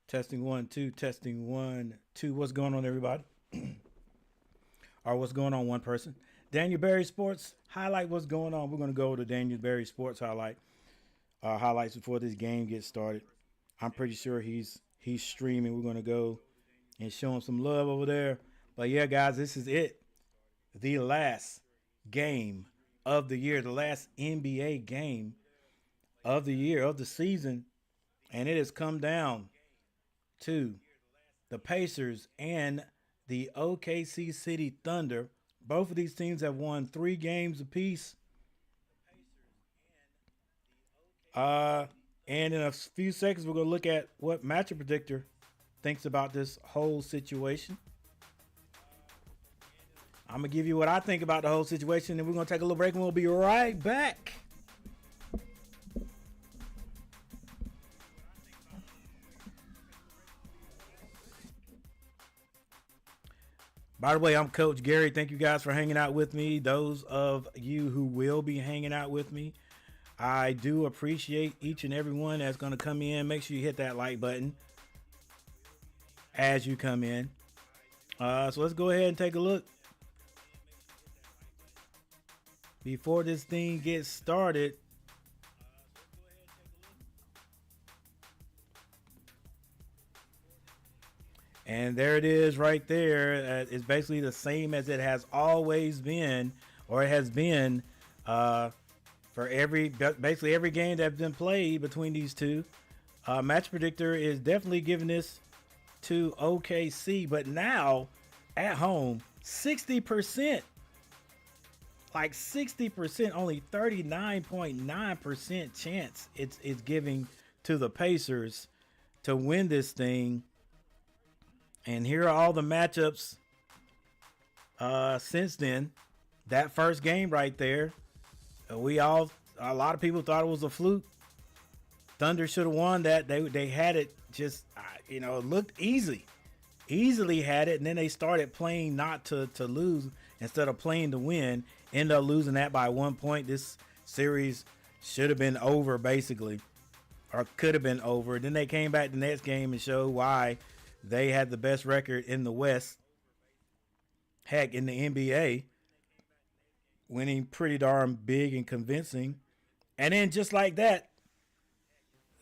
Testing 1 2, testing 1 2. What's going on, everybody? Or what's going on, one person? Daniel Berry Sports highlight. What's going on? We're going to go to Daniel Berry Sports highlights before this game gets started. I'm pretty sure he's streaming. We're going to go and show him some love over there. But yeah, guys, this is it. The last game of the year, the last NBA game of the year, of the season, and it has come down to the Pacers and the OKC City Thunder. Both of these teams have won 3 games apiece. And in a few seconds, we're going to look at what Matchup Predictor thinks about this whole situation. I'm going to give you what I think about the whole situation, and we're going to take a little break, and we'll be right back. By the way, I'm Coach Gary. Thank you guys for hanging out with me. Those of you who will be hanging out with me, I do appreciate each and every one that's going to come in. Make sure you hit that like button as you come in. So let's go ahead and take a look. Before this thing gets started, and there it is right there. It's basically the same as it has always been, or it has been for basically every game that's been played between these two. Match Predictor is definitely giving this to OKC, but now at home, 60%. Like 60%, only 39.9% chance it's giving to the Pacers to win this thing. And here are all the matchups since then. That first game right there, a lot of people thought it was a fluke. Thunder should have won that. They had it just, it looked easily had it, and then they started playing not to lose instead of playing to win. End up losing that by 1 point. This series should have been over, basically, or could have been over. Then they came back the next game and showed why they had the best record in the West. Heck, in the NBA, winning pretty darn big and convincing. And then just like that,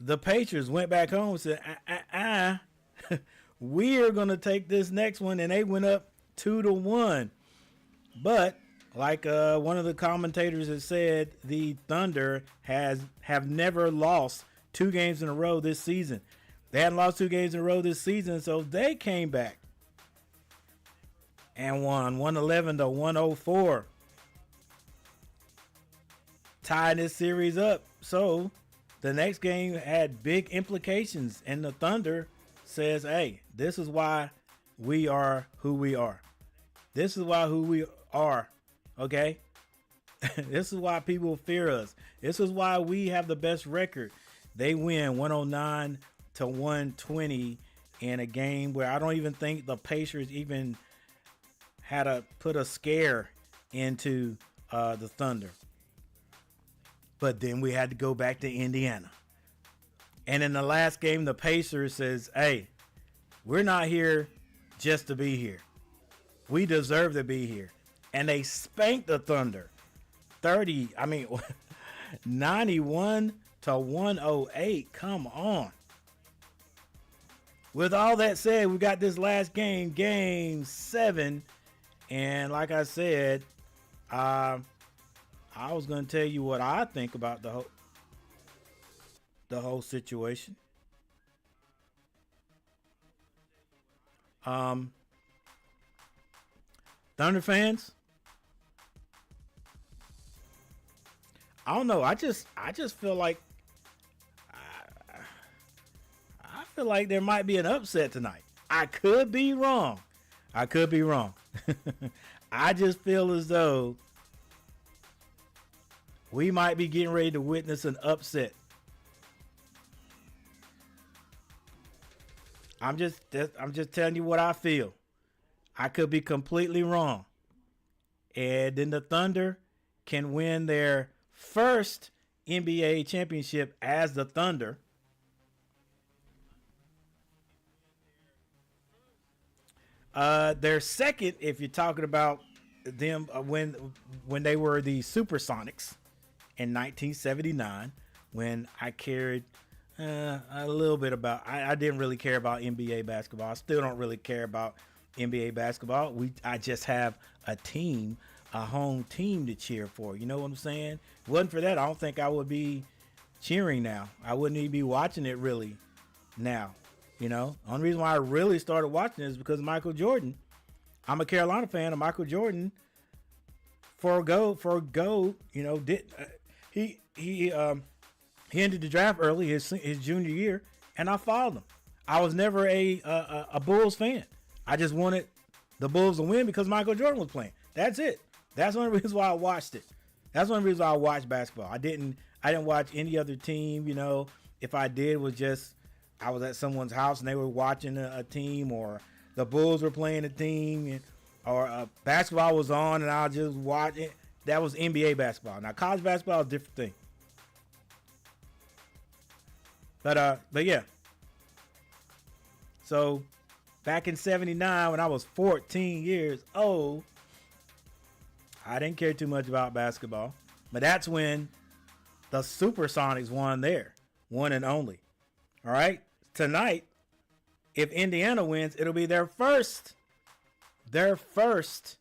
the Pacers went back home and said, we're going to take this next one. And they went up 2-1. But like one of the commentators has said, the Thunder have never lost 2 games in a row this season. They hadn't lost 2 games in a row this season, so they came back and won 111-104. Tying this series up. So the next game had big implications, and the Thunder says, hey, this is why we are who we are. This is why who we are, okay? This is why people fear us. This is why we have the best record. They win 109-120 in a game where I don't even think the Pacers even had to put a scare into the Thunder. But then we had to go back to Indiana. And in the last game, the Pacers says, hey, we're not here just to be here. We deserve to be here. And they spanked the Thunder 91-108. Come on. With all that said, we got this last game, game 7. And like I said, I was going to tell you what I think about the whole situation. Um, Thunder fans, I don't know. I just feel like I feel like there might be an upset tonight. I could be wrong. I could be wrong. I just feel as though we might be getting ready to witness an upset. I'm just telling you what I feel. I could be completely wrong. And then the Thunder can win their first NBA championship as the Thunder. Their second, if you're talking about them when they were the Supersonics in 1979, when I cared a little bit about. I didn't really care about NBA basketball. I still don't really care about NBA basketball. I just have a team, a home team to cheer for. You know what I'm saying? If it wasn't for that, I don't think I would be cheering now. I wouldn't even be watching it really now. You know, only reason why I really started watching it is because of Michael Jordan. I'm a Carolina fan of Michael Jordan. For go, you know, he ended the draft early his junior year, and I followed him. I was never a Bulls fan. I just wanted the Bulls to win because Michael Jordan was playing. That's it. That's one reason why I watched it. That's one reason why I watched basketball. I didn't watch any other team. You know, if I did, it was just I was at someone's house and they were watching a team, or the Bulls were playing a team, or basketball was on and I'll just watch it. That was NBA basketball. Now college basketball is a different thing. But yeah. So back in '79, when I was 14 years old, I didn't care too much about basketball. But that's when the Supersonics won there. One and only. All right. Tonight, if Indiana wins, it'll be their first. Their first.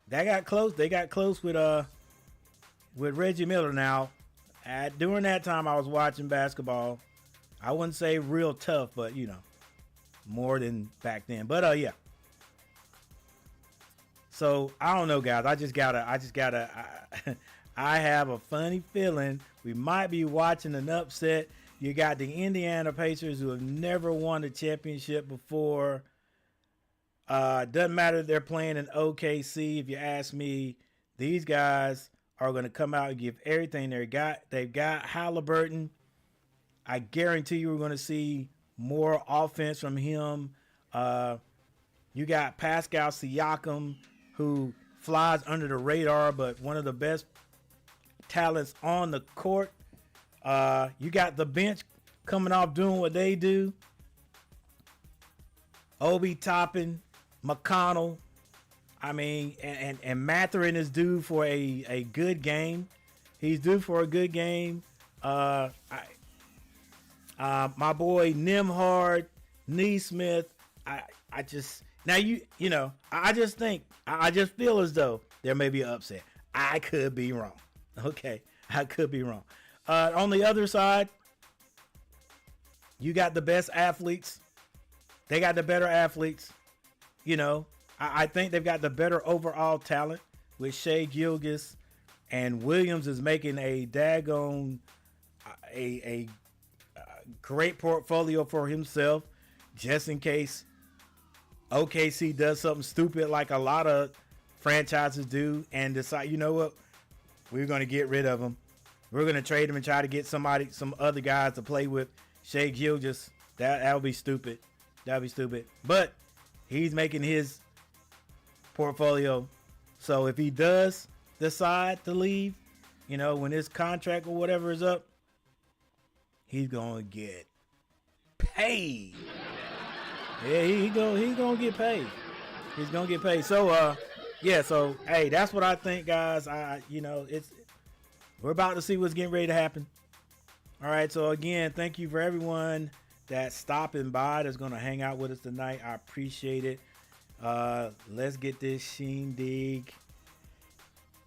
They got close. They got close with Reggie Miller. Now, during that time, I was watching basketball. I wouldn't say real tough, but you know, more than back then. But yeah. So I don't know, guys. I just gotta. I have a funny feeling we might be watching an upset. You got the Indiana Pacers, who have never won a championship before. Doesn't matter if they're playing in OKC. If you ask me, these guys are going to come out and give everything they got. They've got Haliburton. I guarantee you we're going to see more offense from him. You got Pascal Siakam, who flies under the radar, but one of the best talents on the court. You got the bench coming off doing what they do. Obi Toppin, McConnell. I mean, and Mathurin is due for a good game. He's due for a good game. My boy Nimhard, Neesmith. I just feel as though there may be an upset. I could be wrong. Okay, I could be wrong. On the other side, you got the best athletes. They got the better athletes. You know, I think they've got the better overall talent with Shea Gilgeous, and Williams is making a daggone a great portfolio for himself, just in case OKC does something stupid like a lot of franchises do and decide, you know what, we're going to get rid of him. We're going to trade him and try to get some other guys to play with. Shea Gilgeous, that would be stupid. That would be stupid. But he's making his portfolio. So if he does decide to leave, you know, when his contract or whatever is up, he's going to get paid. Yeah, he's going to get paid. He's going to get paid. So, yeah, so, hey, that's what I think, guys. We're about to see what's getting ready to happen. All right, so again, thank you for everyone that's stopping by, that's going to hang out with us tonight. I appreciate it. Let's get this shindig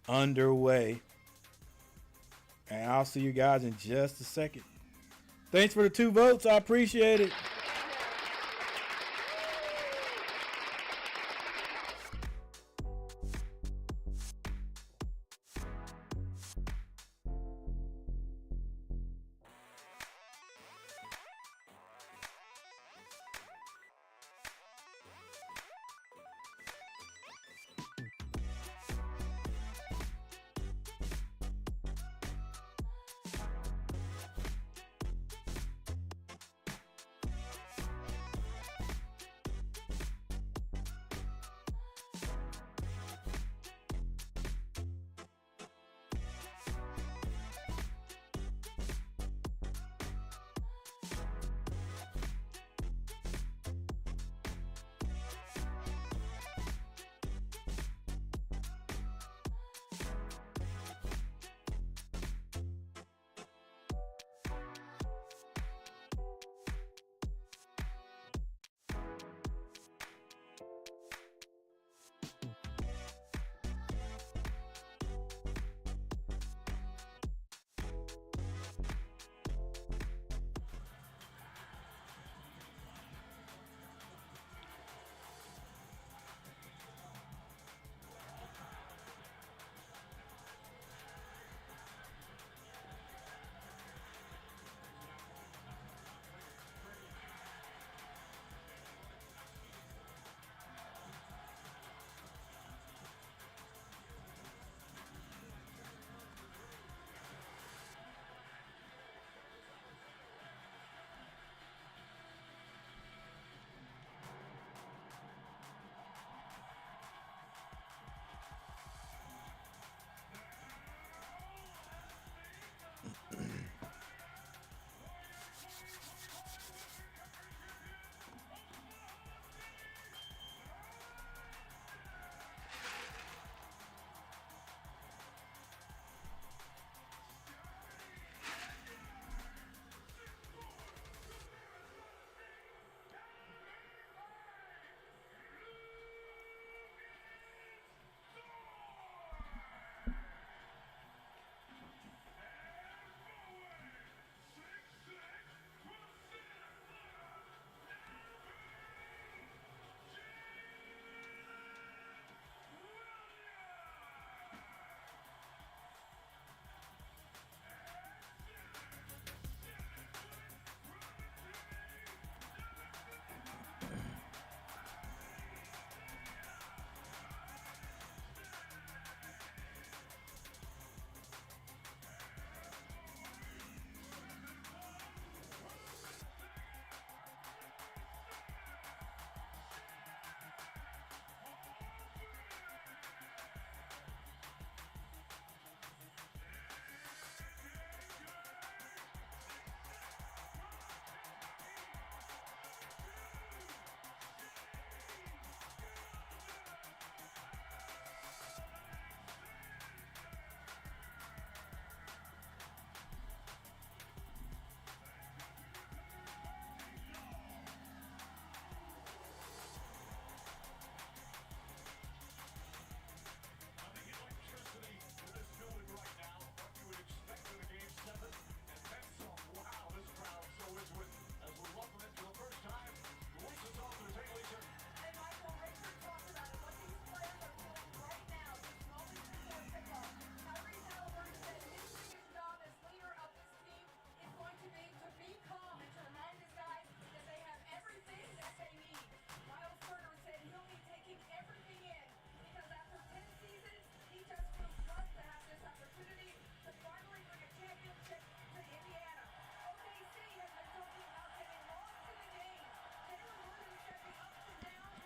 underway. And I'll see you guys in just a second. Thanks for the 2 votes. I appreciate it.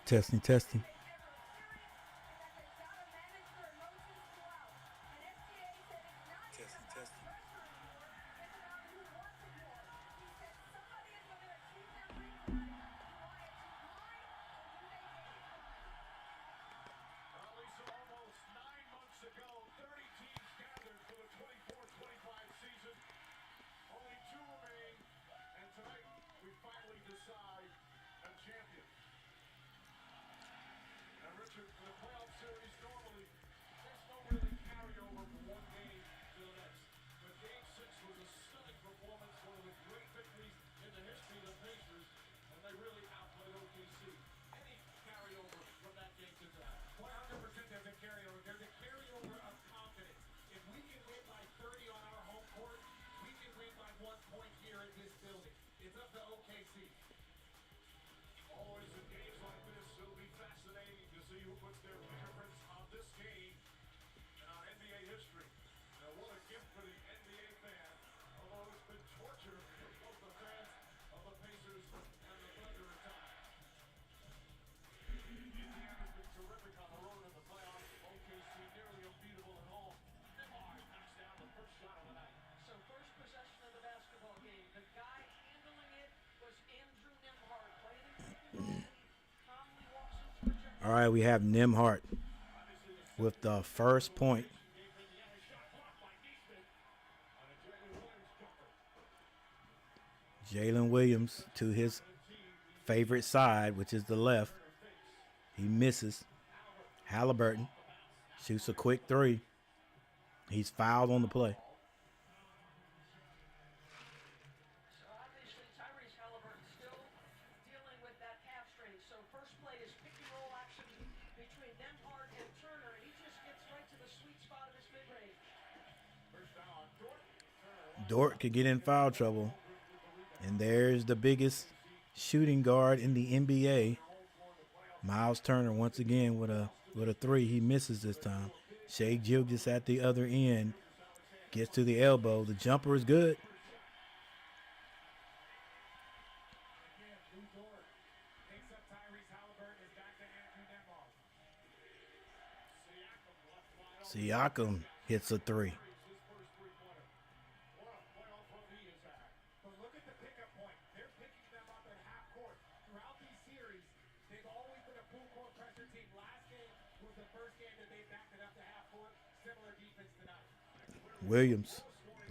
Testing, testing. Testing, testing. Almost 9 months ago, 30 teams gathered for the 24-25 season. Only 2 remain, and tonight we finally decide a champion. Now, Richard, in the playoff series, normally there's no really carryover from one game to the next. But Game 6 was a stunning performance, one of the great victories in the history of the Pacers, and they really outplayed OKC. Any carryover from that game to tonight? 100% there's a carryover. There's a carryover of confidence. If we can win by 30 on our home court, we can win by 1 point here in this building. It's up to OKC. Always in games like this, it'll be fascinating to see who puts their fingerprints on this game and on NBA history. Now, what a gift for the NBA fan, although it's been torture for both the fans of the Pacers and the Thunder at times. Indiana's been terrific on the road in the playoffs. OKC nearly unbeatable at home. Nemar knocks down the first shot of the night. So first possession of the basketball game, the guy handling it was Andrew Nemhard, playing in pick and roll. Calmly walks into a jump. All right, we have Nemhard with the first point. Jalen Williams to his favorite side, which is the left. He misses. Haliburton shoots a quick 3. He's fouled on the play. So obviously Tyrese Haliburton still dealing with that calf strain. So first play is pick and roll action between Nemhard and Turner. He just gets right to the sweet spot of his mid-range. Dort could get in foul trouble. And there's the biggest shooting guard in the NBA. Miles Turner once again with a 3. He misses this time. Shai Gilgeous at the other end gets to the elbow. The jumper is good. Siakam hits a 3. Williams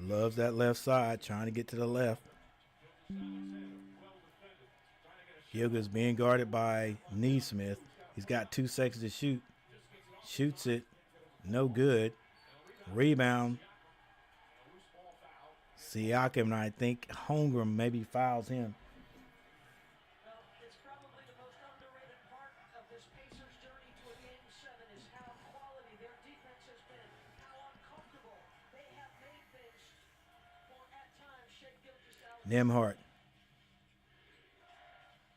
loves that left side, trying to get to the left. Gilgeous being guarded by Neesmith. He's got 2 seconds to shoot. Shoots it. No good. Rebound. Siakam, and I think Holmgren maybe fouls him. Well, it's probably the most underrated part of this Pacers journey to a Game 7 is how quality their defense has been, how uncomfortable they have made things for, at times, Shai Gilgeous out. Nemhard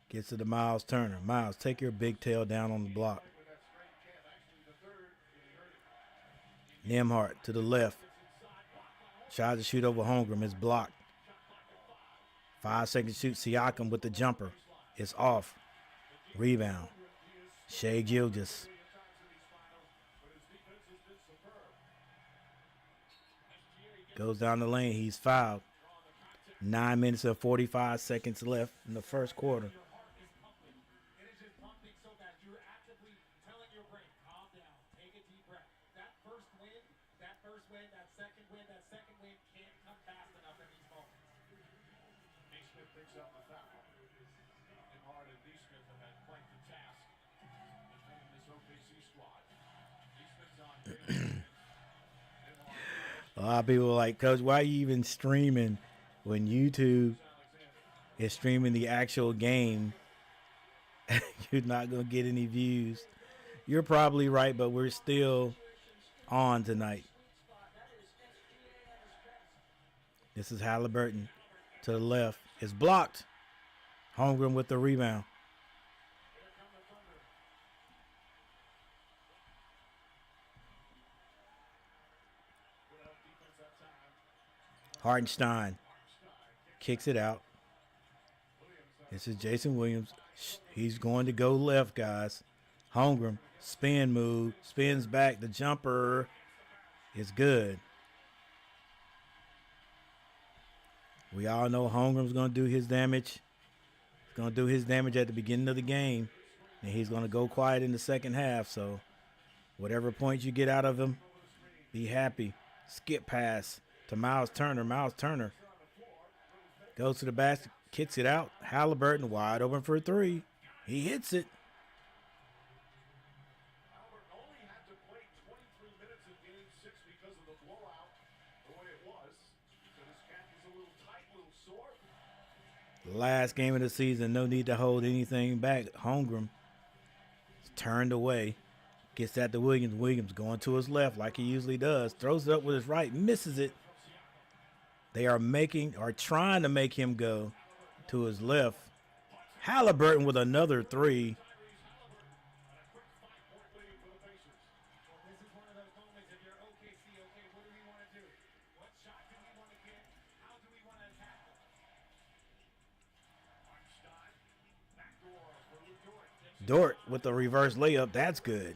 gets to the Miles Turner. Miles, take your big tail down on the block. Nemhard to the left. Tries to shoot over Holmgren. It's blocked. 5 seconds to shoot. Siakam with the jumper. It's off. Rebound. Shai Gilgeous. Goes down the lane. He's fouled. 9 minutes and 45 seconds left in the first quarter. A lot of people are like, Coach, why are you even streaming when YouTube is streaming the actual game? You're not going to get any views. You're probably right, but we're still on tonight. This is Haliburton to the left. It's blocked. Holmgren with the rebound. Hartenstein kicks it out. This is Jason Williams He's going to go left, guys. Holmgren, spin move, spins back. The jumper is good. We all know Holmgren's going to do his damage. He's going to do his damage at the beginning of the game. And he's going to go quiet in the second half. So whatever points you get out of him, be happy. Skip pass to Miles Turner. Miles Turner goes to the basket, kicks it out. Haliburton wide open for 3. He hits it. Haliburton only had to play 23 minutes in Game 6 because of the blowout, the way it was. So this cap is a little tight, a little sore. Last game of the season, no need to hold anything back. Holmgren is turned away. Gets that to Williams. Williams going to his left like he usually does. Throws it up with his right, misses it. They are trying to make him go to his left. Haliburton with another 3. This is one of those moments if you're OKC, okay, what do we want to do? What shot do we want to get? How do we want to attack them? Einstein, backdoor for Lou Dort. Dort with the reverse layup. That's good.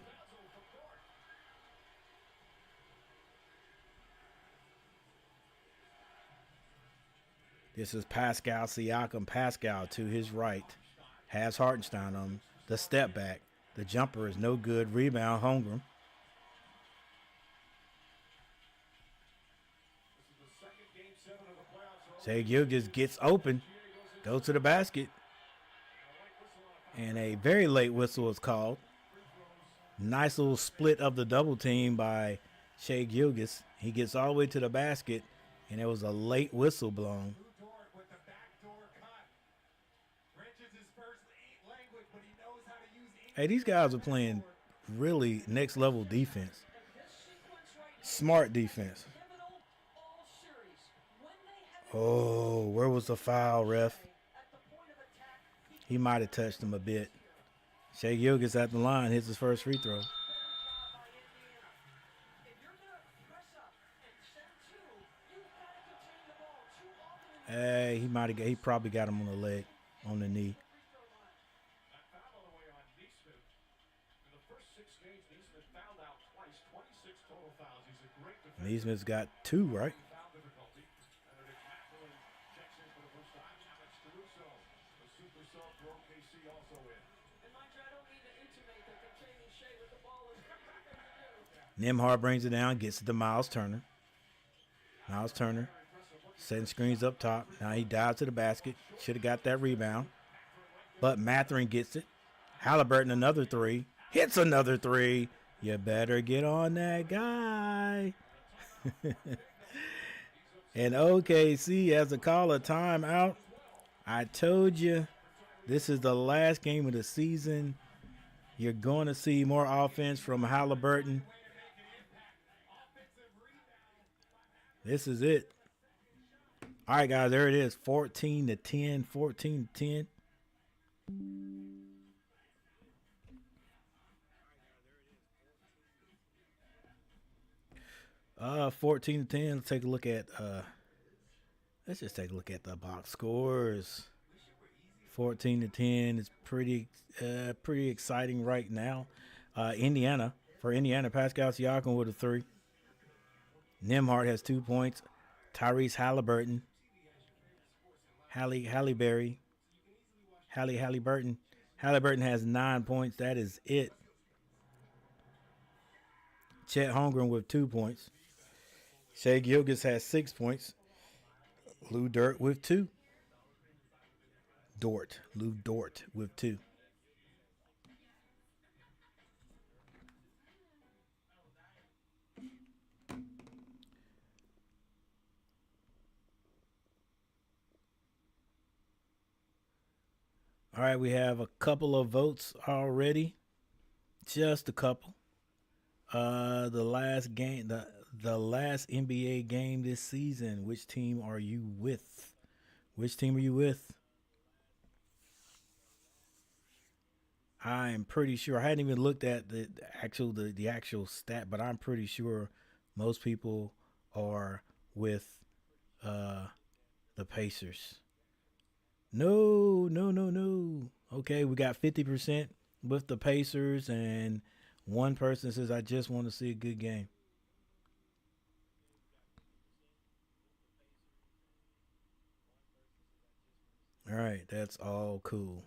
This is Pascal Siakam. Pascal to his right. Has Hartenstein on him. The step back. The jumper is no good. Rebound, Holmgren. Shai Gilgeous gets open. Goes to the basket. And a very late whistle is called. Nice little split of the double team by Shai Gilgeous. He gets all the way to the basket, and there was a late whistle blown. Hey, these guys are playing really next level defense. Smart defense. Oh, where was the foul, ref? He might have touched him a bit. Shai Gilgeous at the line, hits his first free throw. Hey, he probably got him on the leg, on the knee. Neesmith's got 2, right? Nembhard brings it down, gets it to Miles Turner. Miles Turner setting screens up top. Now he dives to the basket. Should have got that rebound. But Mathurin gets it. Haliburton another 3. Hits another 3. You better get on that guy. And OKC has a call a timeout. I told you this is the last game of the season. You're going to see more offense from Haliburton. This is it. All right, guys, there it is. 14-10, 14-10. 14-10. Let's take a look at let's just take a look at the box scores. 14-10 is pretty exciting right now. Indiana, Pascal Siakam with a 3. Nembhard has 2 points. Tyrese Haliburton. Haliburton. Haliburton has 9 points. That is it. Chet Holmgren with 2 points. Shai Gilgeous has 6 points. Lou Dort with 2. Lou Dort with 2. All right, we have a couple of votes already. Just a couple. The last game, the last NBA game this season. Which team are you with? Which team are you with? I'm pretty sure. I hadn't even looked at the actual stat, but I'm pretty sure most people are with the Pacers. No, no, no, no. Okay, we got 50% with the Pacers, and one person says, I just want to see a good game. All right, that's all cool.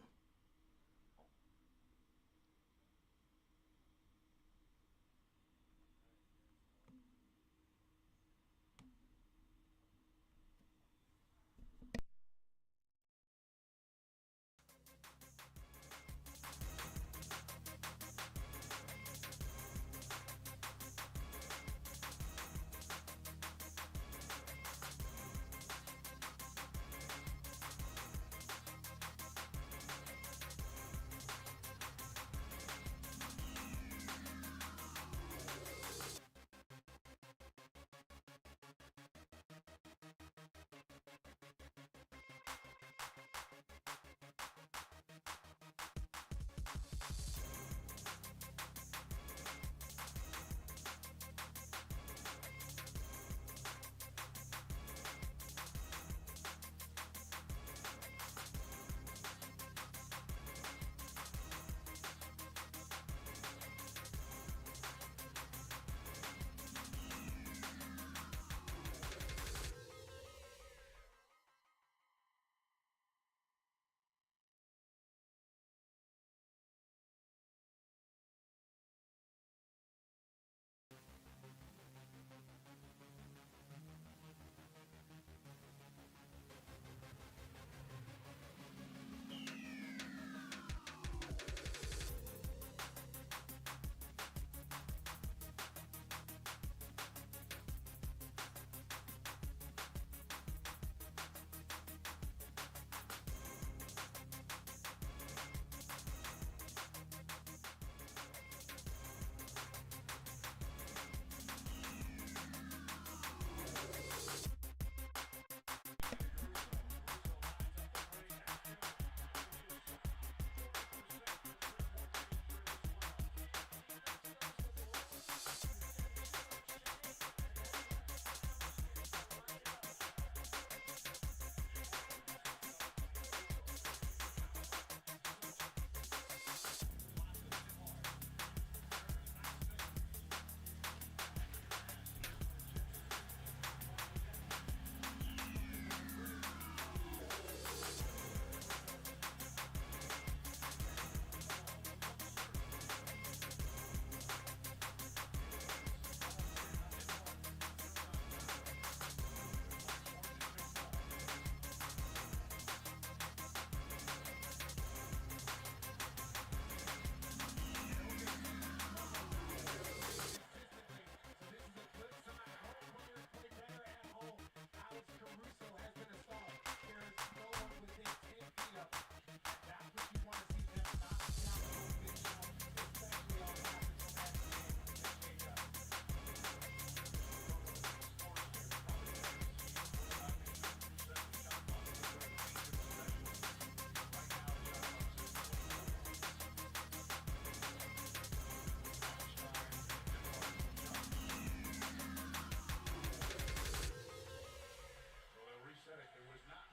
So they'll reset it. It was not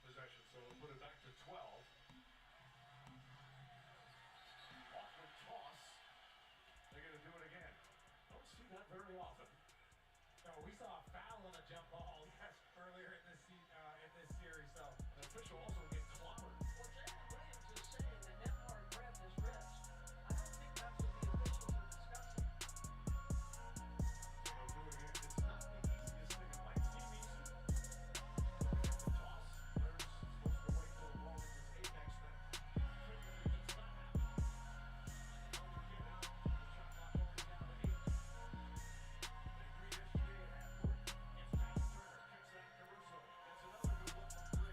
possession, so we'll put it back to 12. Awkward toss. They're going to do it again. Don't see that very often. No, we saw a foul on a jump ball yes, earlier in this series. So An official also get clobbered. Well, Jalen Williams is saying that Nembhard grabbed his wrist. I don't think that's what the officials are discussing. So they'll do it again. It's not the easiest thing. It might seem easy. Looking at the toss. Players supposed to wait till the ball reaches apex, then trigger if it does not happen. Elgin came out. The shot clock already down to 8. They agreed SGA at half court. Gets down Turner. Kicks out Caruso. It's another good look from 3.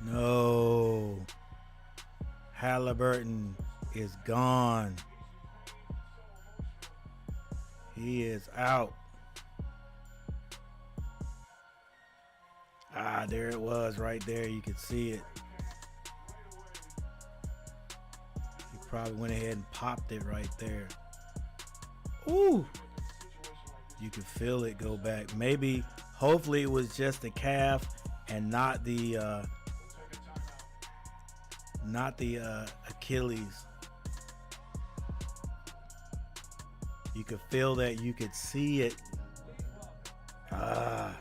No. Haliburton is gone. He is out. Ah, there it was right there. You could see it. He probably went ahead and popped it right there. Ooh. You could feel it go back. Maybe, hopefully it was just the calf and not the Achilles. You could feel that. You could see it. Ah.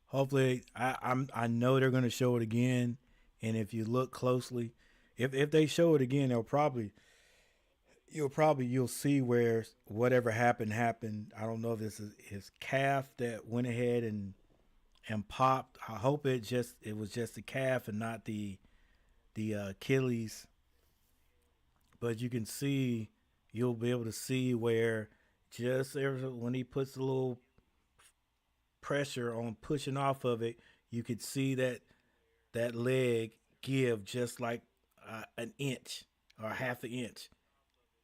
Hopefully, I know they're gonna show it again, and if you look closely, if they show it again, you'll see where whatever happened. I don't know if this is his calf that went ahead and popped. I hope it was just the calf and not the Achilles. But you'll be able to see where when he puts a little pressure on pushing off of it, you could see that leg give just like an inch or half an inch,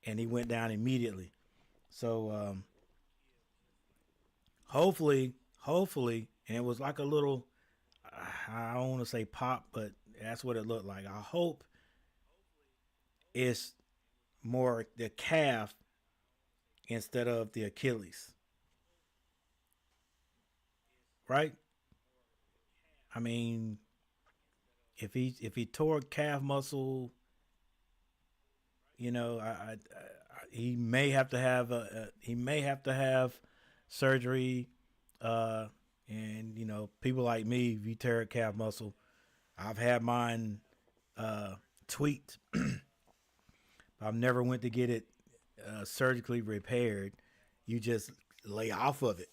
and he went down immediately. So hopefully, and it was like a little, I don't want to say pop, but that's what it looked like. I hope it's more the calf instead of the Achilles, right? I mean, if he tore calf muscle, he may have to have surgery. And people like me, if you tear a calf muscle, I've had mine tweaked. I've never went to get it surgically repaired. You just lay off of it,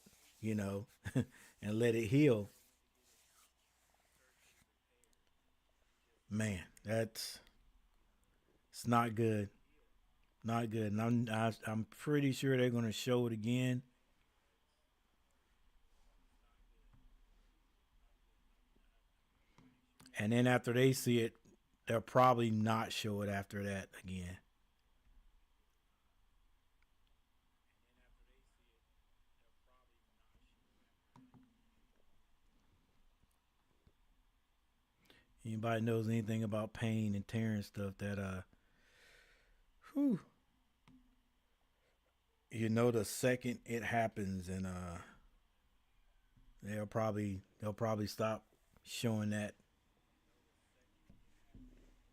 and let it heal. Man, it's not good. Not good. And I'm pretty sure they're going to show it again. And then after they see it, they'll probably not show it after that again. Anybody knows anything about pain and tearing stuff, that whew, the second it happens, and they'll probably stop showing that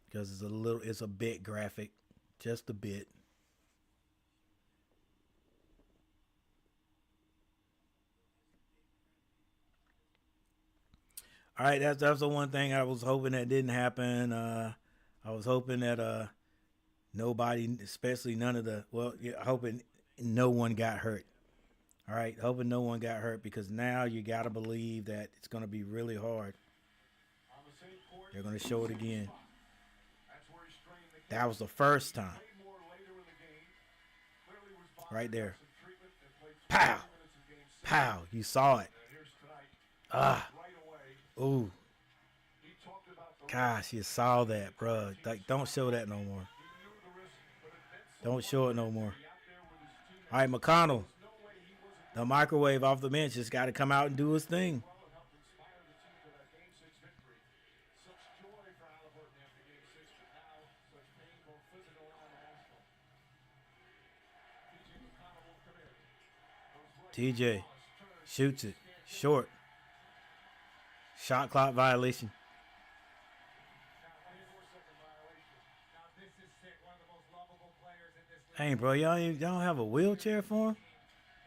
because it's a bit graphic, just a bit. All right, that's the one thing I was hoping that didn't happen. I was hoping that nobody, especially none of the, well, yeah, hoping no one got hurt. All right, hoping no one got hurt, because now you got to believe that it's going to be really hard. On the same court, They're going to show it again. that's where he strained the That was the first time, played more later in the game. Clearly responded right to there. some treatment and played Pow, 3 minutes in game 6. pow. You saw it. Here's tonight. Ah, Right away, ooh, he talked about the gosh, you saw that, bro. Like, don't show that no more. he knew the risk, but it meant so Don't show it no more. be out there with his teammates. All right, McConnell, No way he wasn't the microwave off the bench, just got to come out and do his thing. well and helped inspire the team to that game 6 victory. Such joy for Haliburton after game 6, but now such pain, both physical and emotional. PJ McConnell will come in. Goes right TJ to Wallace, turns, shoots it short. Shot clock violation. Now, 24-second violation. Now, this is sick. One of the most lovable players in this league. Hey, bro, y'all don't have a wheelchair for him?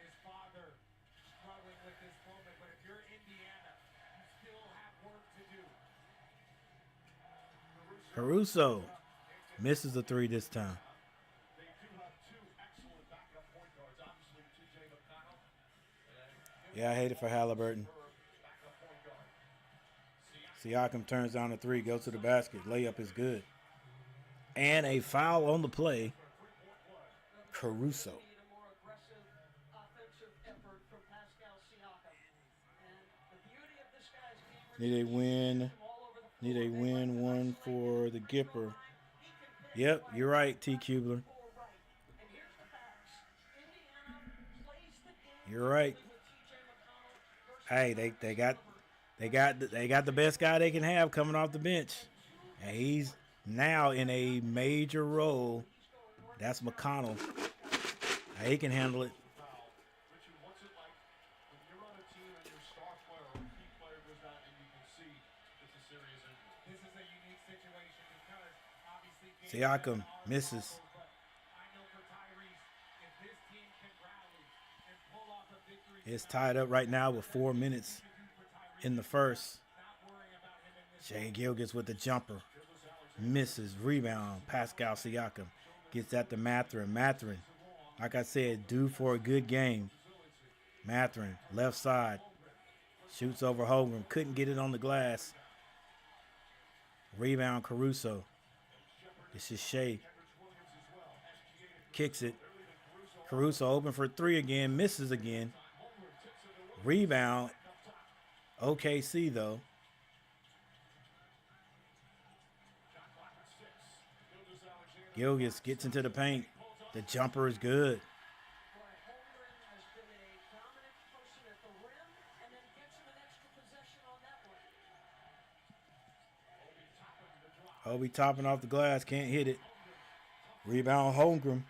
His father struggling with this moment, but if you're Indiana, you still have work to do. Caruso misses the three this time. They do have 2 excellent backup point guards. Obviously, TJ McConnell. Yeah, I hate it for Haliburton. Backup point guard. Siakam turns down a three, goes to the basket. Layup is good. And a foul on the play. Caruso. Need a more aggressive offensive effort from Pascal Siakam. And the beauty of this guy's game Need a win. Need a win one for the Gipper. Yep, you're right, T. Kubler. You're right. Hey, they got the best guy they can have coming off the bench, and he's now in a major role. That's McConnell. He can handle it. Richard, what's it like when you're on a team and your star player or key player goes down and you can see it's a serious injury? This is a unique situation because obviously Siakam misses. but I know for Tyrese, if this team can rally and pull off a victory, It's tied up right now with 4 minutes in the first. not worrying about him in this. Shea Gilgeous with the jumper. Misses. Rebound. Pascal Siakam gets that to Mathurin. Mathurin, like I said, due for a good game. Mathurin, left side. Shoots over Holmgren. Couldn't get it on the glass. Rebound Caruso. This is Shea. Kicks it. Caruso open for three again. Misses again. Rebound. OKC though. Gilgeous gets into the paint. The jumper is good. Holmgren has been a dominant person at the rim and then gets him an extra possession on that one. Obi topping off the glass. Can't hit it. Rebound Holmgren.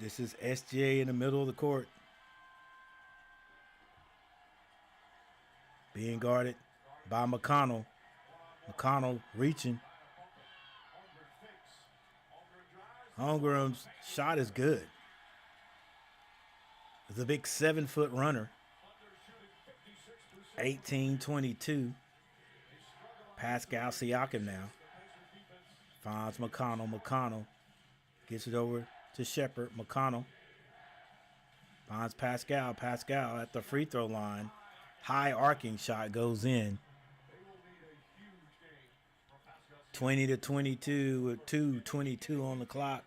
This is SGA in the middle of the court. Being guarded by McConnell. McConnell reaching. Holmgren's shot is good. It's a big 7-foot runner. 18-22. Pascal Siakam now. Finds McConnell. McConnell gets it over to Shepherd. McConnell finds Pascal. Pascal at the free throw line. High arcing shot goes in. 20-22 with 2:22 on the clock.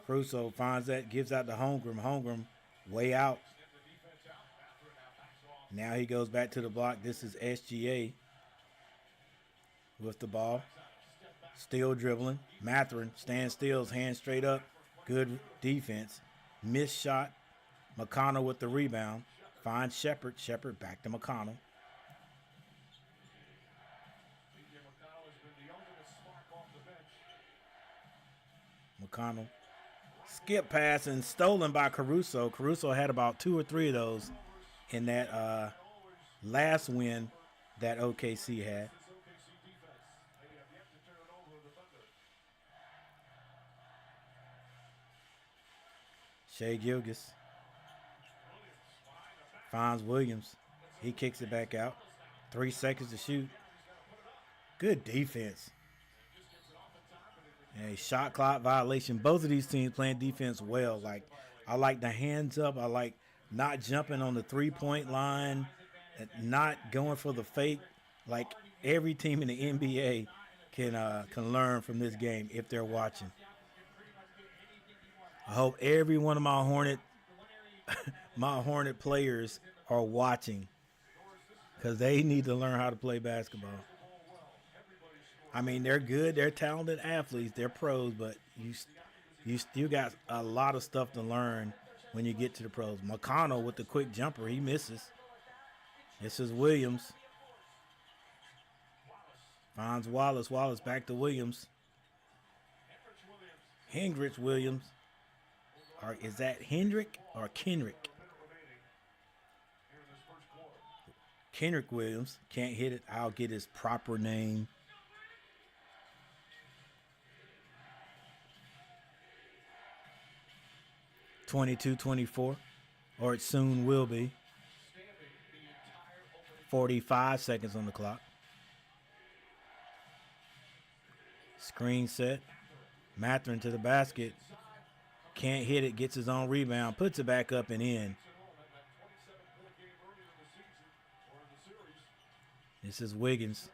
Caruso finds that, gives out to Holmgren. Holmgren way out. Now he goes back to the block. This is SGA with the ball. Still dribbling. Mathurin stands still, hands straight up. Good defense. Missed shot. McConnell with the rebound. Finds Shepherd. Shepherd back to McConnell. McConnell. Skip pass and stolen by Caruso. Caruso had about 2 or 3 of those in that last win that OKC had. Shea Gilgeous finds Williams. He kicks it back out. 3 seconds to shoot. Good defense. A shot clock violation. Both of these teams playing defense well. Like, I like the hands up. I like not jumping on the 3-point line, and not going for the fake. Like, every team in the NBA can learn from this game if they're watching. I hope every one of my Hornet players are watching, because they need to learn how to play basketball. I mean, they're good, they're talented athletes, they're pros, but you still got a lot of stuff to learn when you get to the pros. McConnell with the quick jumper, he misses. This is Williams. Finds Wallace. Wallace back to Williams. Hendricks Williams. Or is that Hendrick or Kenrick? Kenrick Williams. Can't hit it. I'll get his proper name. (22-24), or it soon will be. 45 seconds on the clock. Screen set. Mathurin to the basket. Can't hit it. Gets his own rebound. Puts it back up and in. This is Wiggins.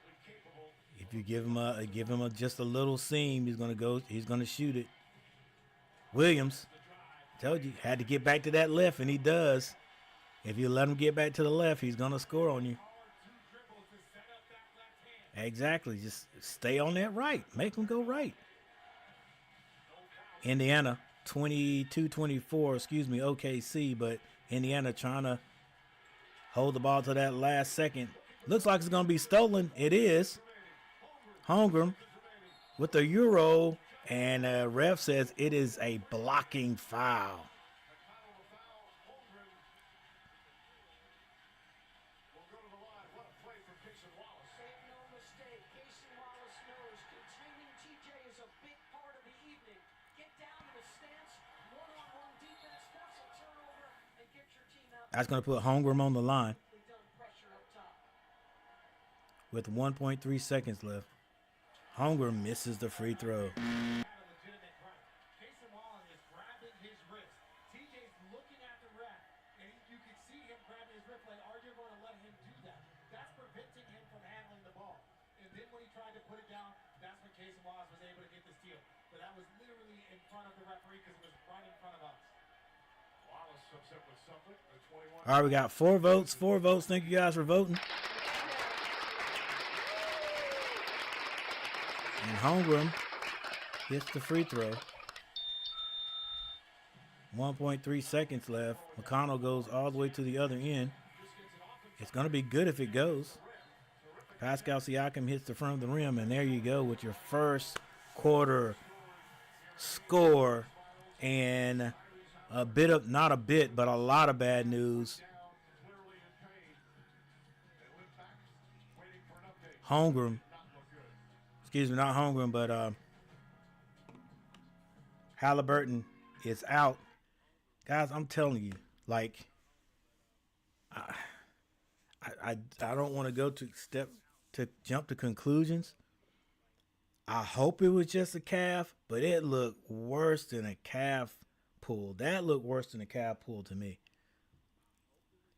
If you give him just a little seam, he's gonna shoot it. Williams, told you, had to get back to that left, and he does. If you let him get back to the left, he's gonna score on you. Exactly. Just stay on that right. Make him go right. Indiana, 22-24, OKC, but Indiana trying to hold the ball to that last second. Looks like it's going to be stolen. It is. Holmgren with the Euro, and ref says it is a blocking foul. Make no mistake, Casey Wallace knows containing TJ is a big part of the evening. Get down to the stance, one-on-one defense, force a turnover, and get your team out. That's going to put Holmgren on the line Done pressure up top. with 1.3 seconds left. Holmgren misses the free throw. Jason Wallen is grabbing his wrist. TJ's looking at the ref, and you can see him grabbing his wrist like, are you going to let him do that? That's preventing him from handling the ball. And then when he tried to put it down, that's when Jason Wallace was able to get the steal. But that was literally in front of the referee because it was right in front of us. Wallace upset with something. The 21. All right, we got 4 votes. 4 votes. Thank you guys for voting. And Holmgren hits the free throw. 1.3 seconds left. McConnell goes all the way to the other end. It's going to be good if it goes. Pascal Siakam hits the front of the rim, and there you go with your first quarter score. And a bit of, not a bit, but a lot of bad news. Clearly in pain. They went back, waiting for an update. Holmgren, excuse me, not Holmgren, but Haliburton is out. Guys, I'm telling you, like, I don't want to go to jump to conclusions. I hope it was just a calf, but it looked worse than a calf pull. That looked worse than a calf pull to me.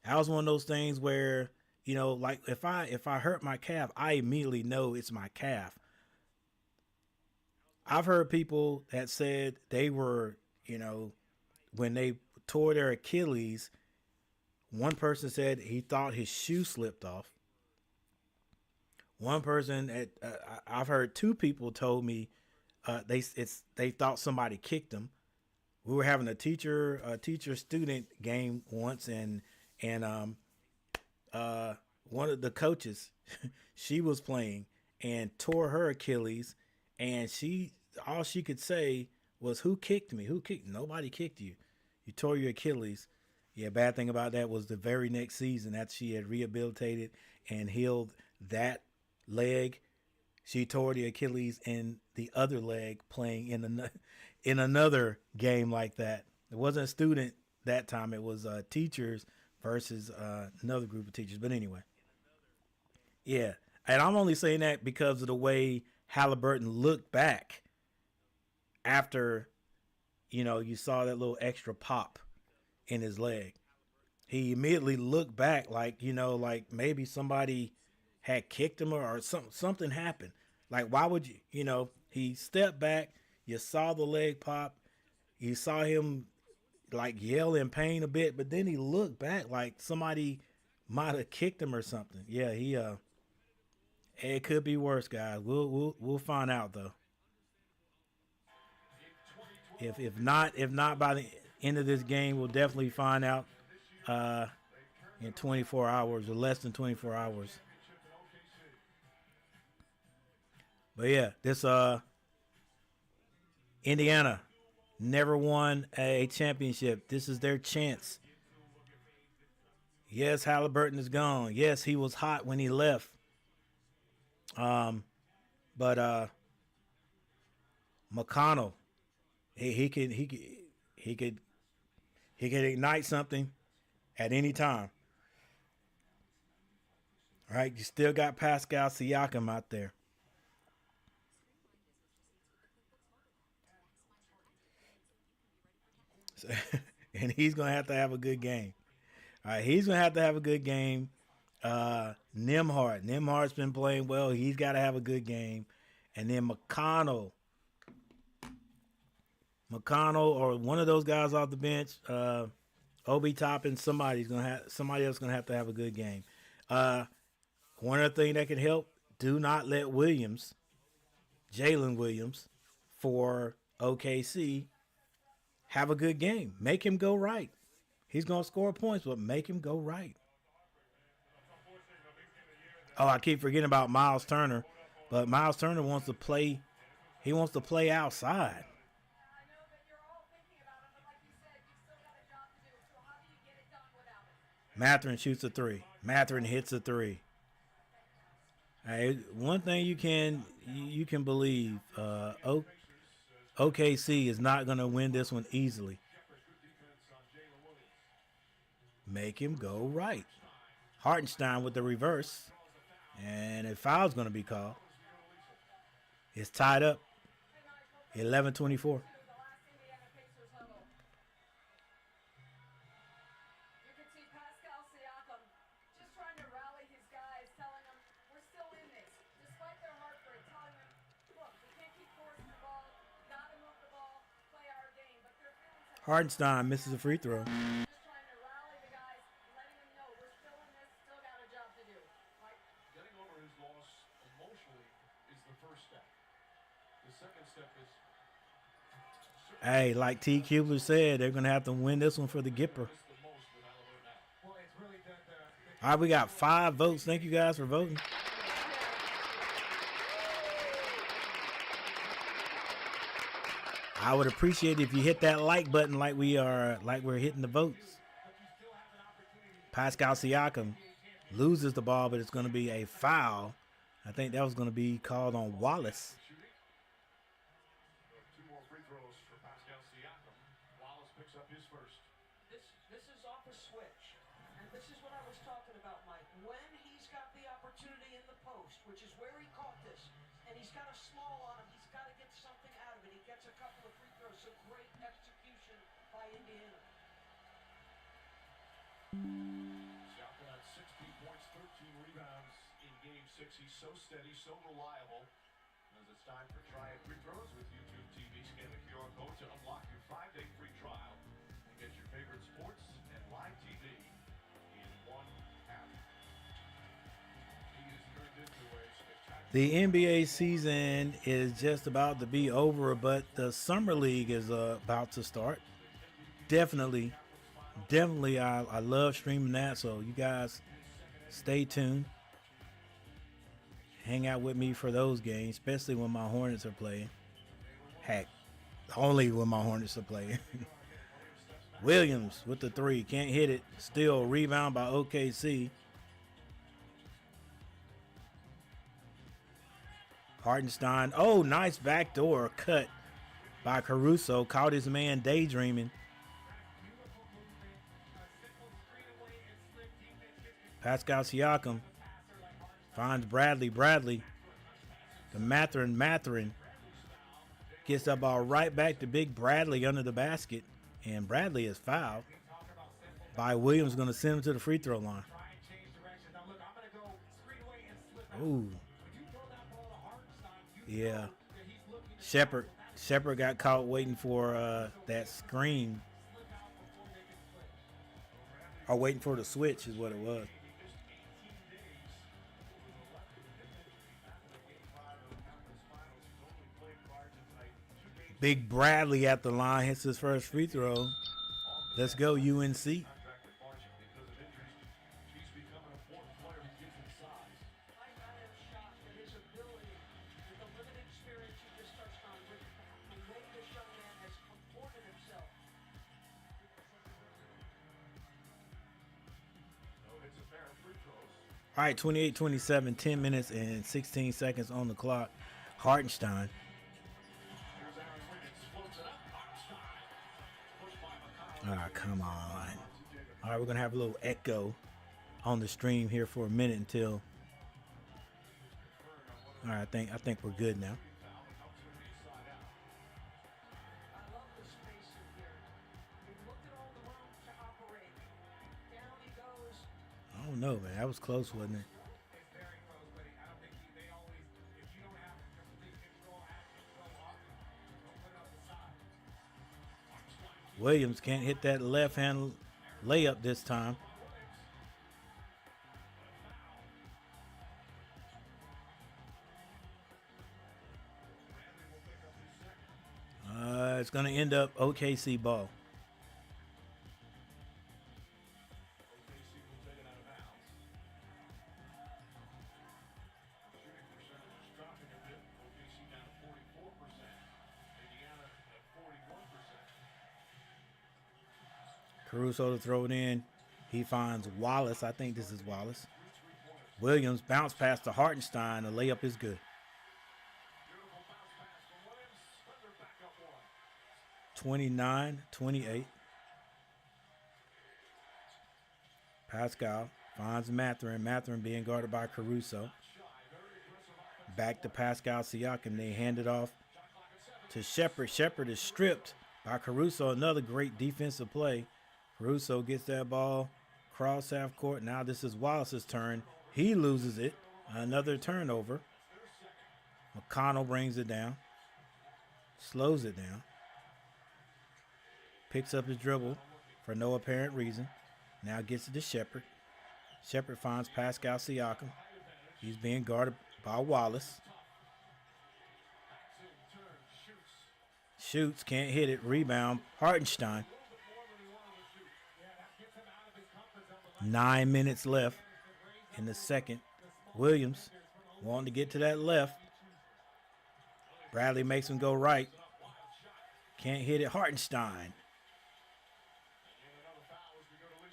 That was one of those things where, you know, like if I hurt my calf, I immediately know it's my calf. I've heard people that said they were, you know, when they tore their Achilles, one person said he thought his shoe slipped off. One person, I've heard 2 people told me they thought somebody kicked them. We were having a teacher student game once, and one of the coaches, she was playing and tore her Achilles, and all she could say was, "Who kicked me? Who kicked? Nobody kicked you. You tore your Achilles." Yeah, bad thing about that was the very next season after she had rehabilitated and healed that leg, she tore the Achilles in the other leg playing in another game like that. It wasn't a student that time. It was teachers versus another group of teachers. But anyway, yeah. And I'm only saying that because of the way Haliburton looked back after, you know, you saw that little extra pop in his leg. He immediately looked back like, you know, like maybe somebody had kicked him or something happened. Like, why would you, you know, he stepped back, you saw the leg pop, you saw him like yell in pain a bit, but then he looked back like somebody might have kicked him or something. Yeah, it could be worse, guys. We'll find out though. If not by the end of this game, we'll definitely find out in 24 hours or less than 24 hours. But yeah, this Indiana never won a championship. This is their chance. Yes, Haliburton is gone. Yes, he was hot when he left. But McConnell, he could ignite something at any time. All right, you still got Pascal Siakam out there. And he's going to have a good game. All right, he's going to have a good game. Nimhart. Nimhart's been playing well. He's got to have a good game. And then McConnell or one of those guys off the bench, Obi Toppin, somebody else gonna have to have a good game. One other thing that can help: do not let Jalen Williams, for OKC, have a good game. Make him go right. He's gonna score points, but make him go right. Oh, I keep forgetting about Miles Turner, but Miles Turner wants to play. He wants to play outside. Mathurin shoots a three. Mathurin hits a three. Hey, one thing you can believe, OKC is not going to win this one easily. Make him go right. Hartenstein with the reverse, and a foul's going to be called. It's tied up, 11-24. Hartenstein misses a free throw. Getting over his loss emotionally is the first step. The second step is. Hey, like T. Kubler said, they're going to have to win this one for the Gipper. Well, it's really All right, we got 5 votes. Thank you guys for voting. I would appreciate it if you hit that like button like we're hitting the votes. Pascal Siakam loses the ball, but it's going to be a foul. I think that was going to be called on Wallace. 2 more free throws for Pascal Siakam. Wallace picks up his first. This is off a switch. And this is what I was talking about, Mike. When he's got the opportunity in the post, which is where he caught this, and he's got a small on him, he's got to get something out of it. He gets a couple of free throws. So great execution by Indiana. Siakam had 16 points, 13 rebounds in Game 6. He's so steady, so reliable. As it's time for Try It Free Throws with YouTube TV. Scan the QR code to unlock your 5-day free trial and get your favorite sports and live TV in one app. He has turned into a spectacular. The NBA season is just about to be over, but the Summer League is about to start. Definitely, I love streaming that, so you guys stay tuned. Hang out with me for those games, especially when my Hornets are playing. Heck, only when my Hornets are playing. Williams with the 3, can't hit it. Still rebound by OKC. Hartenstein, oh, nice backdoor cut by Caruso. Caught his man daydreaming. Pascal Siakam finds Bradley. The Mathurin gets that ball right back to Big Bradley under the basket. And Bradley is fouled by Williams. Going to send him to the free throw line. Ooh. Yeah. Shepard got caught waiting for that screen. Or waiting for the switch is what it was. Big Bradley at the line, hits his first free throw. Let's go, UNC. All right, 28-27, 10 minutes and 16 seconds on the clock. Hartenstein. Ah, come on. All right, we're going to have a little echo on the stream here for a minute until. All right, I think we're good now. don't know, man. That was close, wasn't it? It's very close, but I don't think they always, if you don't have complete control, active control off it, don't put it up the side. Williams can't hit that left-hand layup this time. It's going to end up OKC ball. OKC will take it out of bounds. Shooting percentage is dropping a bit. OKC down to 44%. Indiana at 41%. Caruso to throw it in. He finds Wallace. I think this is Wallace. Williams bounce pass to Hartenstein. The layup is good. Beautiful bounce pass from Williams. Thunder back up one. 29-28. Pascal finds Mathurin. Mathurin being guarded by Caruso. Back to Pascal Siakam. They hand it off to Shepherd. Shepherd is stripped by Caruso. Another great defensive play. Caruso gets that ball cross half court. Now this is Wallace's turn. He loses it. Another turnover. McConnell brings it down. Slows it down. Picks up his dribble for no apparent reason. Now gets it to Shepherd. Shepherd finds Pascal Siakam. He's being guarded by Wallace. Shoots, can't hit it. Rebound, Hartenstein. 9 minutes left in the second. Williams wanting to get to that left. Bradley makes him go right. Can't hit it. Hartenstein.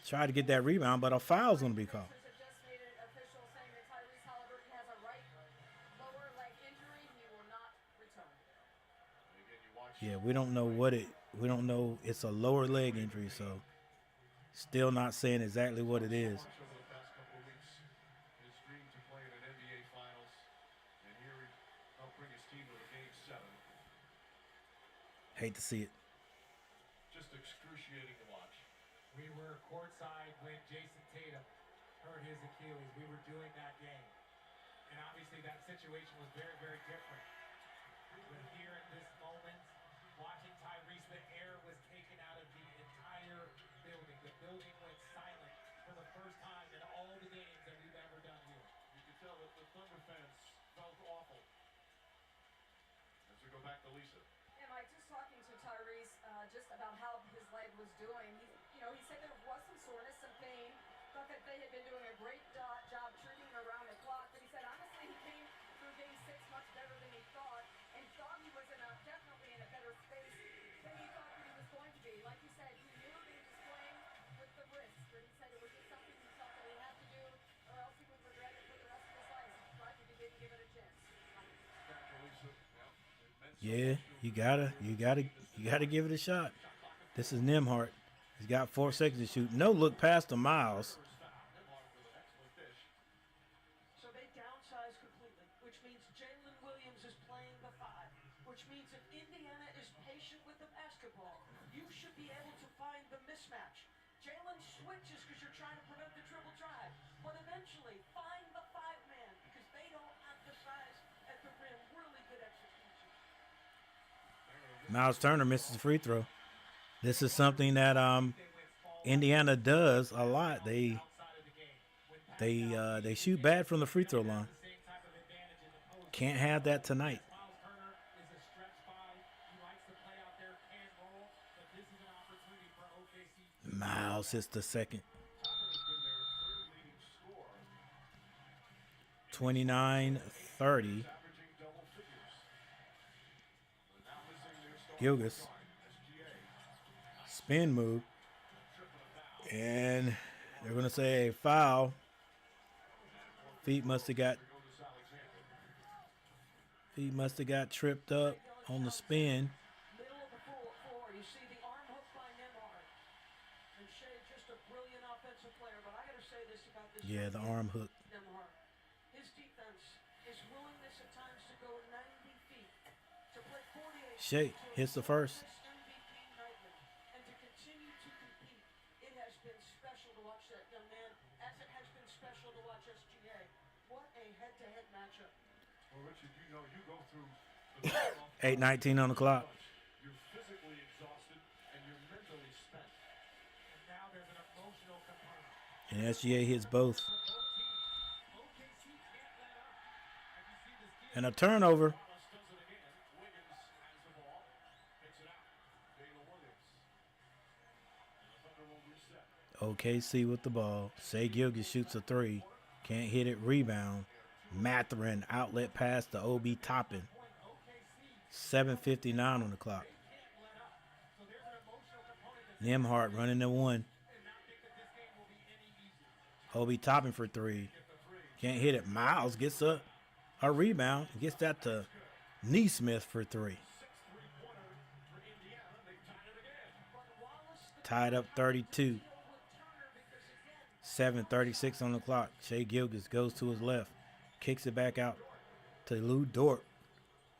Tried to get that rebound, but a foul's going to be called. Have just made it official saying that Tyrese Haliburton has a right lower leg injury. He will not return. Yeah, we don't know we don't know. It's a lower leg injury, so still not saying exactly what it is. Over the past couple of weeks, his dream to play in an NBA Finals, and here he helped bring his team to a Game 7. Hate to see it. Just excruciating to watch. We were courtside when Jason Tatum hurt his Achilles. We were doing that game. And obviously that situation was very, very different. But here in this moment, watching Tyrese, the air was taken out of the entire building. The building went silent for the first time in all the games that we've ever done here. You could tell that the Thunder fans felt awful. As we go back to Lisa. Yeah, Mike, just talking to Tyrese just about how his leg was doing. He said there was some soreness, some pain. Thought that they had been doing a great job treating him around the clock. But he said, honestly, he came through Game 6 much better than he thought, and thought he was definitely in a better space than he thought that he was going to be. Like you said, he knew that he was playing with the wrist, but he said it was just something he felt that he had to do, or else he would regret it for the rest of his life. But he didn't give it a chance. Back to Lisa. Yep. It meant so Yeah, much. you gotta give it a shot. This is Nembhard. He's got 4 seconds to shoot. No look past the Miles. Excellent dish. So they downsize completely, which means Jalen Williams is playing the 5, which means if Indiana is patient with the basketball, you should be able to find the mismatch. Jalen switches because you're trying to prevent the triple drive, but eventually find the 5-man because they don't have the size at the rim. Really good execution. Miles Turner misses the free throw. This is something that Indiana does a lot. They shoot bad from the free throw line. Can't have that tonight. Miles Turner is a stretch five. He likes to play out there, can roll, but this is an opportunity for OKC. Miles hits the second. Turner's been their third leading scorer, 29-30. averaging double figures. But now missing their star Gilgeous. guard, SGA. Spin move. Triple a foul. And they're going to say a foul. Feet must have got Gilgeous Alexander. Feet must have got tripped up on the spin. Middle of the floor, you see the arm hook by Nembhard. And Shea, just a brilliant offensive player, but I got to say this about this. Yeah, the arm hook. Nembhard. His defense, his willingness at times to go 90 feet, to play 48. Shea hits the first. This MVP nightly, and to continue to compete. It has been special to watch that young man, as it has been special to watch SGA. What a head-to-head matchup. Well, Richard, you know, you go through the playoff 8:19 on the clock. You're physically exhausted and you're mentally spent. And now there's an emotional component And SGA hits both. for both teams. OKC can't let up. As you see this game, And a turnover. Wallace does it again. Wiggins has the ball. Takes it out. Dana Williams. And the Thunder will reset. OKC with the ball. Shai Gilgeous shoots a three. Can't hit it. Rebound. Mathurin outlet pass to Obi Toppin. 7:59 on the clock. can't let up. So there's an emotional component that's Nembhard running the one. and not think that this game will be any easier. Obi Toppin for three. Can't hit it. Miles gets a rebound. Gets that to Neesmith for three. Three-pointer for Indiana. They've tied it again. Tied up 32. 7:36 on the clock. Shai Gilgeous goes to his left. Kicks it back out to Lou Dort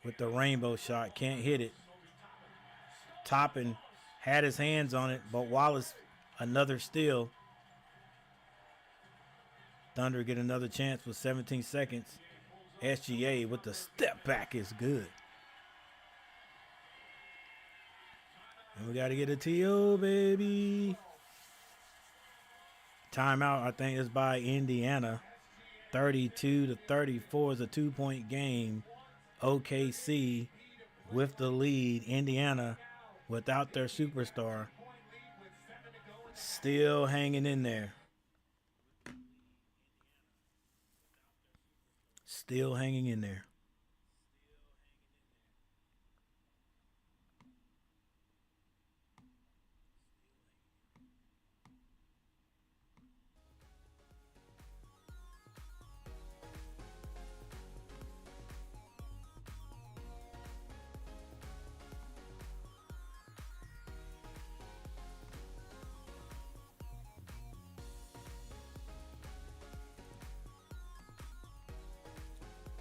with the rainbow shot. Can't hit it. Toppin had his hands on it, but Wallace, another steal. Thunder get another chance with 17 seconds. SGA with the step back is good. And we got to get a TO, baby. Timeout, I think, is by Indiana. 32-34 is a 2-point game. OKC with the lead. Indiana without their superstar. Still hanging in there. Still hanging in there.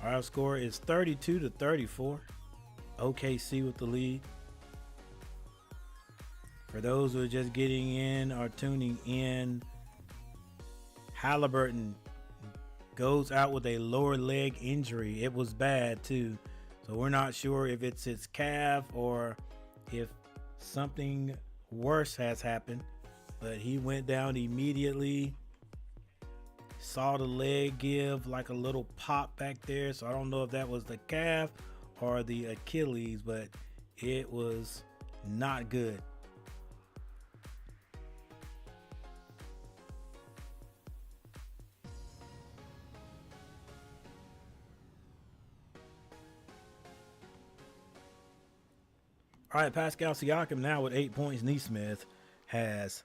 Our score is 32-34. OKC with the lead. For those who are just getting in or tuning in, Haliburton goes out with a lower leg injury. It was bad too. So we're not sure if it's his calf or if something worse has happened. But he went down immediately. Saw the leg give like a little pop back there. So I don't know if that was the calf or the Achilles, but it was not good. All right, Pascal Siakam now with 8 points. Neesmith has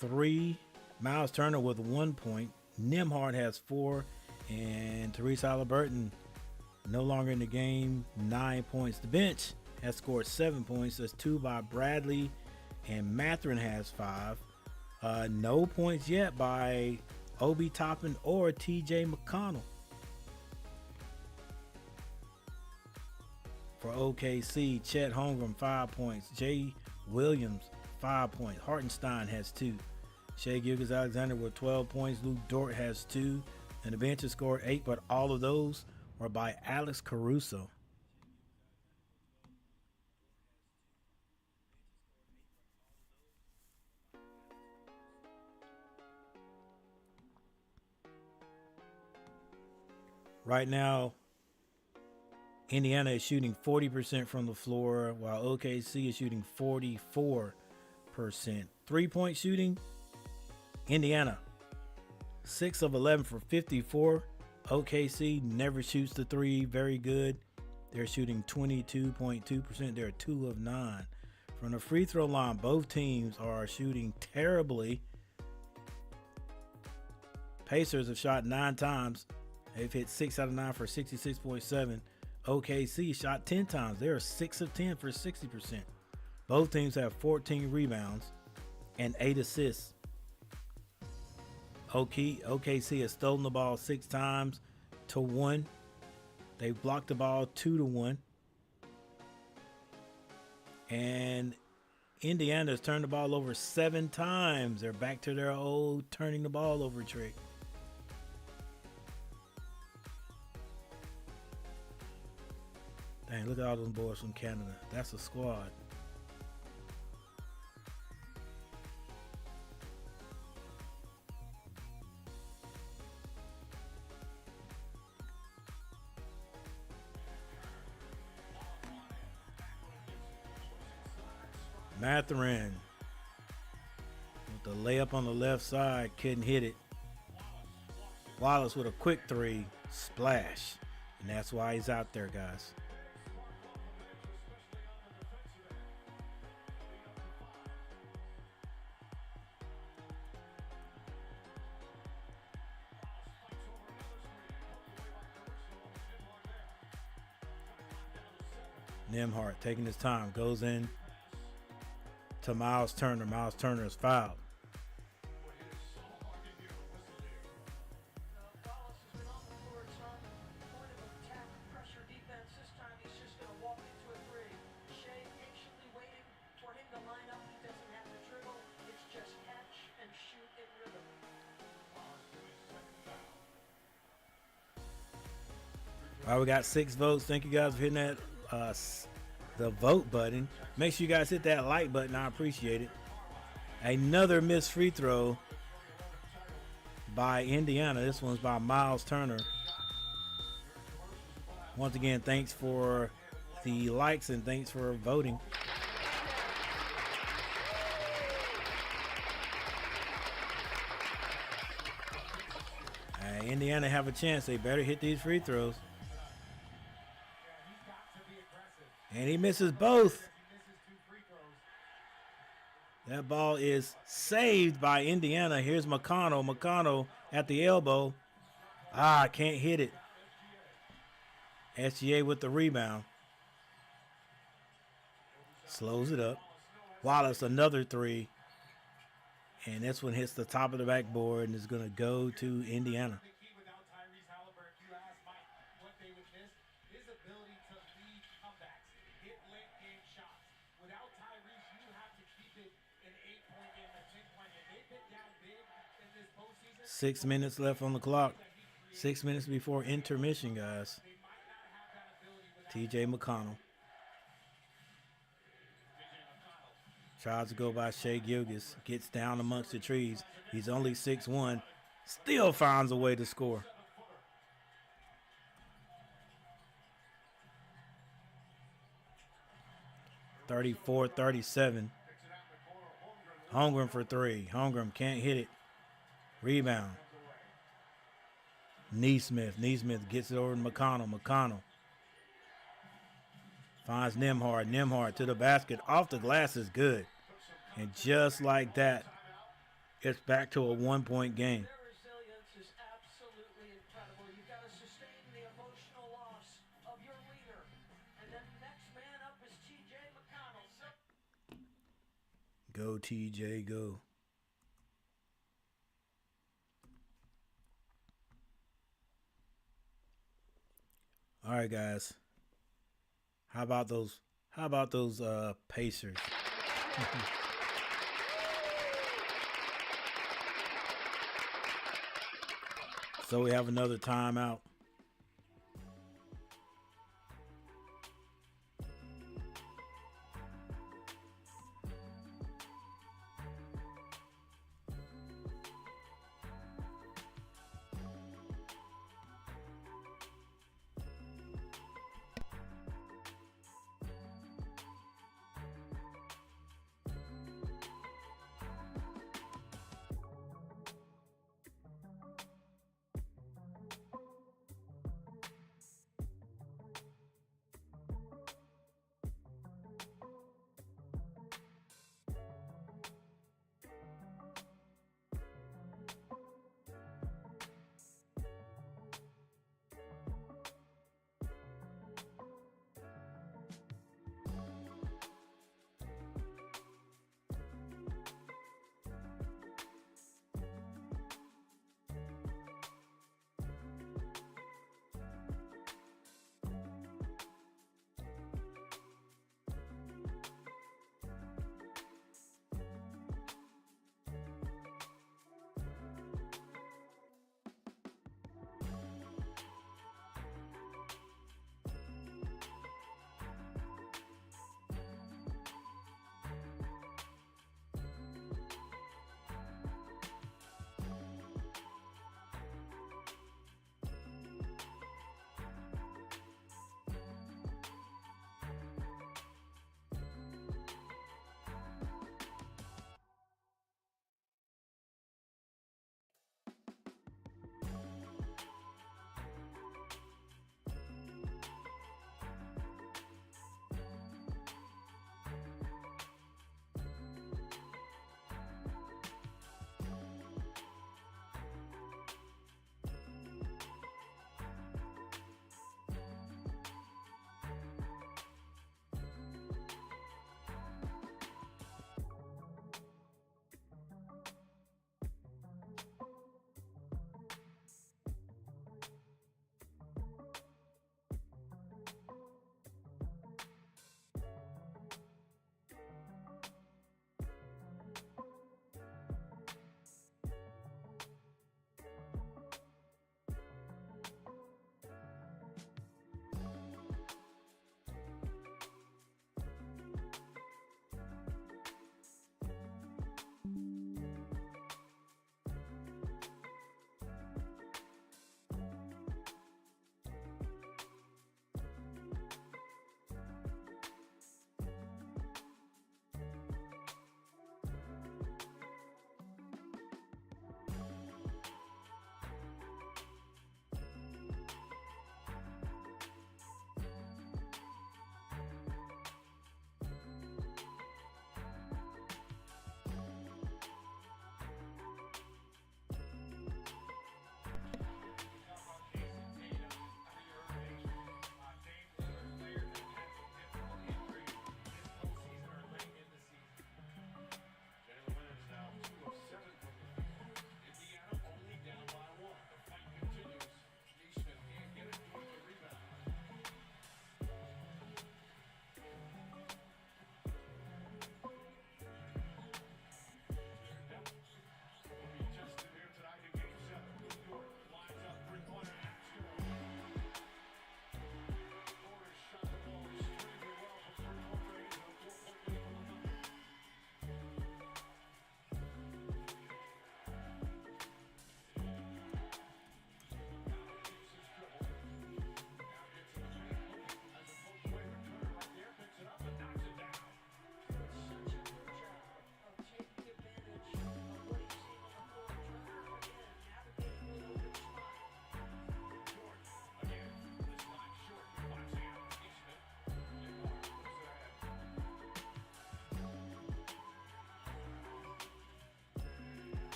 3. Miles Turner with 1 point. Nembhard has 4. And Therese Haliburton no longer in the game, 9 points. The bench has scored 7 points. That's 2 by Bradley. And Mathurin has 5. No points yet by Obi Toppin or TJ McConnell. For OKC, Chet Holmgren 5 points. Jay Williams 5 points. Hartenstein has 2. Shai Gilgeous-Alexander with 12 points. Lou Dort has 2. And the bench has scored 8, but all of those were by Alex Caruso. Right now, Indiana is shooting 40% from the floor, while OKC is shooting 44%. 3-point shooting, Indiana, 6 of 11 for 54. OKC never shoots the 3 very good. They're shooting 22.2%. They're 2 of 9. From the free throw line, both teams are shooting terribly. Pacers have shot 9 times. They've hit 6 out of 9 for 66.7. OKC shot 10 times. They are 6 of 10 for 60%. Both teams have 14 rebounds and 8 assists. OKC has stolen the ball 6 times to 1. They've blocked the ball 2 to 1. And Indiana has turned the ball over 7 times. They're back to their old turning the ball over trick. Man, look at all those boys from Canada. That's a squad. Mathurin with the layup on the left side, couldn't hit it. Wallace with a quick three, splash. And that's why he's out there, guys. Nembhard taking his time, goes in to Miles Turner. Miles Turner is fouled. Wallace has been on the floor some. Point of attack, pressure defense. This time he's just going to walk into a three. Shea patiently waiting for him to line up. He doesn't have to dribble. It's just catch and shoot in rhythm. All right, we got 6 votes. Thank you guys for hitting that the vote button. Make sure you guys hit that like button. I appreciate it. Another missed free throw by Indiana. This one's by Miles Turner. Once again, thanks for the likes and thanks for voting. Indiana have a chance. They better hit these free throws. And he misses both. That ball is saved by Indiana. Here's McConnell. McConnell at the elbow. Can't hit it. SGA with the rebound. Slows it up. Wallace, another three. And this one hits the top of the backboard and is going to go to Indiana. Without Tyrese, you have to keep it an 8-point game, a 10-point game. They've been down big in this postseason. 6 minutes left on the clock. 6 minutes before intermission, guys. TJ McConnell. Tries to go by Shea Gilgeous. Gets down amongst the trees. He's only 6'1". Still finds a way to score. (34-37). Holmgren for three. Holmgren can't hit it. Rebound. Neesmith. Neesmith gets it over to McConnell. McConnell finds Nembhard. Nembhard to the basket. Off the glass is good. And just like that, it's back to a 1-point game. Their resilience is absolutely incredible. You've got to sustain the emotional loss of your leader. And then next man up is TJ McConnell. Go, TJ, go. All right, guys. How about those Pacers? So we have another timeout.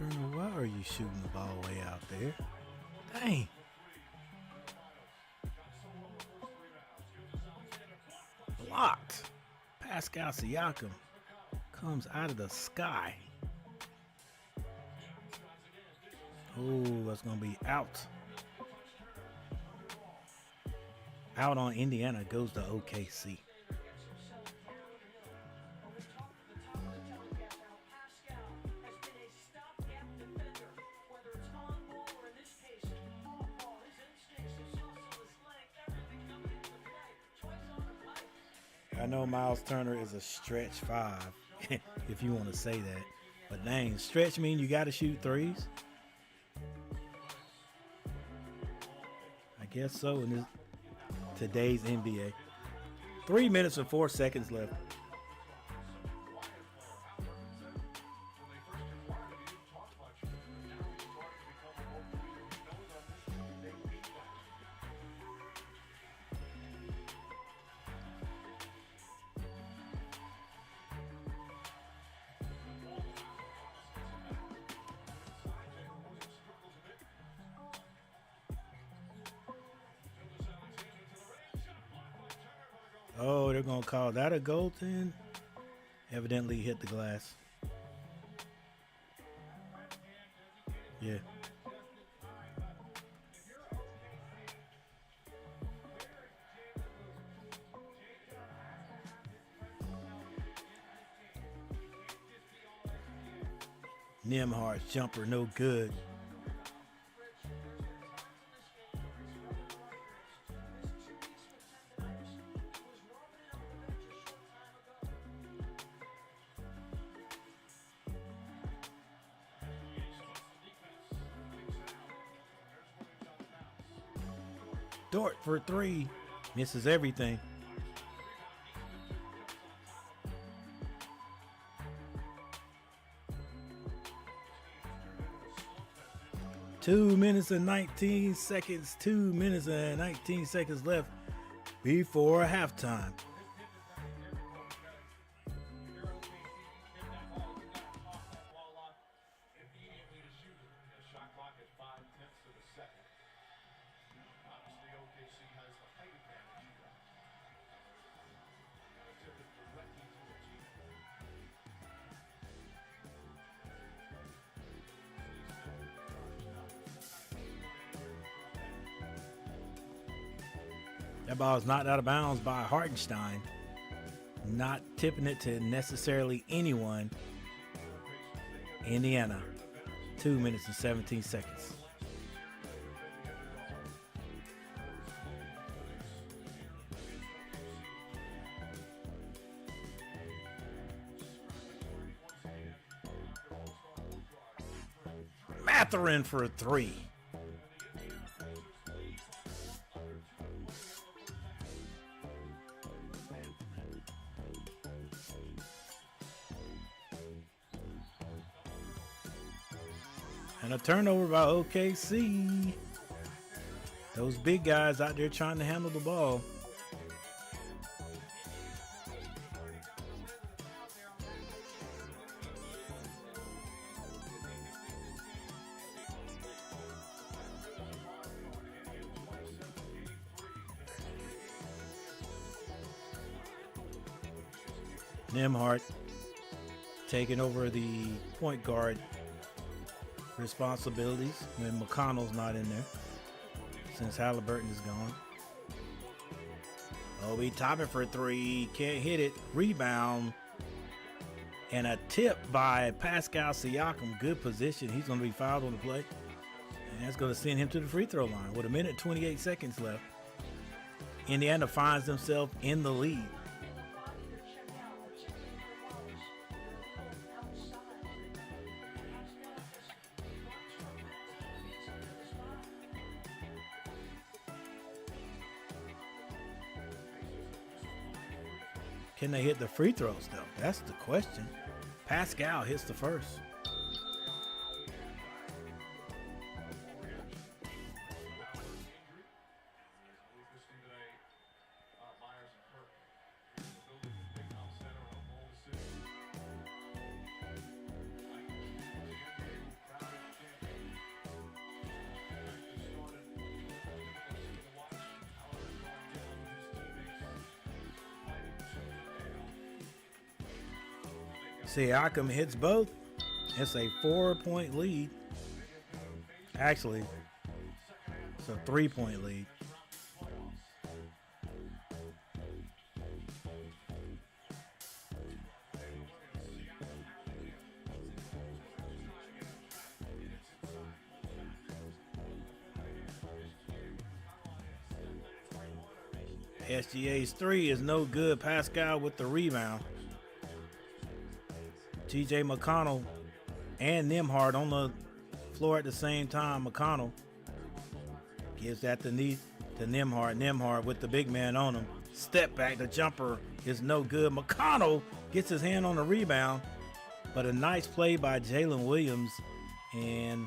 Turner, why are you shooting the ball way out there? Dang. Blocked. Pascal Siakam comes out of the sky. Oh, that's going to be out. Out on Indiana goes to OKC. I know Miles Turner is a stretch 5, if you want to say that. But dang, stretch mean you got to shoot threes? I guess so in this, today's NBA. 3 minutes and 4 seconds left. Oh, they're going to call that a goaltend? Evidently hit the glass. Yeah. Nimhard's jumper, no good. Dort for 3. Misses everything. Two minutes and 19 seconds. 2 minutes and 19 seconds left before halftime. That ball is knocked out of bounds by Hartenstein. Not tipping it to necessarily anyone. Indiana. 2 minutes and 17 seconds. Mathurin for 3. And a turnover by OKC. Those big guys out there trying to handle the ball. Nimhard taking over the point guard responsibilities when McConnell's not in there, since Haliburton is gone. Obi Toppin for 3, can't hit it. Rebound and a tip by Pascal Siakam. Good position. He's going to be fouled on the play, and that's going to send him to the free throw line with 1:28 seconds left. Indiana finds themselves in the lead. Can they hit the free throws, though? That's the question. Pascal hits the first. Siakam hits both. It's a 4-point lead. Actually, it's a 3-point lead. SGA's 3 is no good. Pascal with the rebound. TJ McConnell and Nembhard on the floor at the same time. McConnell gives that to Nembhard. Nembhard with the big man on him. Step back. The jumper is no good. McConnell gets his hand on the rebound, but a nice play by Jalen Williams, and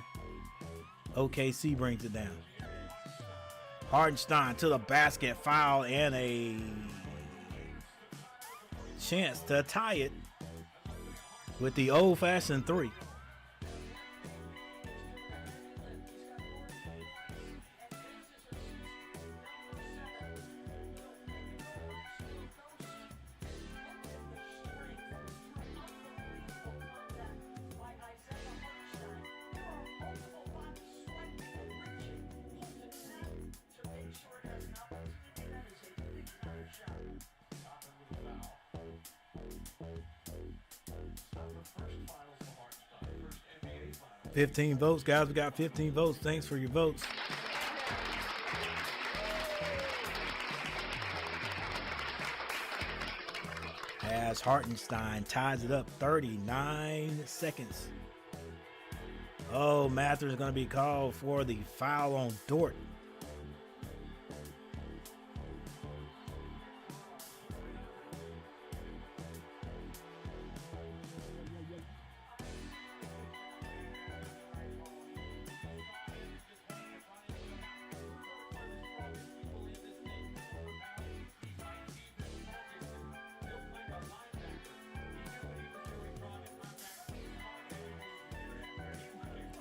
OKC brings it down. Hartenstein to the basket, foul, and a chance to tie it with the old-fashioned 3. First finals for Hartenstein. First NBA finals. 15 votes, guys. We got 15 votes. Thanks for your votes. As Hartenstein ties it up, 39 seconds. Oh, Mather is going to be called for the foul on Dort.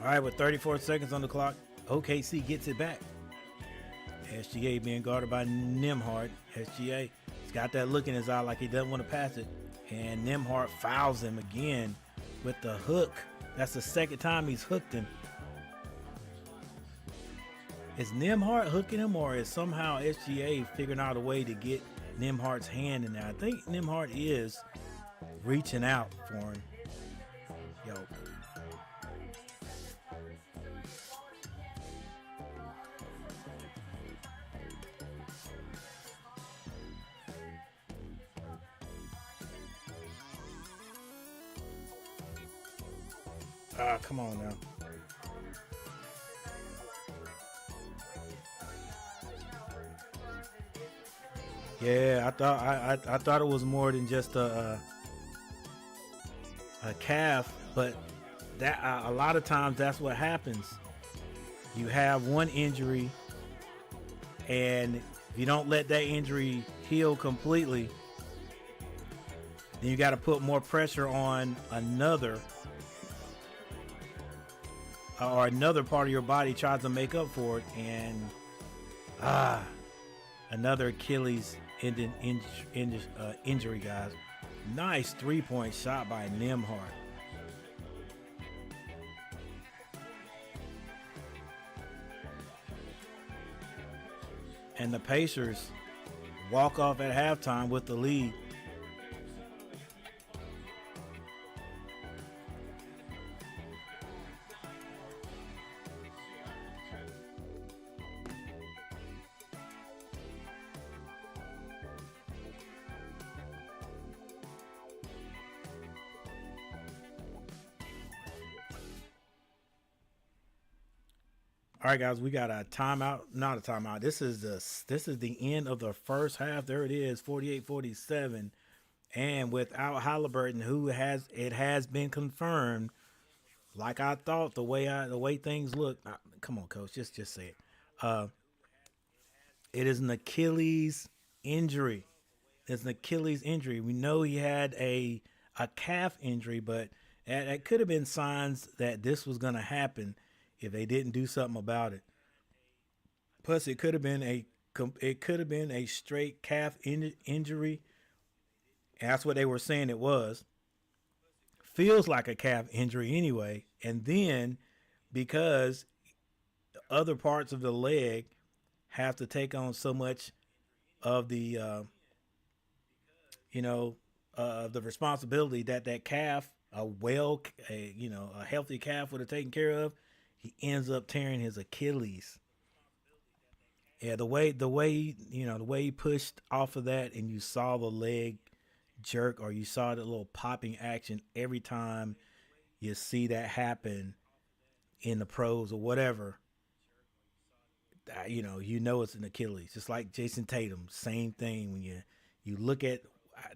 All right, with 34 seconds on the clock, OKC gets it back. SGA being guarded by Nembhard. SGA, he's got that look in his eye like he doesn't want to pass it. And Nembhard fouls him again with the hook. That's the second time he's hooked him. Is Nembhard hooking him, or is somehow SGA figuring out a way to get Nembhard's hand in there? I think Nembhard is reaching out for him. Yo. Come on now. Yeah, I thought it was more than just a calf, but that a lot of times that's what happens. You have one injury, and if you don't let that injury heal completely, then you got to put more pressure on another part of your body tries to make up for it, and another Achilles injury, guys. Nice 3-point shot by Nembhard. And the Pacers walk off at halftime with the lead. All right, guys, we got a timeout. Not a timeout. This is the end of the first half. There it is, 48-47. And without Haliburton, it has been confirmed, like I thought, the way things look. Come on, coach, just say it. It is an Achilles injury. It's an Achilles injury. We know he had a calf injury, but it could have been signs that this was going to happen if they didn't do something about it. Plus, it could have been a straight calf injury. And that's what they were saying it was. feels like a calf injury anyway. And then because other parts of the leg have to take on so much of the the responsibility that that calf, a healthy calf would have taken care of, he ends up tearing his Achilles. Yeah, the way he pushed off of that, and you saw the leg jerk, or you saw the little popping action every time you see that happen in the pros or whatever. You know it's an Achilles. Just like Jason Tatum, same thing. When you look at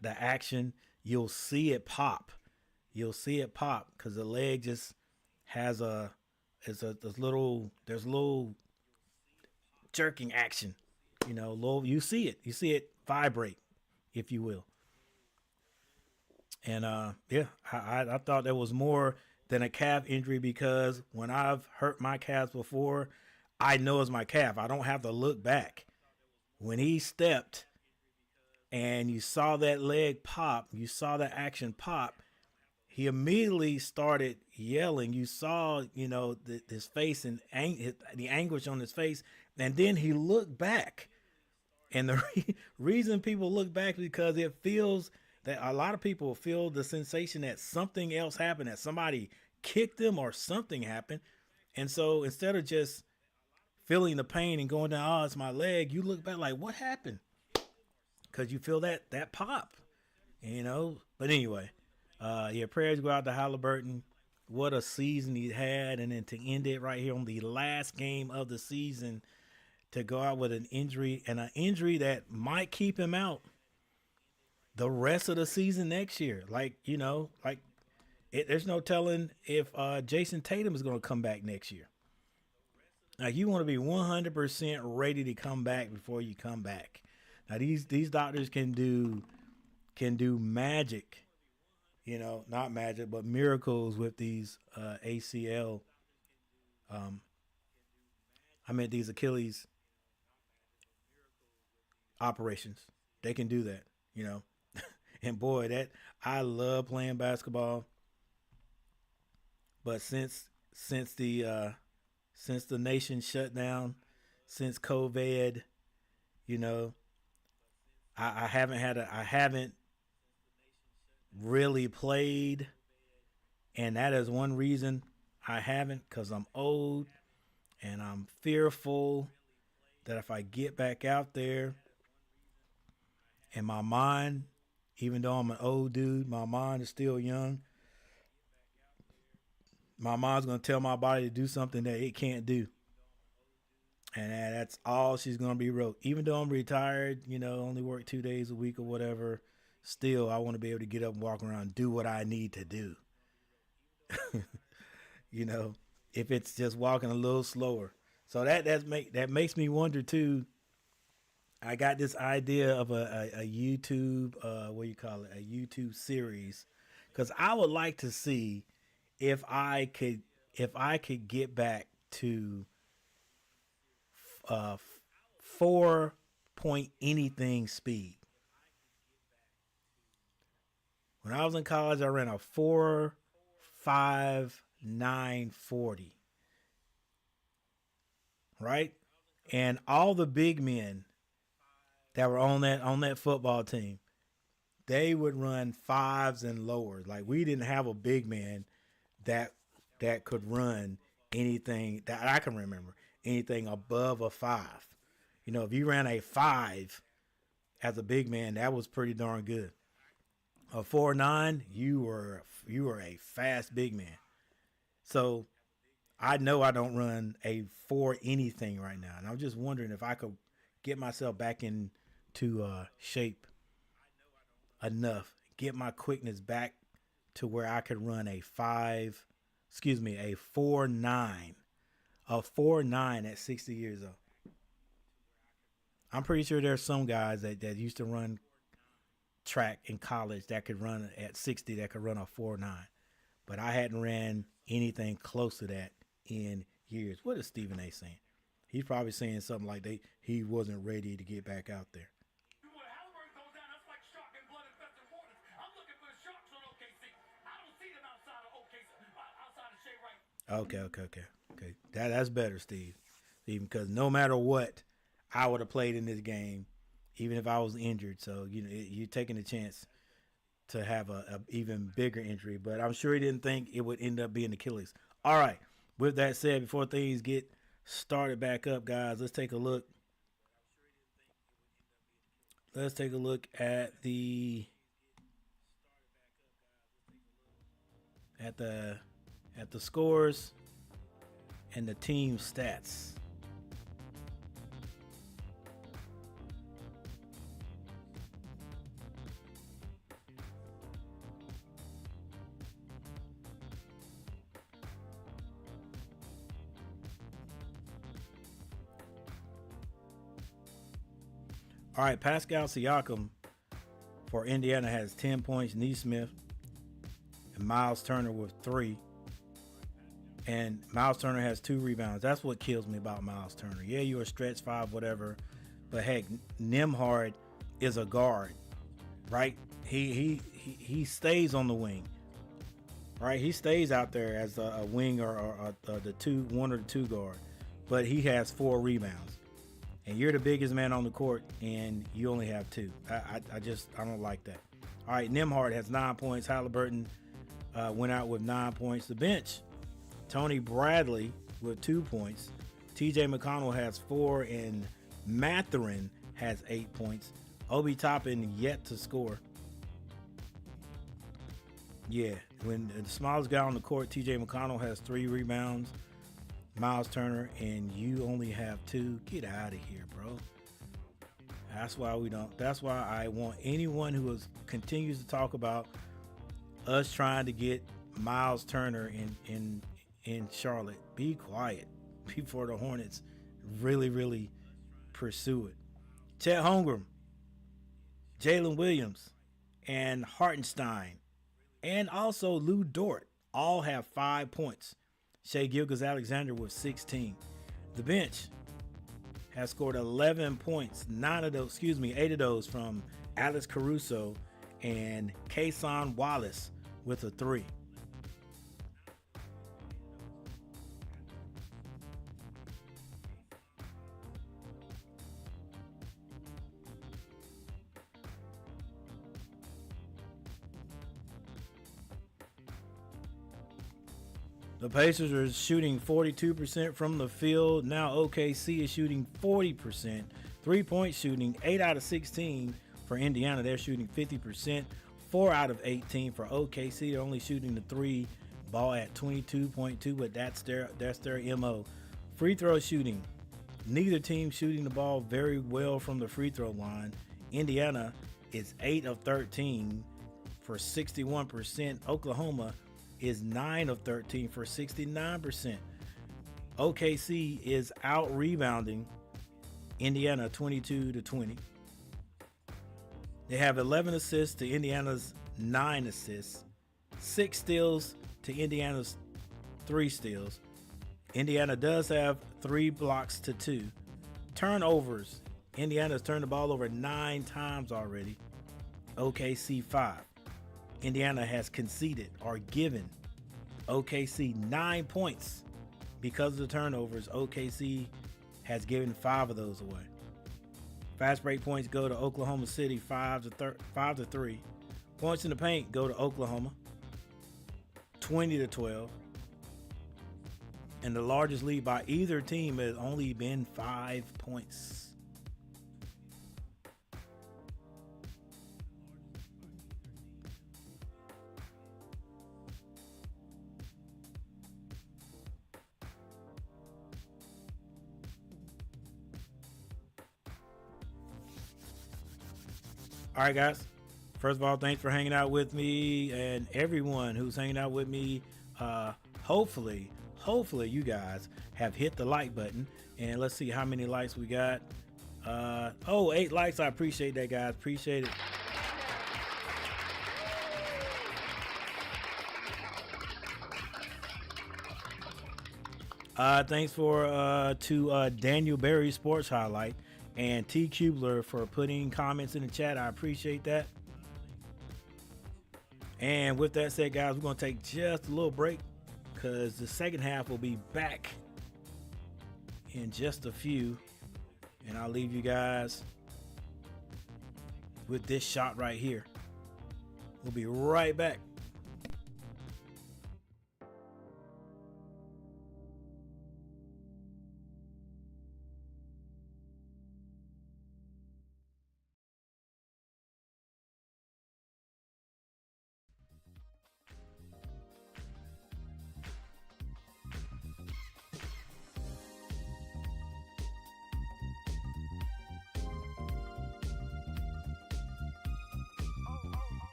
the action, you'll see it pop. You'll see it pop because the leg just has there's little jerking action. You see it. You see it vibrate, if you will. And yeah, I thought there was more than a calf injury, because when I've hurt my calves before, I know it's my calf. I don't have to look back. When he stepped and you saw that leg pop, you saw that action pop, he immediately started yelling. You saw, his face and the anguish on his face. And then he looked back. And the reason people look back is because it feels that a lot of people feel the sensation that something else happened, that somebody kicked them or something happened. And so instead of just feeling the pain and going down, oh, it's my leg, you look back like, what happened? Because you feel that pop, But anyway, prayers go out to Haliburton. What a season he had. And then to end it right here on the last game of the season, to go out with an injury, and an injury that might keep him out the rest of the season next year. There's no telling if Jason Tatum is going to come back next year. Now, you want to be 100% ready to come back before you come back. Now, these doctors can do magic, not magic, but miracles with these ACL. These Achilles operations. They can do that, And boy, I love playing basketball. But since the nation shut down, since COVID, I haven't really played, and that is one reason I haven't, because I'm old and I'm fearful that if I get back out there and my mind, even though I'm an old dude, my mind is still young. My mind's going to tell my body to do something that it can't do. And that's all she's going to be wrote. Even though I'm retired, only work 2 days a week or whatever, still I want to be able to get up and walk around and do what I need to do. If it's just walking a little slower. So that makes me wonder too. I got this idea of a YouTube, a YouTube series, because I would like to see if I could get back to 4 point anything speed. When I was in college, I ran a 4.5940. Right? And all the big men that were on that football team, they would run fives and lower. Like, we didn't have a big man that could run anything that I can remember, anything above a 5. If you ran a 5 as a big man, that was pretty darn good. A 4.9, you were a fast big man. So I know I don't run a 4 anything right now, and I'm just wondering if I could get myself back into shape enough, get my quickness back to where I could run a 4.9, a 4.9 at 60 years old. I'm pretty sure there's some guys that used to run track in college that could run at 60, that could run a 4.9, but I hadn't ran anything close to that in years. What is Stephen A saying? He's probably saying something like he wasn't ready to get back out there. When Haliburton goes down, that's like shark and blood infested waters. I'm looking for the sharks on OKC. I don't see them out Okay. That's better, Steve. Steve, because no matter what, I would have played in this game, even if I was injured. So you're taking a chance to have a even bigger injury. But I'm sure he didn't think it would end up being Achilles. All right. With that said, before things get started back up, guys, let's take a look. Let's take a look at the scores and the team stats. All right, Pascal Siakam for Indiana has 10 points. Neesmith and Miles Turner with 3. And Miles Turner has 2 rebounds. That's what kills me about Miles Turner. Yeah, you're a stretch 5, whatever. But heck, Nembhard is a guard, right? He stays on the wing, right? He stays out there as a wing or one or the 2 guard. But he has 4 rebounds. And you're the biggest man on the court, and you only have 2. I don't like that. All right, Nembhard has 9 points. Haliburton went out with 9 points. The bench, Tony Bradley with 2 points. T.J. McConnell has 4, and Mathurin has 8 points. Obi Toppin yet to score. Yeah, when the smallest guy on the court, T.J. McConnell has 3 rebounds. Miles Turner, and you only have 2. Get out of here, bro. That's why I want anyone who continues to talk about us trying to get Miles Turner in Charlotte. Be quiet before the Hornets really pursue it. Chet Holmgren, Jalen Williams, and Hartenstein, and also Lou Dort all have 5 points. Shai Gilgeous-Alexander with 16. The bench has scored 11 points. 8 of those from Alex Caruso and Kason Wallace with a 3. The Pacers are shooting 42% from the field. Now OKC is shooting 40%. 3-point shooting, 8 out of 16 for Indiana. They're shooting 50%. 4 out of 18 for OKC. They're only shooting the 3 ball at 22.2, but that's their MO. Free throw shooting. Neither team shooting the ball very well from the free throw line. Indiana is 8 of 13 for 61%. Oklahoma is 9 of 13 for 69%. OKC is out rebounding Indiana 22-20. They have 11 assists to Indiana's 9 assists, 6 steals to Indiana's 3 steals. Indiana does have 3 blocks to 2. Turnovers. Indiana's turned the ball over 9 times already. OKC 5. Indiana has conceded or given OKC 9 points because of the turnovers. OKC has given 5 of those away. Fast break points go to Oklahoma City 5 to 3. Points in the paint go to Oklahoma 20-12. And the largest lead by either team has only been 5 points. All right, guys. First of all, thanks for hanging out with me, and everyone who's hanging out with me. Hopefully you guys have hit the like button, and let's see how many likes we got. 8 likes. I appreciate that, guys. Appreciate it. Thanks to Daniel Berry Sports Highlight and T Kubler for putting comments in the chat. I appreciate that. And with that said, guys, we're going to take just a little break. because the second half will be back in just a few. And I'll leave you guys with this shot right here. We'll be right back.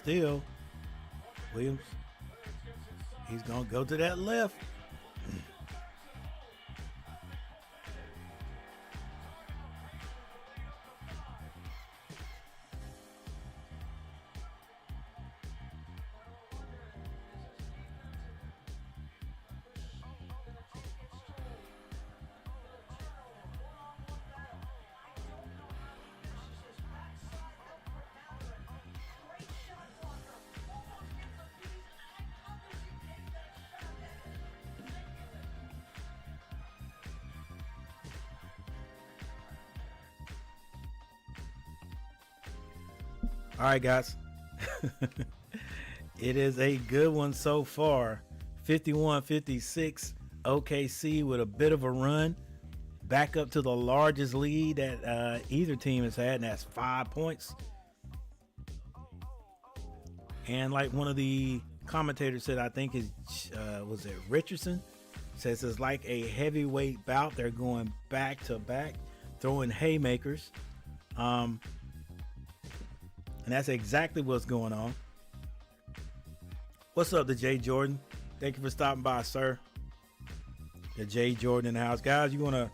still, Williams, he's going to go to that left. All right, guys. It is a good one so far. 51-56. OKC with a bit of a run. Back up to the largest lead that either team has had, and that's 5 points. And like one of the commentators said, I think is was it Richardson? Says it's like a heavyweight bout. They're going back to back, throwing haymakers. And that's exactly what's going on. What's up, the Jay Jordan? Thank you for stopping by, sir. The Jay Jordan in the house. Guys, you want to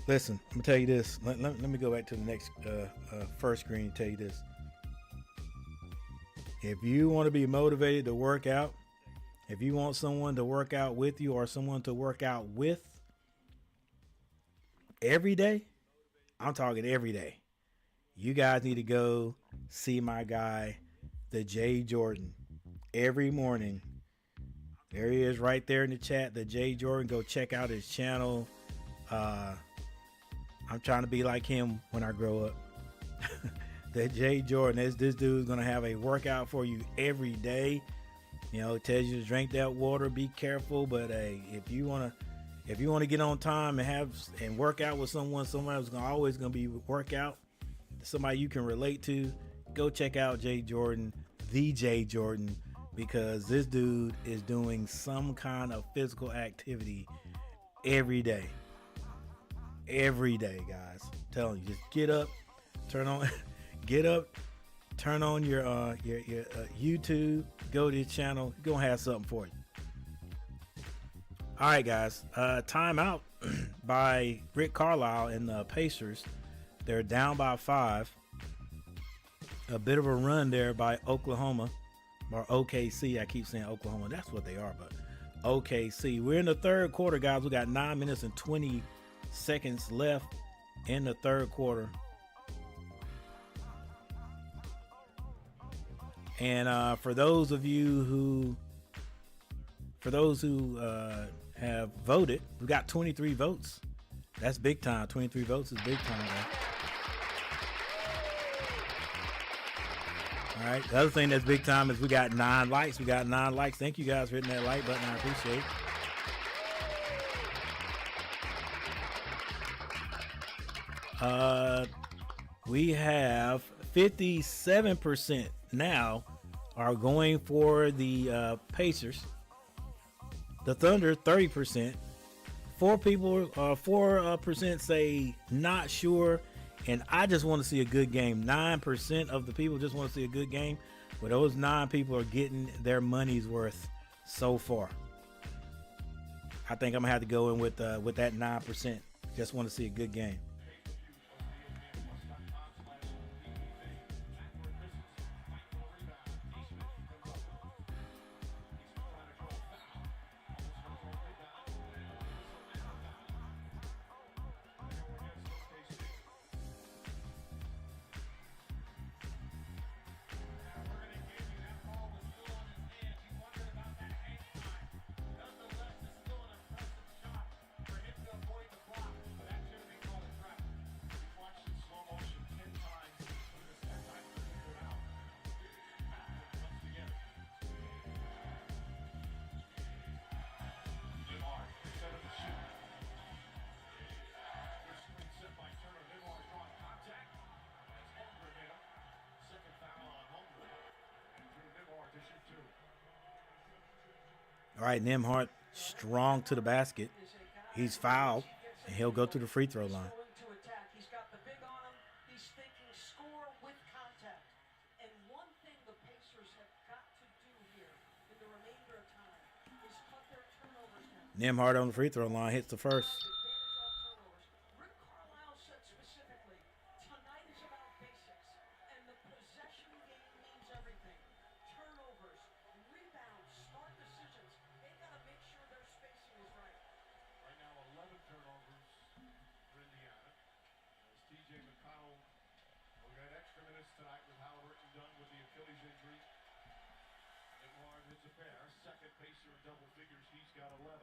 listen? I'm going to tell you this. Let me go back to the next first screen and tell you this. If you want to be motivated to work out, if you want someone to work out with you or someone to work out with every day, I'm talking every day. You guys need to go see my guy, the Jay Jordan, every morning. There he is right there in the chat, the Jay Jordan. Go check out his channel. I'm trying to be like him when I grow up. The Jay Jordan, this dude's going to have a workout for you every day. You know, it tells you to drink that water, be careful. But hey, if you want to get on time and work out with someone who's always going to be workout, somebody you can relate to, go check out Jay Jordan, the Jay Jordan, because this dude is doing some kind of physical activity every day. Every day, guys. I'm telling you, just get up, turn on your YouTube, go to his channel, he's gonna have something for you. All right, guys. Timeout by Rick Carlisle and the Pacers. They're down by 5. A bit of a run there by Oklahoma, or OKC. I keep saying Oklahoma. That's what they are, but OKC. We're in the third quarter, guys. We got 9 minutes and 20 seconds left in the third quarter. And for those who have voted, we got 23 votes. That's big time. 23 votes is big time, man. All right. The other thing that's big time is we got 9 likes. Thank you guys for hitting that like button. I appreciate it. We have 57% now are going for the Pacers. The Thunder, 30%. 4% say not sure. And I just want to see a good game. 9% of the people just want to see a good game. But those 9 people are getting their money's worth so far. I think I'm going to have to go in with that 9%. Just want to see a good game. All right, Nembhard strong to the basket. He's fouled, and he'll go to the free throw line. He's got the big on him. He's thinking score with contact. And one thing the Pacers Nimhart on the free throw line hits the first. Advantage off turnovers. Rick Carlisle said specifically, tonight is about basics, and the possession game means everything. Turnovers, rebounds, smart decisions. They've got to make sure their spacing is right. Right now, 11 turnovers for Indiana. As T.J. McConnell will get extra minutes tonight with Haliburton done with the Achilles injury. Nimhart hits a pair. Second pacer in double figures. He's got 11.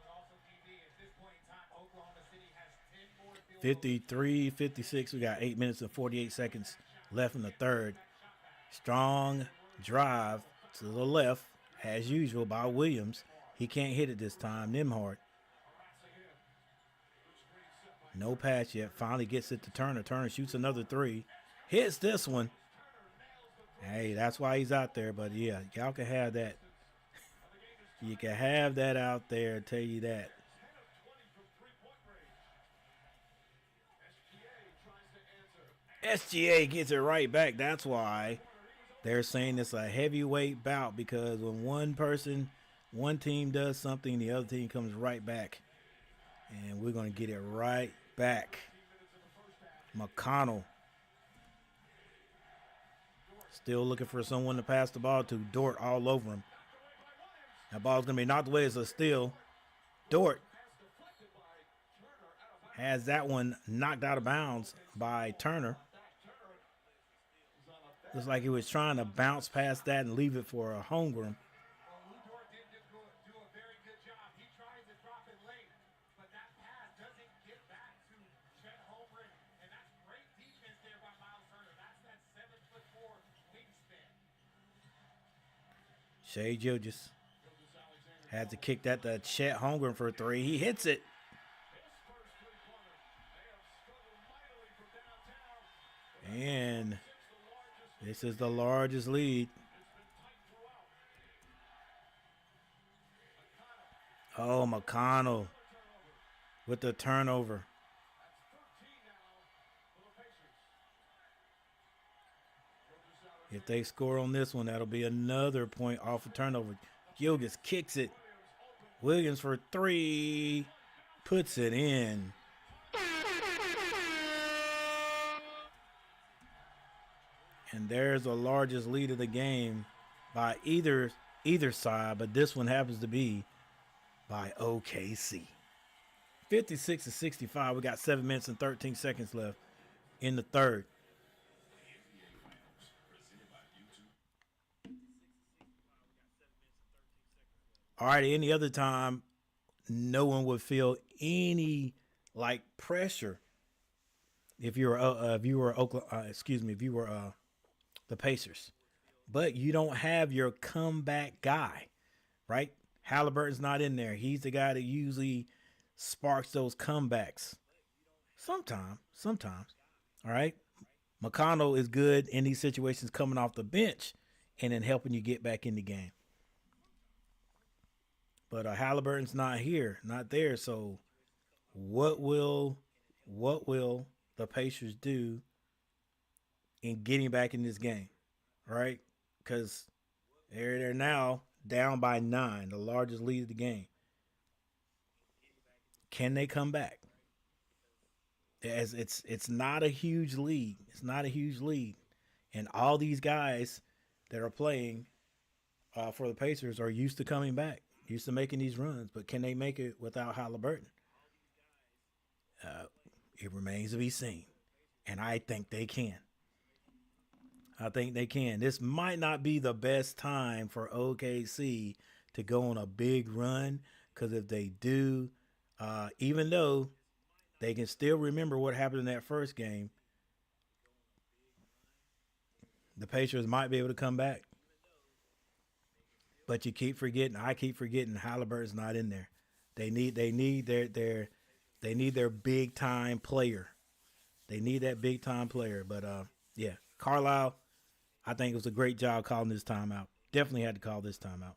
But also, DB, at this point in time, Oklahoma City has 10 more field 53-56. We got 8 minutes and 48 seconds left in the third. Strong drive to the left, as usual, by Williams. He can't hit it this time. Nimhart. No pass yet. Finally gets it to Turner. Turner shoots another three. Hits this one. Hey, that's why he's out there. But, yeah, y'all can have that. You can have that out there, tell you that. 10 of 20 from three-point range. SGA gets it right back. That's why they're saying it's a heavyweight bout, because when one team does something, the other team comes right back. And we're going to get it right back. McConnell still looking for someone to pass the ball to. Dort all over him. That ball's going to be knocked away as a steal. Dort has that one knocked out of bounds by Turner. Looks like he was trying to bounce past that and leave it for a homegrown. Well, Ludor did do a very good job. He tries to drop it late, but that pass doesn't get back to Chet Holmgren, and that's great defense there by Miles Turner. That's that 7'4" wingspan. Shea Gilgeous had to kick that to Chet Holmgren for a three. He hits it. And this is the largest lead. Oh, McConnell with the turnover. If they score on this one, that'll be another point off a turnover. Gilgeous kicks it. Williams for three. Puts it in. And there's the largest lead of the game by either side, but this one happens to be by OKC. 56-65. We got 7 minutes and 13 seconds left in the third. All right, any other time, no one would feel any like pressure if you were the Pacers. But you don't have your comeback guy, right? Haliburton's not in there. He's the guy that usually sparks those comebacks. Sometimes. All right. McConnell is good in these situations coming off the bench and then helping you get back in the game. But Haliburton's not there. So what will the Pacers do in getting back in this game, right? Because they're now down by 9, the largest lead of the game. Can they come back? As it's not a huge lead. It's not a huge lead. And all these guys that are playing for the Pacers are used to coming back, used to making these runs. But can they make it without Haliburton? It remains to be seen. And I think they can. This might not be the best time for OKC to go on a big run, because if they do, even though they can still remember what happened in that first game, the Pacers might be able to come back. But you keep forgetting, I keep forgetting, Haliburton's not in there. They need their big time player. They need that big time player. But yeah, Carlisle, I think it was a great job calling this timeout. Definitely had to call this timeout.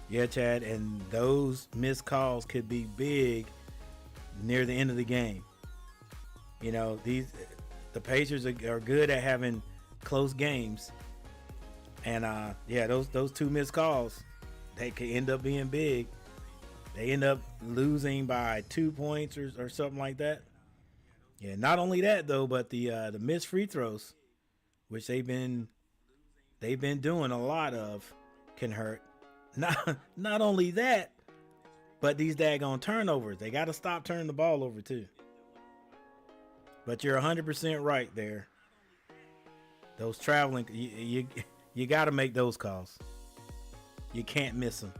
Yeah, Chad, and those missed calls could be big near the end of the game. You know, the Pacers are good at having close games, and yeah, those two missed calls, they could end up being big. They end up losing by 2 points or something like that. Yeah, not only that though, but the missed free throws, which they've been doing a lot of, can hurt. Not only that, but these daggone turnovers. They got to stop turning the ball over too. But you're 100% right there. Those traveling, you got to make those calls. You can't miss them.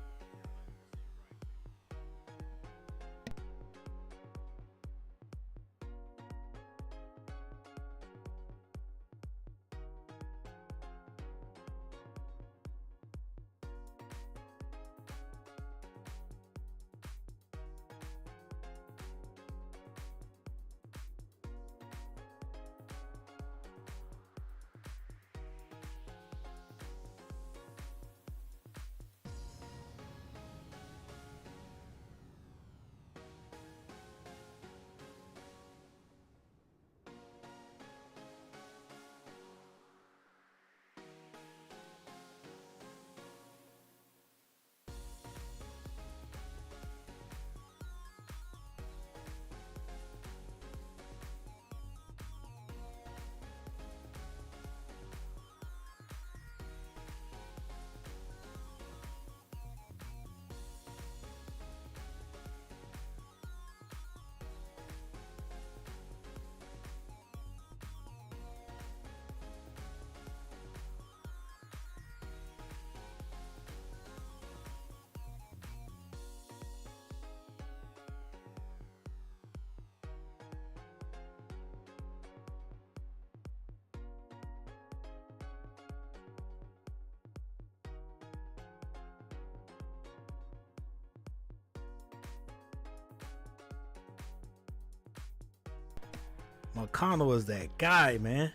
McConnell is that guy, man.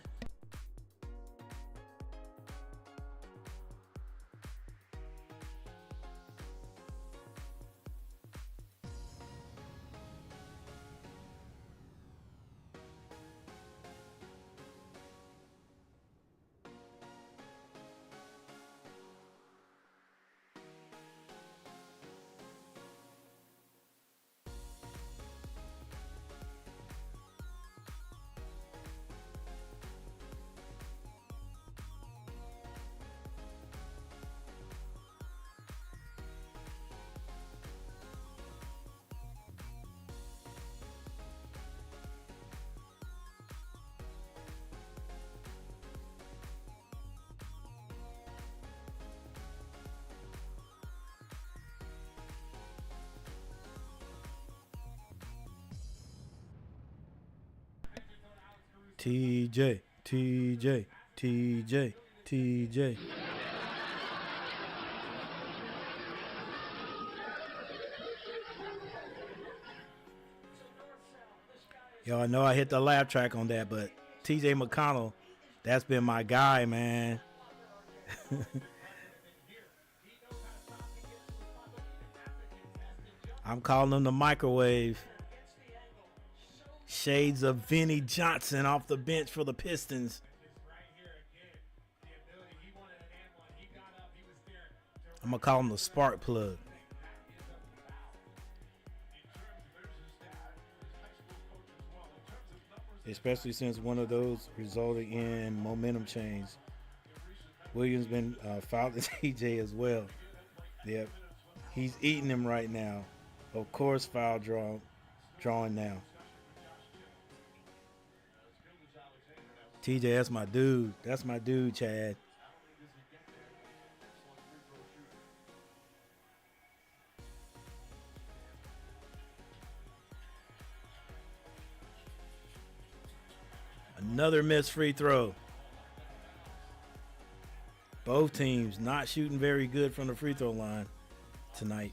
TJ, TJ, TJ, TJ. Y'all know I hit the laugh track on that, but TJ McConnell, that's been my guy, man. I'm calling him the microwave. Shades of Vinnie Johnson off the bench for the Pistons. I'm going to call him the spark plug. Especially since one of those resulted in momentum change. Williams been fouling TJ as well. Yep. He's eating him right now. Of course, foul drawing now. TJ, that's my dude. That's my dude, Chad. Another missed free throw. Both teams not shooting very good from the free throw line tonight.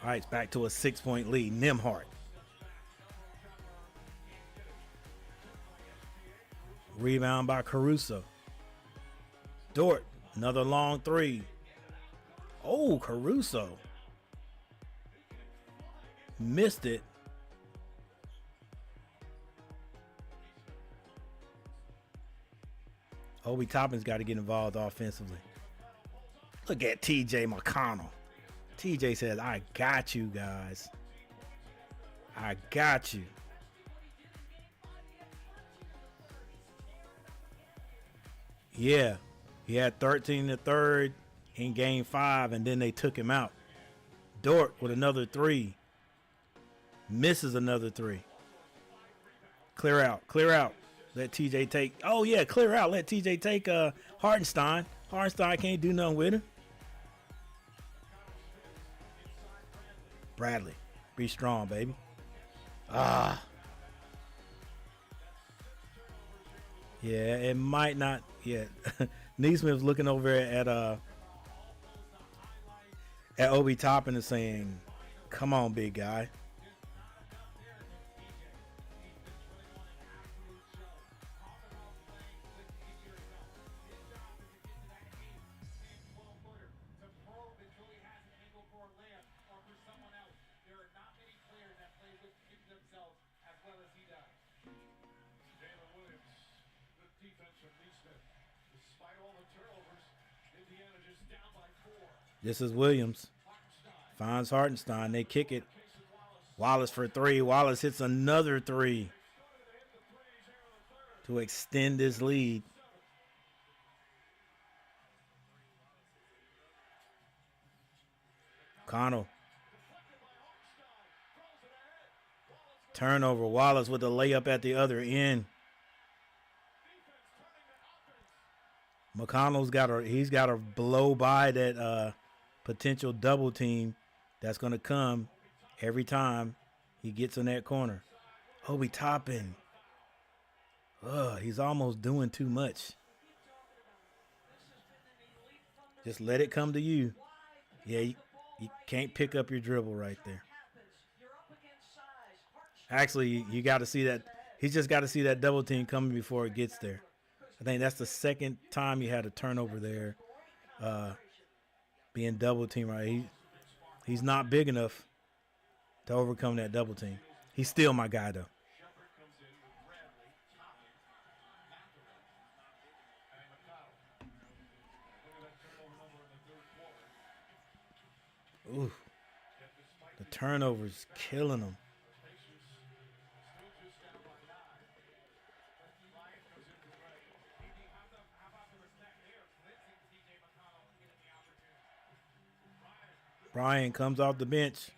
All right, it's back to a 6-point lead. Nembhard. Rebound by Caruso. Dort, another long three. Oh, Caruso. Missed it. Obi Toppin's got to get involved offensively. Look at TJ McConnell. TJ says, I got you guys. I got you. Yeah, he had 13 in the third in game 5, and then they took him out. Dort with another 3. Misses another 3. Clear out. Clear out. Let TJ take. Oh, yeah, clear out. Let TJ take Hartenstein. Hartenstein can't do nothing with him. Bradley. Be strong, baby. Ah. Yeah, it might not. Yeah. Neesmith's looking over at Obi Toppin and saying, come on, big guy. Jalen Williams, good defense from Neesmith. Despite all the turnovers, Indiana just down by 4. This is Williams. Finds Hartenstein. They kick it. Wallace for 3. Wallace hits another 3 to extend this lead. Connell. Turnover. Wallace with the layup at the other end. McConnell's got to blow by that potential double team that's going to come every time he gets in that corner. Obi Toppin. He's almost doing too much. Just let it come to you. Yeah, you can't pick up your dribble right there. Actually, you got to see that. He's just got to see that double team coming before it gets there. I think that's the second time you had a turnover there, being double team. Right, he's not big enough to overcome that double team. He's still my guy though. Ooh, the turnovers killing him. Brian comes off the bench.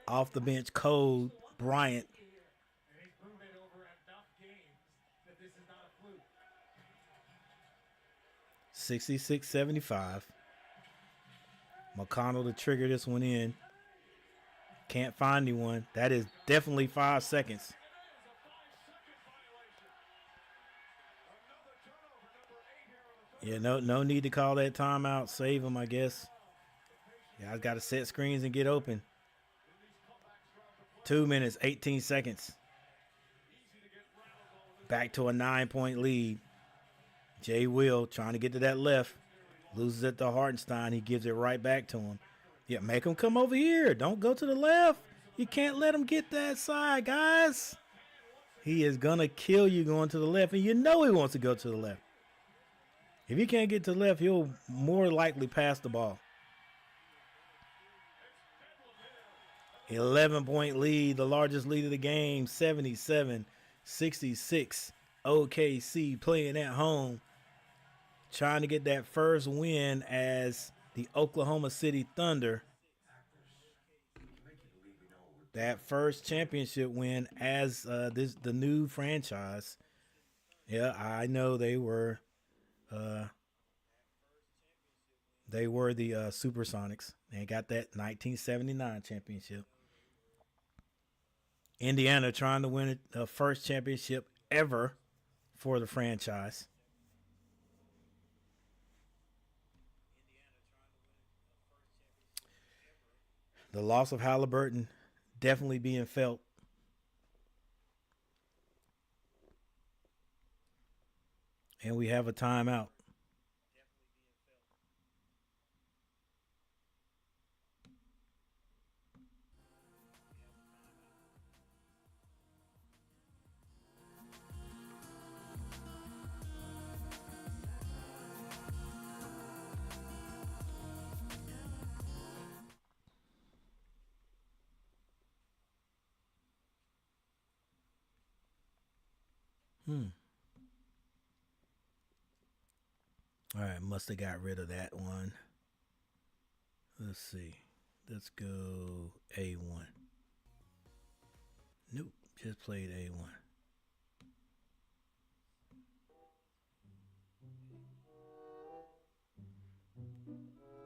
Off the bench, Code Bryant. 66-75. McConnell to trigger this one in. Can't find anyone. That is definitely 5 seconds. Yeah, no need to call that timeout. Save him, I guess. Guys got to set screens and get open. 2 minutes, 18 seconds. Back to a 9-point lead. Jay Will trying to get to that left. Loses it to Hartenstein. He gives it right back to him. Yeah, make him come over here. Don't go to the left. You can't let him get that side, guys. He is going to kill you going to the left, and you know he wants to go to the left. If he can't get to the left, he'll more likely pass the ball. 11-point lead, the largest lead of the game, 77-66. OKC playing at home, trying to get that first win as the Oklahoma City Thunder. That first championship win as the new franchise. Yeah, I know they were the Supersonics. They got that 1979 championship. Indiana trying to win the first championship ever for the franchise. The loss of Haliburton definitely being felt. And we have a timeout. All right, must have got rid of that one. Let's see. Let's go A1. Nope, just played A1.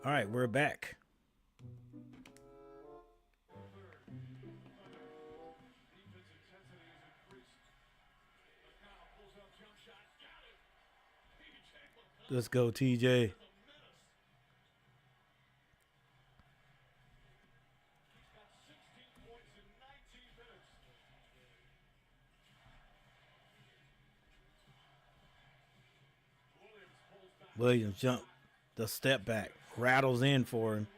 All right, we're back. Let's go, TJ. Williams jump the step back, rattles in for him.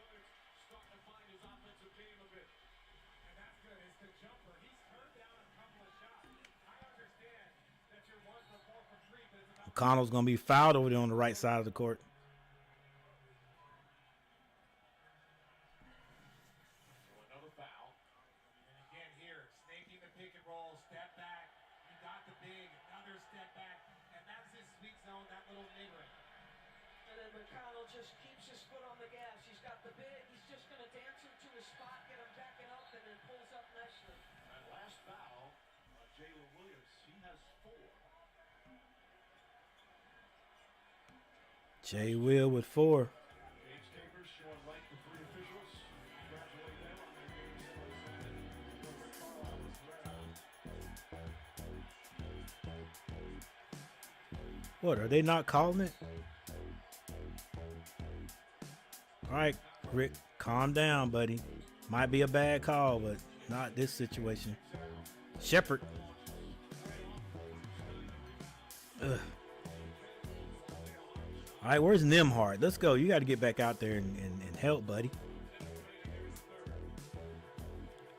O'Connell's going to be fouled over there on the right side of the court. Another foul. And again here, snaking the pick and roll, step back. You got the big, another step back. And that's his sweet zone, that little neighboring. And then McConnell just keeps his foot on the gas. He's got the big. He's just going to dance him to his spot, get him backing up, and then pulls up nicely. That last foul, Jalen Williams, he has 4. Jay Will with 4. James Capers showing right to 3 officials. Congratulate them on their game 7. What, are they not calling it? All right, Rick, calm down, buddy. Might be a bad call, but not this situation. Shepard. Ugh. All right, where's Nimhard? Let's go. You got to get back out there and help, buddy.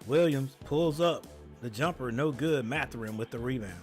Williams pulls up the jumper, no good. Mathurin with the rebound.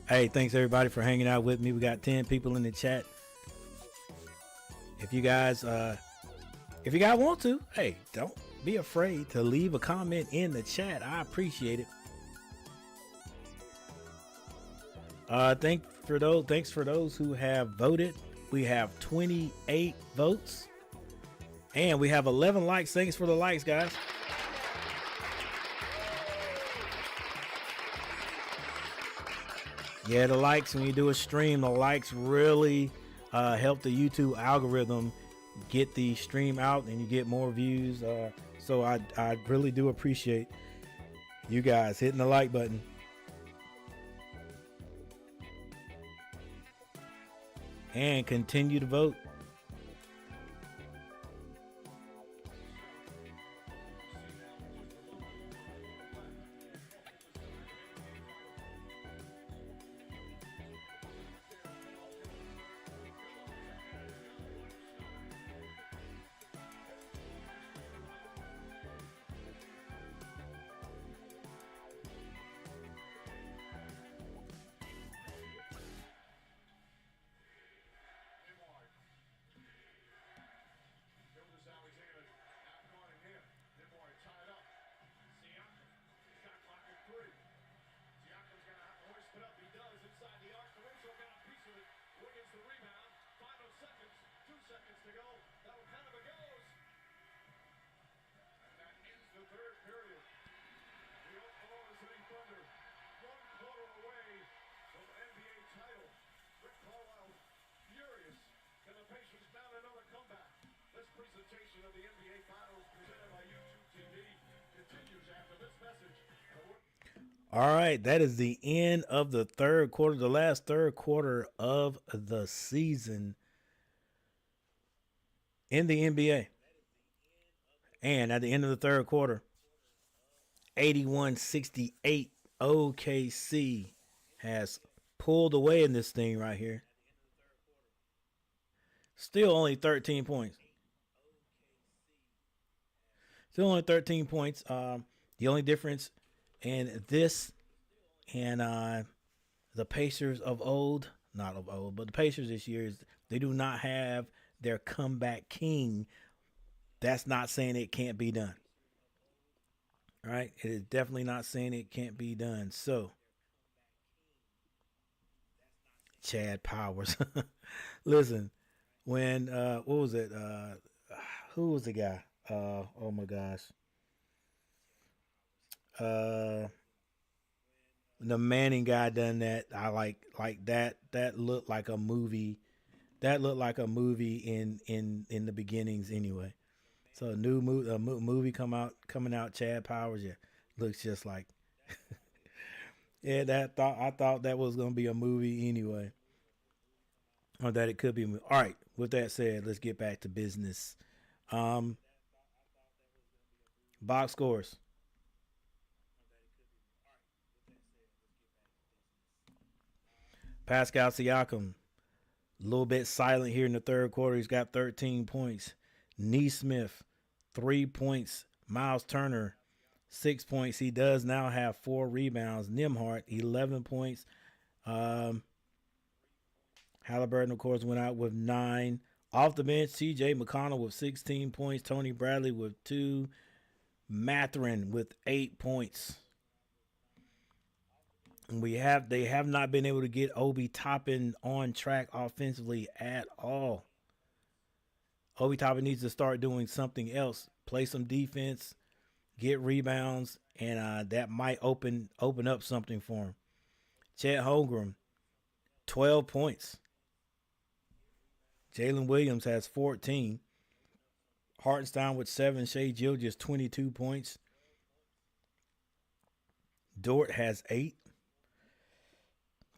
Hey, thanks everybody for hanging out with me. We got 10 people in the chat. If you guys want to, hey, don't be afraid to leave a comment in the chat. I appreciate it. Thanks for those who have voted. We have 28 votes. And we have 11 likes. Thanks for the likes, guys. Yeah, the likes, when you do a stream, the likes really help the YouTube algorithm get the stream out and you get more views. So I really do appreciate you guys hitting the like button. And continue to vote. seconds to go. That'll count if it goes. And that ends the third period. The Oklahoma City Thunder, 1 quarter away from NBA title. Rick Carlisle furious. Can the Pacers mount another comeback? This presentation of the NBA Finals presented by YouTube TV continues after this message. All right, that is the end of the third quarter, the last third quarter of the season in the NBA. And at the end of the third quarter, 81-68, OKC has pulled away in this thing right here. Still only 13 points. Still only 13 points. The only difference in this and the Pacers of old, not of old, but the Pacers this year is they do not have their comeback king. That's not saying it can't be done. All right? It is definitely not saying it can't be done. So, Chad Powers. Listen, when, what was it? Who was the guy? Oh my gosh. The Manning guy done that. I like that. That looked like a movie. That looked like a movie in the beginnings anyway. So a new movie coming out. Chad Powers, yeah, looks just like. Yeah, I thought that was gonna be a movie anyway, or that it could be a movie. All right. With that said, let's get back to business. Box scores. Pascal Siakam, a little bit silent here in the third quarter. He's got 13 points. Neesmith, 3 points. Miles Turner, 6 points. He does now have 4 rebounds. Nembhard, 11 points. Haliburton, of course, went out with 9. Off the bench, TJ McConnell with 16 points. Tony Bradley with 2. Mathurin with 8 points. And they have not been able to get Obi Toppin on track offensively at all. Obi Toppin needs to start doing something else. Play some defense, get rebounds, and that might open up something for him. Chet Holmgren, 12 points. Jalen Williams has 14. Hartenstein with 7. Shai Gilgeous, 22 points. Dort has 8.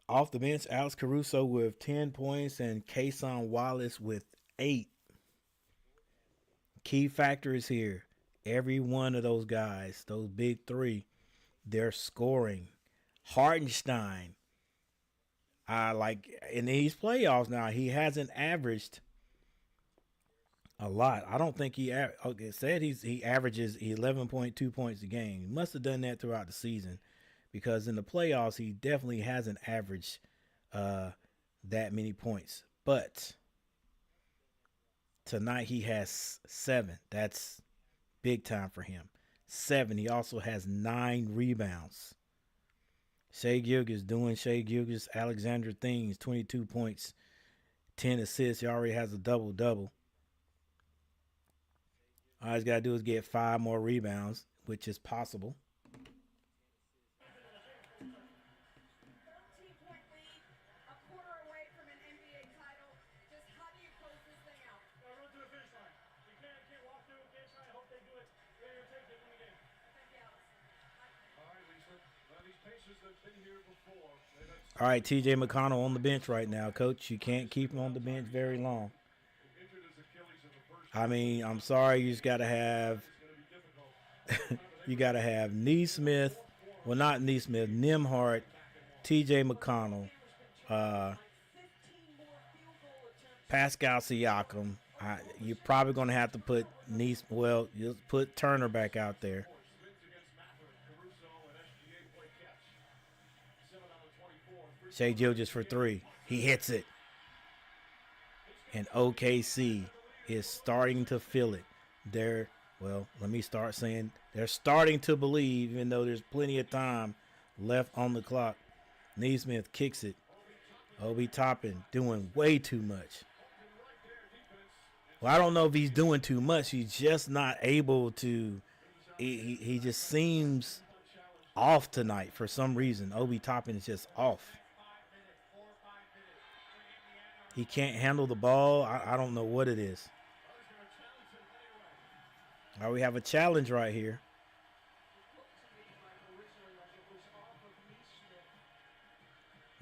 Off the bench, Alex Caruso with 10 points and Kason Wallace with 8. Key factors here. Every one of those guys, those big 3, they're scoring. Hartenstein, in these playoffs now, he hasn't averaged a lot. I don't think he said he averages 11.2 points a game. He must have done that throughout the season, because in the playoffs he definitely hasn't averaged that many points. But tonight he has 7. That's big time for him. 7. He also has 9 rebounds. Shai Gilgeous doing Shai Gilgeous Alexander things. 22 points, 10 assists. He already has a double-double. All he's got to do is get 5 more rebounds, which is possible. 13-point lead, a quarter away from an NBA title. Just how do you close this thing out? Run to the finish line. You can't walk through. Can't try. Hope they do it. They're take it win the game. Thank you, Alex. All right, Lisa. Now these Pacers have been here before. All right, TJ McConnell on the bench right now, Coach. You can't keep him on the bench very long. Injured his Achilles in the first. I mean, I'm sorry, you just got to have you got to have Neesmith, well, not Neesmith, Nembhard, TJ McConnell, Pascal Siakam. You're probably going to have to put you'll put Turner back out there. Shai Gilgeous for 3. He hits it. And OKC is starting to feel it. Let me start saying they're starting to believe, even though there's plenty of time left on the clock. Neesmith kicks it. Obi Toppin doing way too much. Well, I don't know if he's doing too much. He's just not able to. He just seems off tonight for some reason. Obi Toppin is just off. He can't handle the ball. I don't know what it is. All right, we have a challenge right here.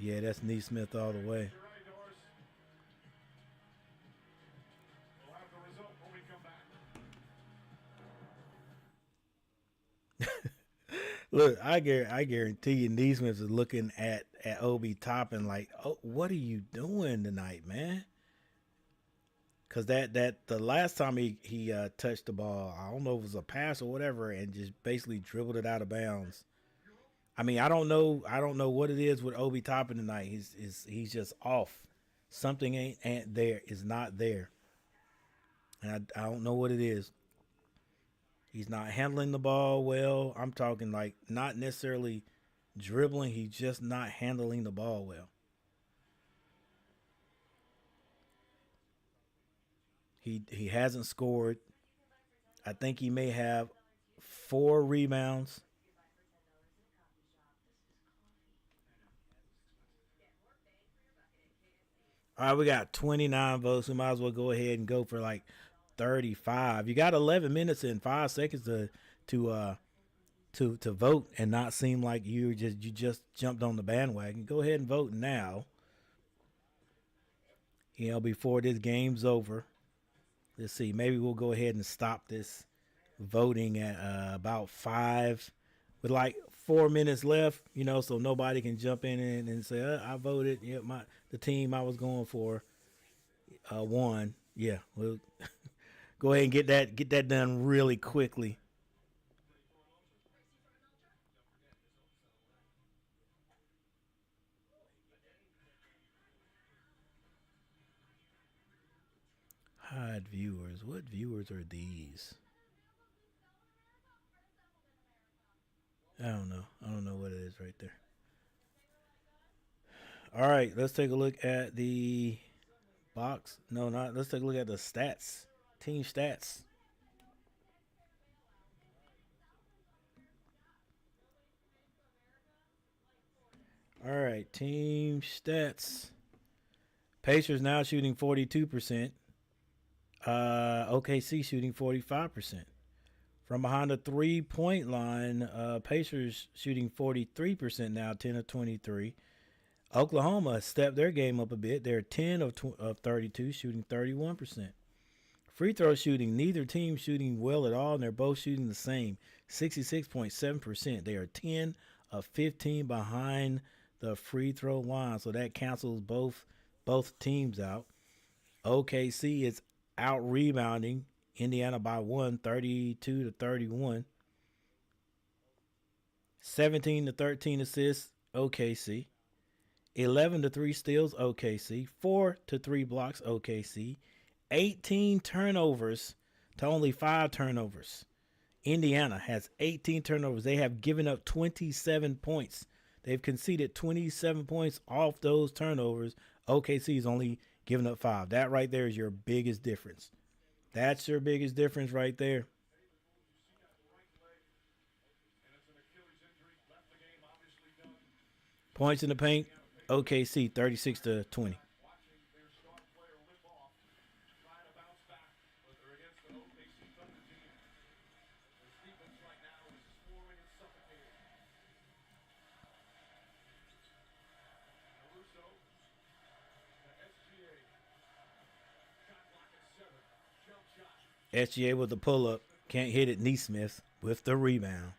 Yeah, that's Neesmith all the way. You're right, Doris. We'll have the result when we come back. Look, I guarantee you, Neesmith is looking at Obi Toppin like, oh, what are you doing tonight, man? Because the last time he touched the ball, I don't know if it was a pass or whatever, and just basically dribbled it out of bounds. I mean, I don't know what it is with Obi Toppin tonight. He's just off. Something ain't there. Is not there, and I don't know what it is. He's not handling the ball well. I'm talking like not necessarily dribbling. He's just not handling the ball well. He hasn't scored. I think he may have 4 rebounds. All right, we got 29 votes. We might as well go ahead and go for like 35. You got 11 minutes and 5 seconds to vote and not seem like you just jumped on the bandwagon. Go ahead and vote now. You know, before this game's over. Let's see. Maybe we'll go ahead and stop this voting at about 5 with like 4 minutes left, you know, so nobody can jump in and say, I voted. Yeah, the team I was going for won. Yeah, we'll go ahead and get that done really quickly. Hide viewers. What viewers are these? I don't know. I don't know what it is right there. All right, let's take a look at the box. No, not. Let's take a look at the stats. Team stats. All right, team stats. Pacers now shooting 42%. OKC shooting 45%. From behind the 3-point line, Pacers shooting 43% now, 10 of 23. Oklahoma stepped their game up a bit. They're 10 of 32, shooting 31%. Free throw shooting, neither team shooting well at all, and they're both shooting the same, 66.7%. They are 10 of 15 behind the free throw line, so that cancels both teams out. OKC is out rebounding Indiana by 1, 32 to 31. 17 to 13 assists, OKC. 11 to 3 steals, OKC. 4 to 3 blocks, OKC. 18 turnovers to only 5 turnovers. Indiana has 18 turnovers. They have given up 27 points. They've conceded 27 points off those turnovers. OKC is only giving up 5. That right there is your biggest difference. That's your biggest difference right there. Points in the paint, OKC 36 to 20. SGA with the pull-up. Can't hit it. Neesmith with the rebound.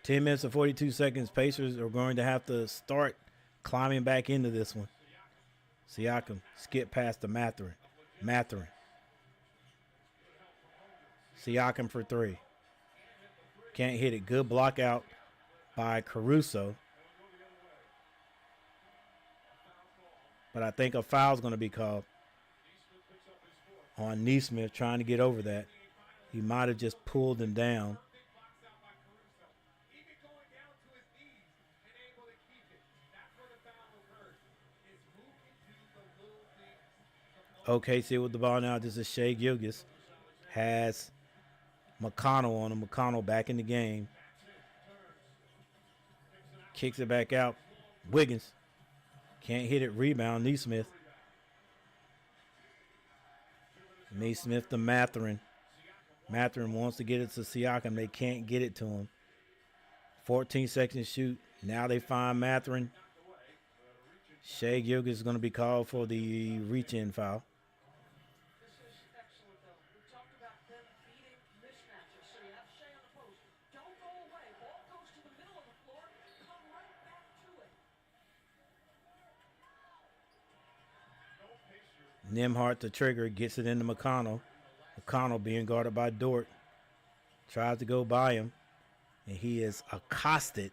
10 minutes and 42 seconds. Pacers are going to have to start climbing back into this one. Siakam skip past the Mathurin. Siakam for 3. Can't hit it. Good block out by Caruso. But I think a foul's going to be called on Neesmith trying to get over that. He might have just pulled him down. OKC with the ball now. This is Shea Gilgeous. Has McConnell on him. McConnell back in the game. Kicks it back out. Wiggins. Can't hit it. Rebound. Neesmith. Neesmith to Mathurin. Mathurin wants to get it to Siakam. They can't get it to him. 14 seconds shoot. Now they find Mathurin. Shea Gilgeous is going to be called for the reach-in foul. This is excellent, though. We talked about them beating mismatches. So you have Shea on the post. Don't go away. Ball goes to the middle of the floor. Come right back to it. Nembhard to trigger. Gets it into McConnell. McConnell being guarded by Dort. Tries to go by him. And he is accosted.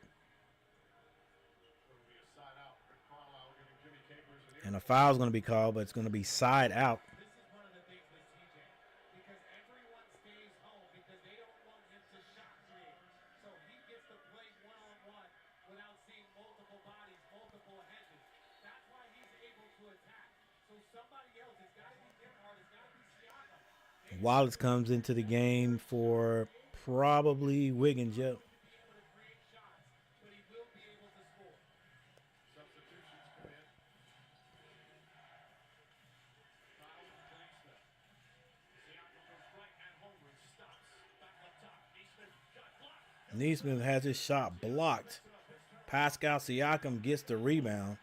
And a foul is going to be called, but it's going to be side out. This is one of the things with TJ, because everyone stays home because they don't want him to shot create. So he gets to play one-on-one without seeing multiple bodies, multiple hedges. That's why he's able to attack. So somebody else, it's got to be Nembhard, it's got to be Siakam. Wallace comes into the game for probably Wiggins. Yep. Neesmith has his shot blocked. Pascal Siakam gets the rebound.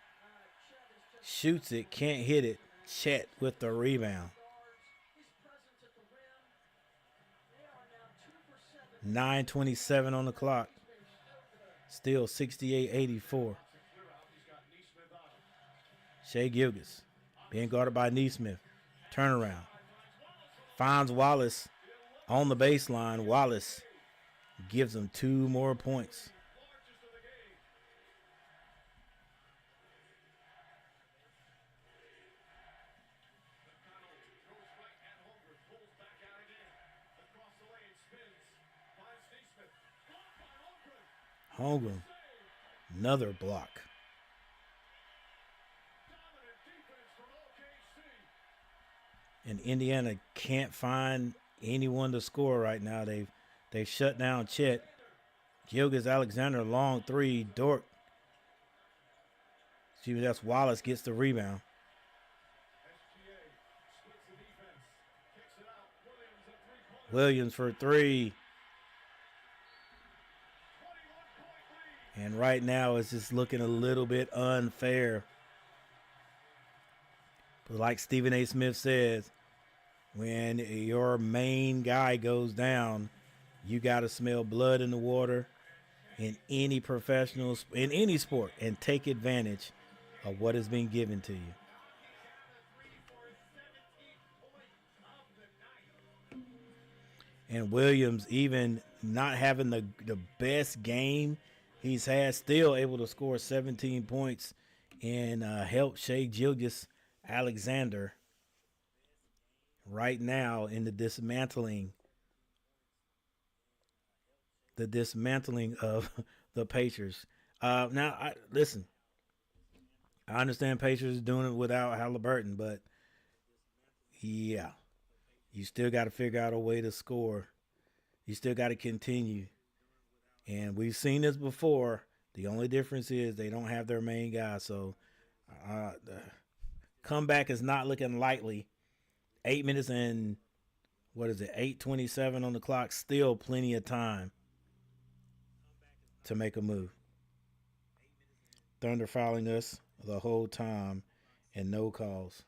Shoots it, can't hit it. Chet with the rebound. His presence at the rim. They are now 2 for 7. 9:27 on the clock. Still 68-84. Shea Gilgeous being guarded by Neesmith. Turnaround. Finds Wallace on the baseline. Wallace gives him 2 more points. Holmgren, another block. And Indiana can't find anyone to score right now. They've shut down Chet. Gilgeous Alexander, long three. Dort. See, that's Wallace gets the rebound. Williams for 3. And right now it's just looking a little bit unfair. But like Stephen A. Smith says, when your main guy goes down, you got to smell blood in the water in any professional, in any sport, and take advantage of what is being given to you. And Williams, even not having the best game he's had, still able to score 17 points and help Shea Gilgeous Alexander right now in the dismantling of the Pacers. Listen, I understand Pacers is doing it without Haliburton, but yeah, you still got to figure out a way to score. You still got to continue. And we've seen this before. The only difference is they don't have their main guy. So the comeback is not looking likely. 8 minutes and 8:27 on the clock. Still plenty of time to make a move. Thunder fouling us the whole time and no calls.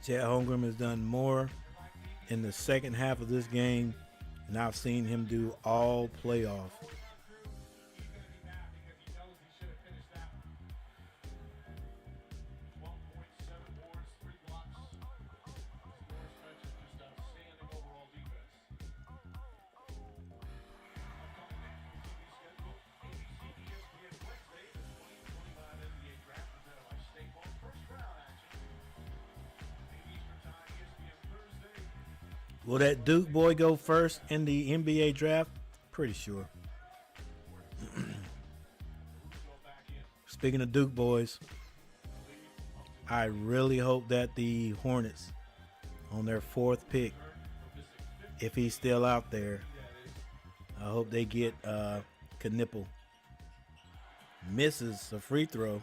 Chet Holmgren has done more in the second half of this game than I've seen him do all playoff. He's going to be mad because he knows he should have finished that one. 12 points, 7 boards, 3 blocks. Scorers mentioned just outstanding overall defense. Upcoming national TV schedule, ABC, ESPN Wednesday, the 2025 NBA Draft presented by State Farm. First round action. 8 Eastern Time, ESPN Thursday. Will that Duke boy go first in the NBA draft? Pretty sure. Speaking of Duke boys, I really hope that the Hornets, on their 4th pick, if he's still out there, I hope they get Knipple. Misses a free throw.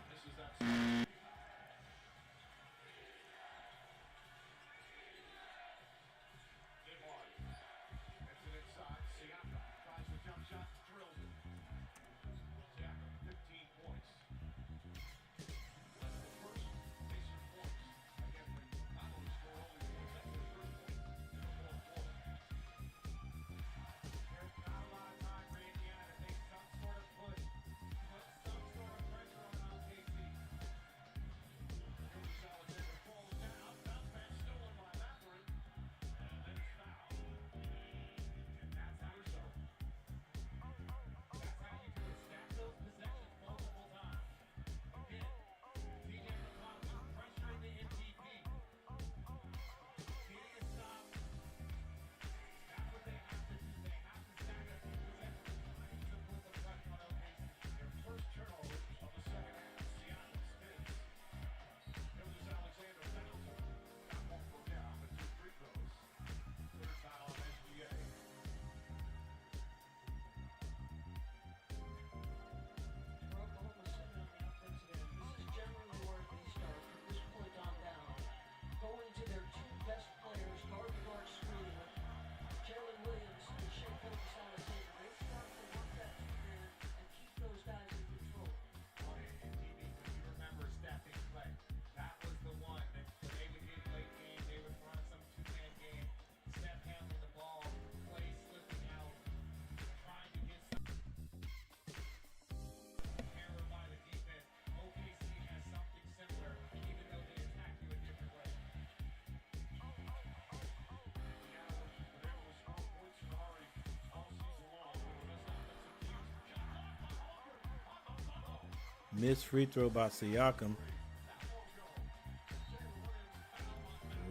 Missed free throw by Siakam.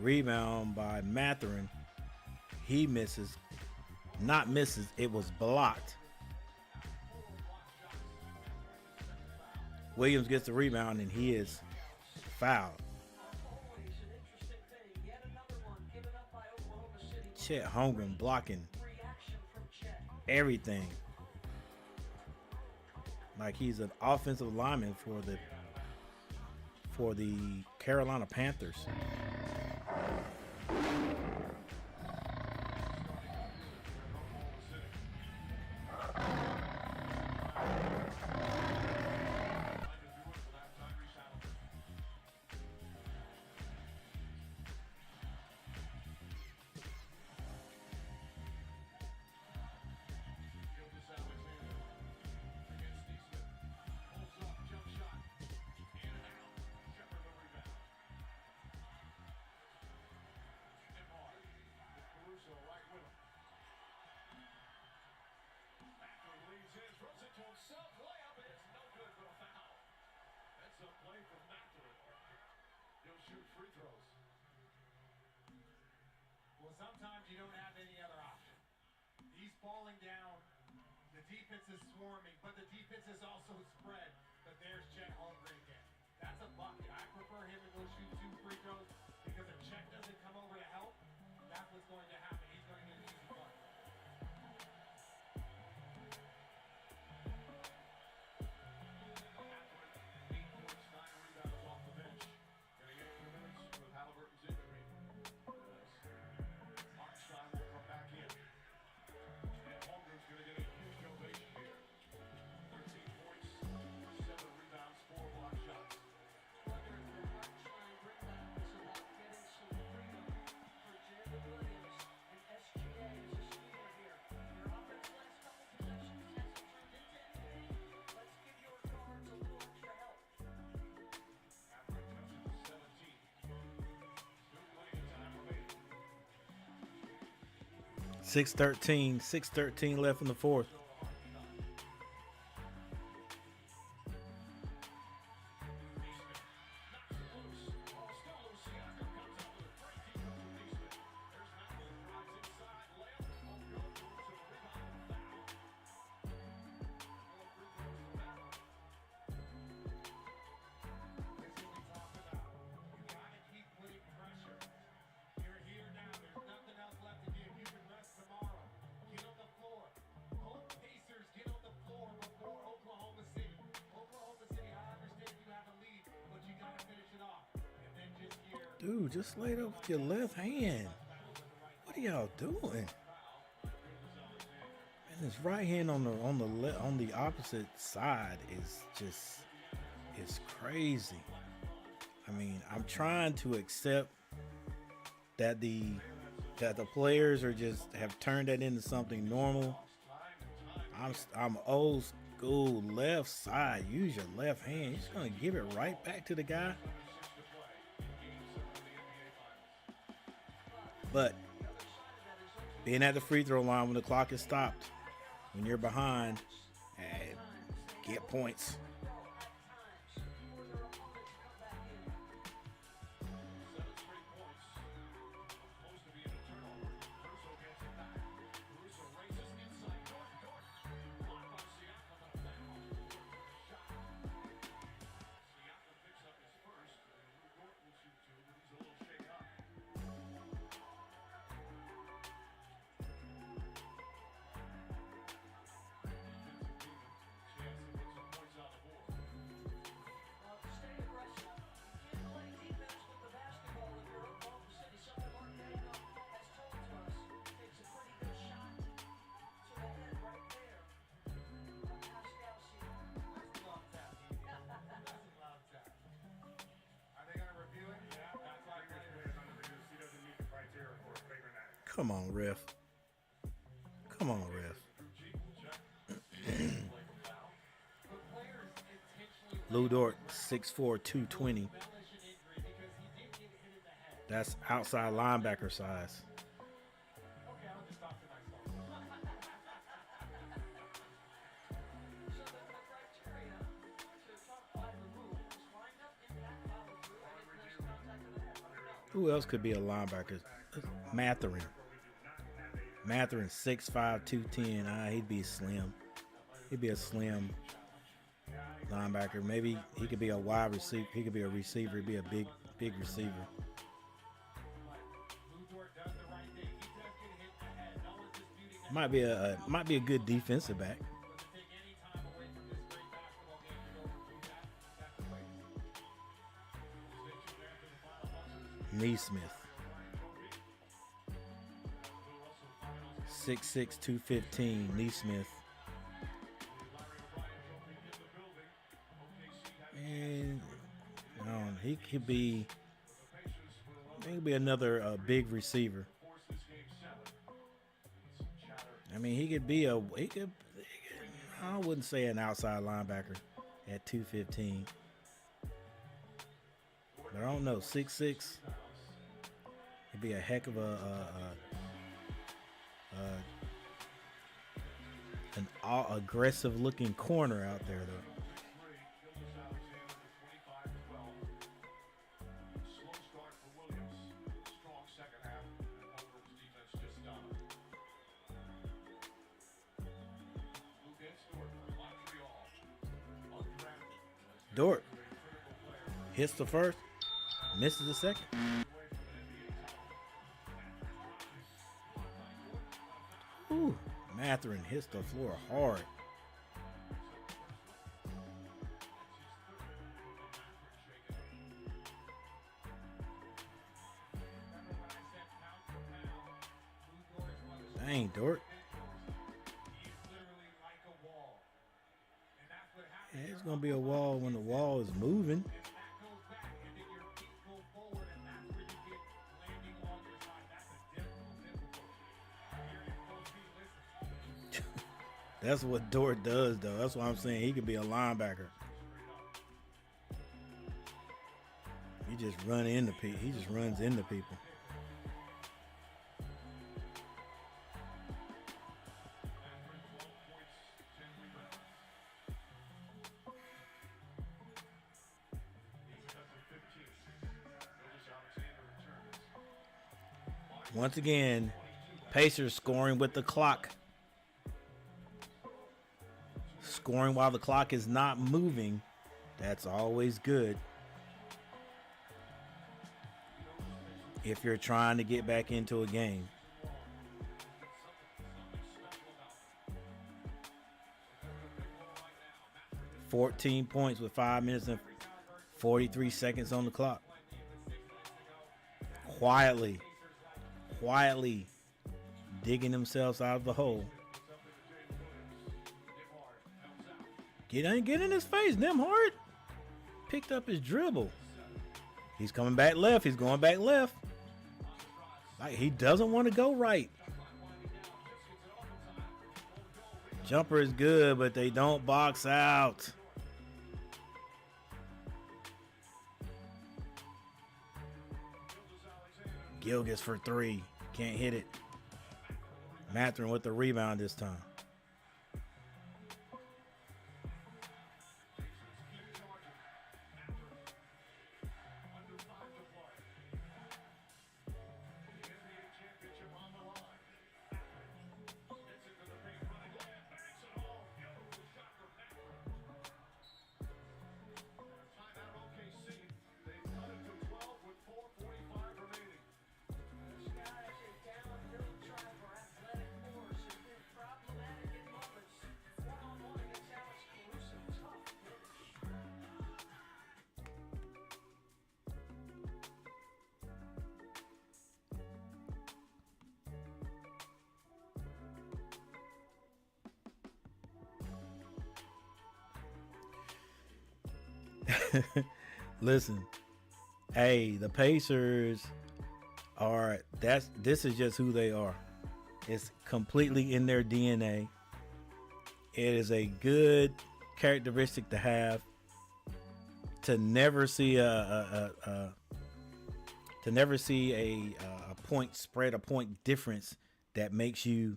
Rebound by Mathurin. He misses. Not misses, it was blocked. Williams gets the rebound and he is fouled. Always an interesting thing. Yet another one given up by Oklahoma City. Chet Holmgren blocking Reaction from Chet. everything. Like he's an offensive lineman for the Carolina Panthers. Well, sometimes you don't have any other option. He's falling down. The defense is swarming, but the defense is also spread. But there's Chet Holmgren again. That's a bucket. I prefer him to go shoot 2 free throws because if Chet doesn't come over to help, that's what's going to happen. He's going to get an easy bucket. Mathurin, 8 points, 9 rebounds off the bench. Gonna get 2 minutes with Haliburton's injury. Hartenstein will come back in. And Holmgren's gonna get a huge ovation here. 13 points, 7 rebounds, 4 block shots. Whether the Hartenstein bring back was about getting some 6-13. 6-13 left in the fourth. Dude, just lay it up with your left hand. What are y'all doing? And his right hand on the opposite side is just crazy. I mean, I'm trying to accept that the players are just have turned that into something normal. I'm old school left side. Use your left hand. You're just gonna give it right back to the guy. But being at the free throw line when the clock is stopped, when you're behind, get points. Come on, ref. Come on, ref. Lou Dort, 6'4", 220. That's outside linebacker size. Who else could be a linebacker? Matherin. Matherin, 6'5", 210. He'd be slim. He'd be a slim linebacker. Maybe he could be a wide receiver. He could be a receiver. He'd be a big receiver. Might be a good defensive back. Neesmith. 6'6", 215, Neesmith. And he could be another big receiver. I mean, he could be I wouldn't say an outside linebacker at 215. But I don't know, 6'6". He'd be a heck of an aggressive looking corner out there though. Dort hits the first, misses the second. Ooh, Matherin hits the floor hard. Dang, Dort. Yeah, it's going to be a wall when the wall is moving. That's what Dort does, though. That's why I'm saying he could be a linebacker. He just runs into people. Once again, Pacers scoring with the clock. Scoring while the clock is not moving. That's always good. If you're trying to get back into a game. $14 points with 5 minutes and 43 seconds on the clock. Quietly digging themselves out of the hole. Get in his face, Nembhard. Picked up his dribble. He's coming back left. He's going back left. Like he doesn't want to go right. Jumper is good, but they don't box out. Gilgis for 3. Can't hit it. Mathurin with the rebound this time. Listen, hey, the Pacers are this is just who they are. It's completely in their DNA. It is a good characteristic to have. To never see a point spread, a point difference that makes you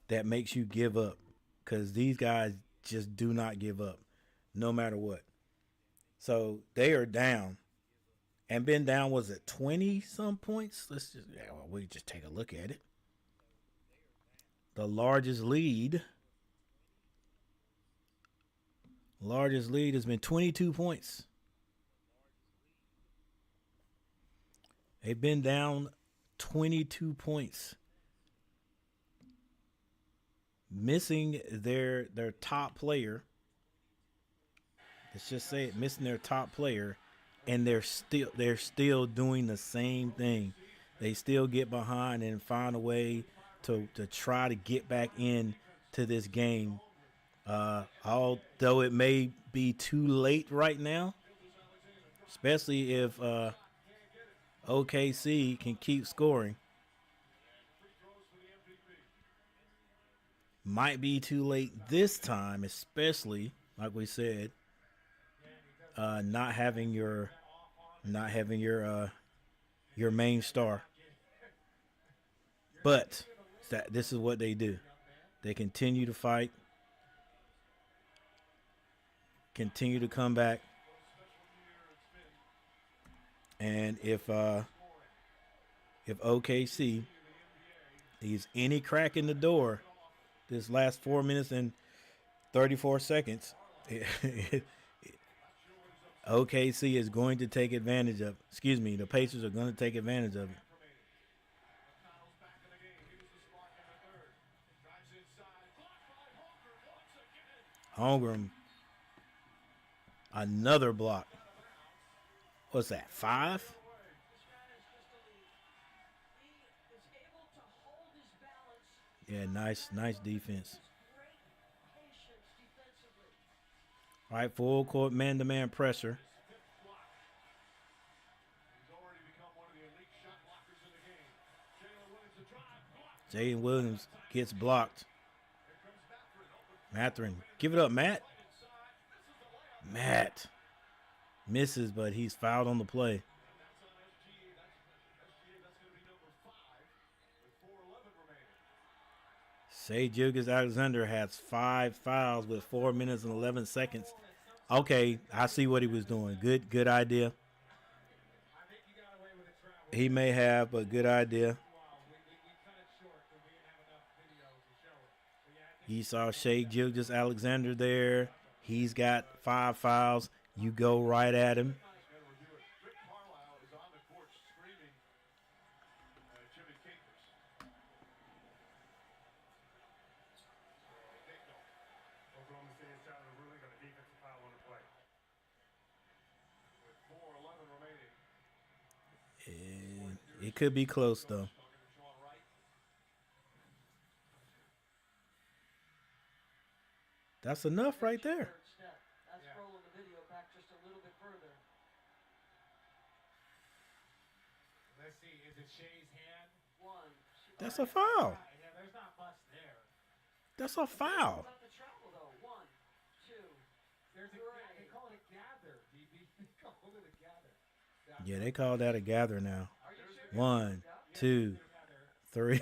give up, because these guys just do not give up no matter what. So they are down, and been down, was it 20 some points? We just take a look at it. The largest lead has been 22 points. They've been down 22 points. Missing their top player. Let's just say it, missing their top player, and they're still doing the same thing. They still get behind and find a way to try to get back in to this game. Although it may be too late right now, especially if OKC can keep scoring. Might be too late this time, especially like we said, not having your main star. But this is what they do. They continue to fight, continue to come back, and if OKC leaves any crack in the door this last 4 minutes and 34 seconds, OKC is going to take advantage of. The Pacers are going to take advantage of it. Holmgren, another block. What's that, 5? Yeah, nice defense. All right, full court man-to-man pressure. Jalen Williams gets blocked. Mathurin, give it up, Matt. Matt misses, but he's fouled on the play. Shai Gilgeous-Alexander has 5 fouls with 4 minutes and 11 seconds. Okay, I see what he was doing. Good idea. He may have, but good idea. You saw Shea Gilgeous-Alexander there. He's got 5 fouls. You go right at him. Rick Carlisle is on the court screaming at Jimmy Capers. Oklahoma City is trying to ruling on a defensive foul on the play. With 4:11 remaining. And it could be close, though. Talking to Sean Wright. That's enough right there. Third step. That's rolling the video back just a little bit further. Let's see, is it Shea's hand? One. That's a foul. Yeah, there's not much there. That's a foul. About the travel though. 1, 2. There's they call it a gather, DB. They call it a gather. Yeah, they call that a gather now. Are you serious? 1, 2, 3.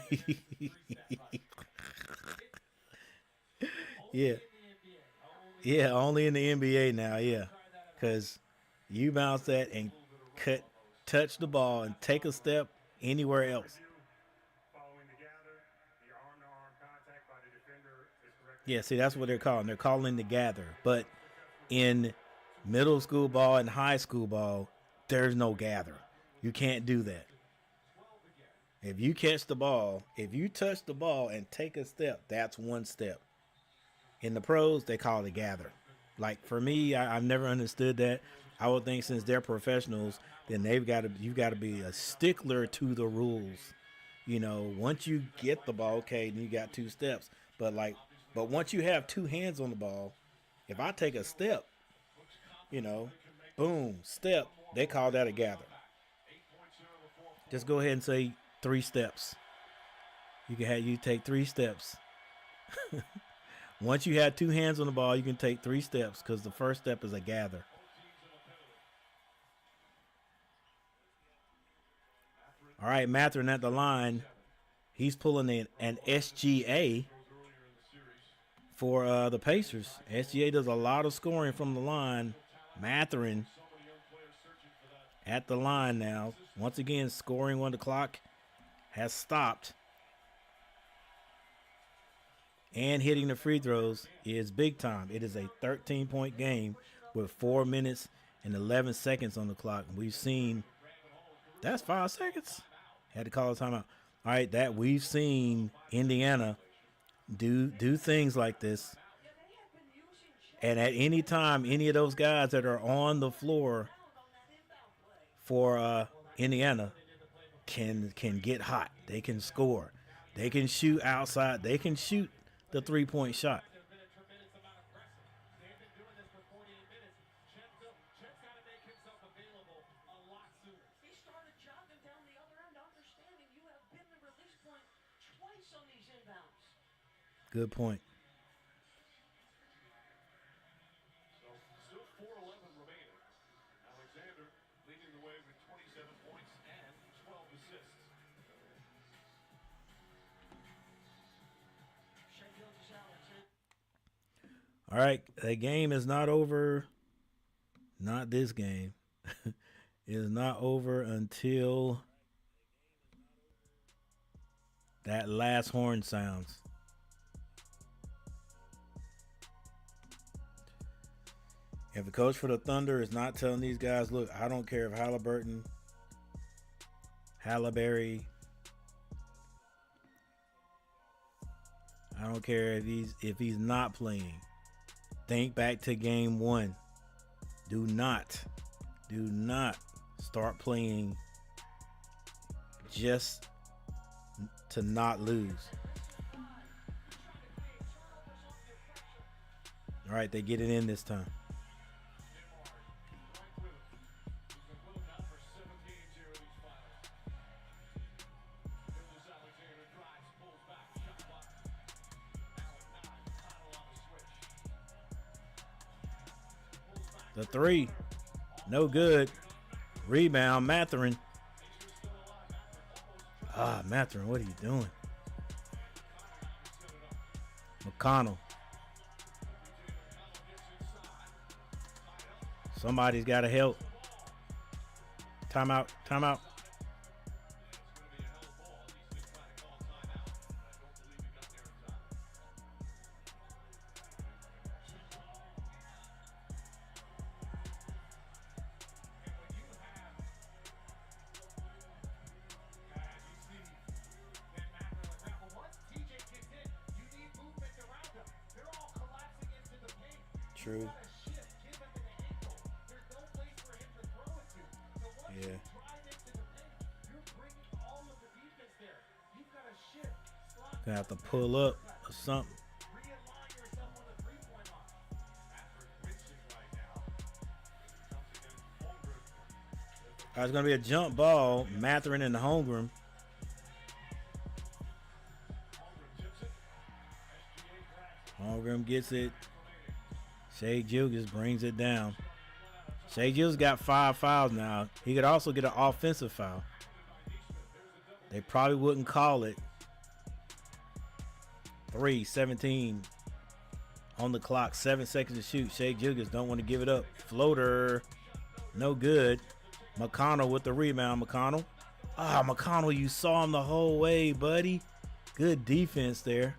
Yeah. Yeah, only in the NBA now, yeah. Because you bounce that and touch the ball and take a step anywhere else. Following the gather, the arm-to-arm contact by the defender is correctly. Yeah, see, that's what they're calling. They're calling the gather. But in middle school ball and high school ball, there's no gather. You can't do that. If you catch the ball, if you touch the ball and take a step, that's one step. In the pros, they call it a gather. Like for me, I've never understood that. I would think since they're professionals, then you've got to be a stickler to the rules. You know, once you get the ball, okay, then you got 2 steps. But once you have 2 hands on the ball, if I take a step, you know, boom, step, they call that a gather. Just go ahead and say 3 steps. You take 3 steps. Once you have 2 hands on the ball, you can take 3 steps because the first step is a gather. All right, Mathurin at the line. He's pulling an SGA for the Pacers. SGA does a lot of scoring from the line. Mathurin at the line now. Once again, scoring when the clock has stopped. And hitting the free throws is big time. It is a 13-point game with 4 minutes and 11 seconds on the clock. We've seen that's 5 seconds. Had to call a timeout. All right, that we've seen Indiana do things like this. And at any time, any of those guys that are on the floor for Indiana can get hot. They can score. They can shoot outside. They can shoot the 3-point shot. There's been a tremendous amount of pressure. They've been doing this for 48 minutes. Chet's got to make himself available a lot sooner. He started jogging down the other end, understanding you have been the release point twice on these inbounds. Good point. So still 4:11 remaining. Alexander leading the way with 27 points and 12 assists. Shea Gilgeous-Alexander. All right, the game is not over. Not this game. It is not over until that last horn sounds. If the coach for the Thunder is not telling these guys, look, I don't care if Haliburton, Hallaberry, I don't care if he's not playing. Think back to game 1. Do not start playing just to not lose. All right, they get it in this time. The 3, no good. Rebound, Mathurin. Mathurin, what are you doing? McConnell. Somebody's got to help. Timeout, timeout. true. Yeah. Gonna have to pull up or something. It's gonna be a jump ball. Matherin and Holmgren. Holmgren gets it. Shea Gilgeous brings it down. Shea Gilgeous got 5 fouls now. He could also get an offensive foul. They probably wouldn't call it. 3:17 on the clock. 7 seconds to shoot. Shea Gilgeous don't want to give it up. Floater. No good. McConnell with the rebound. McConnell. McConnell, you saw him the whole way, buddy. Good defense there.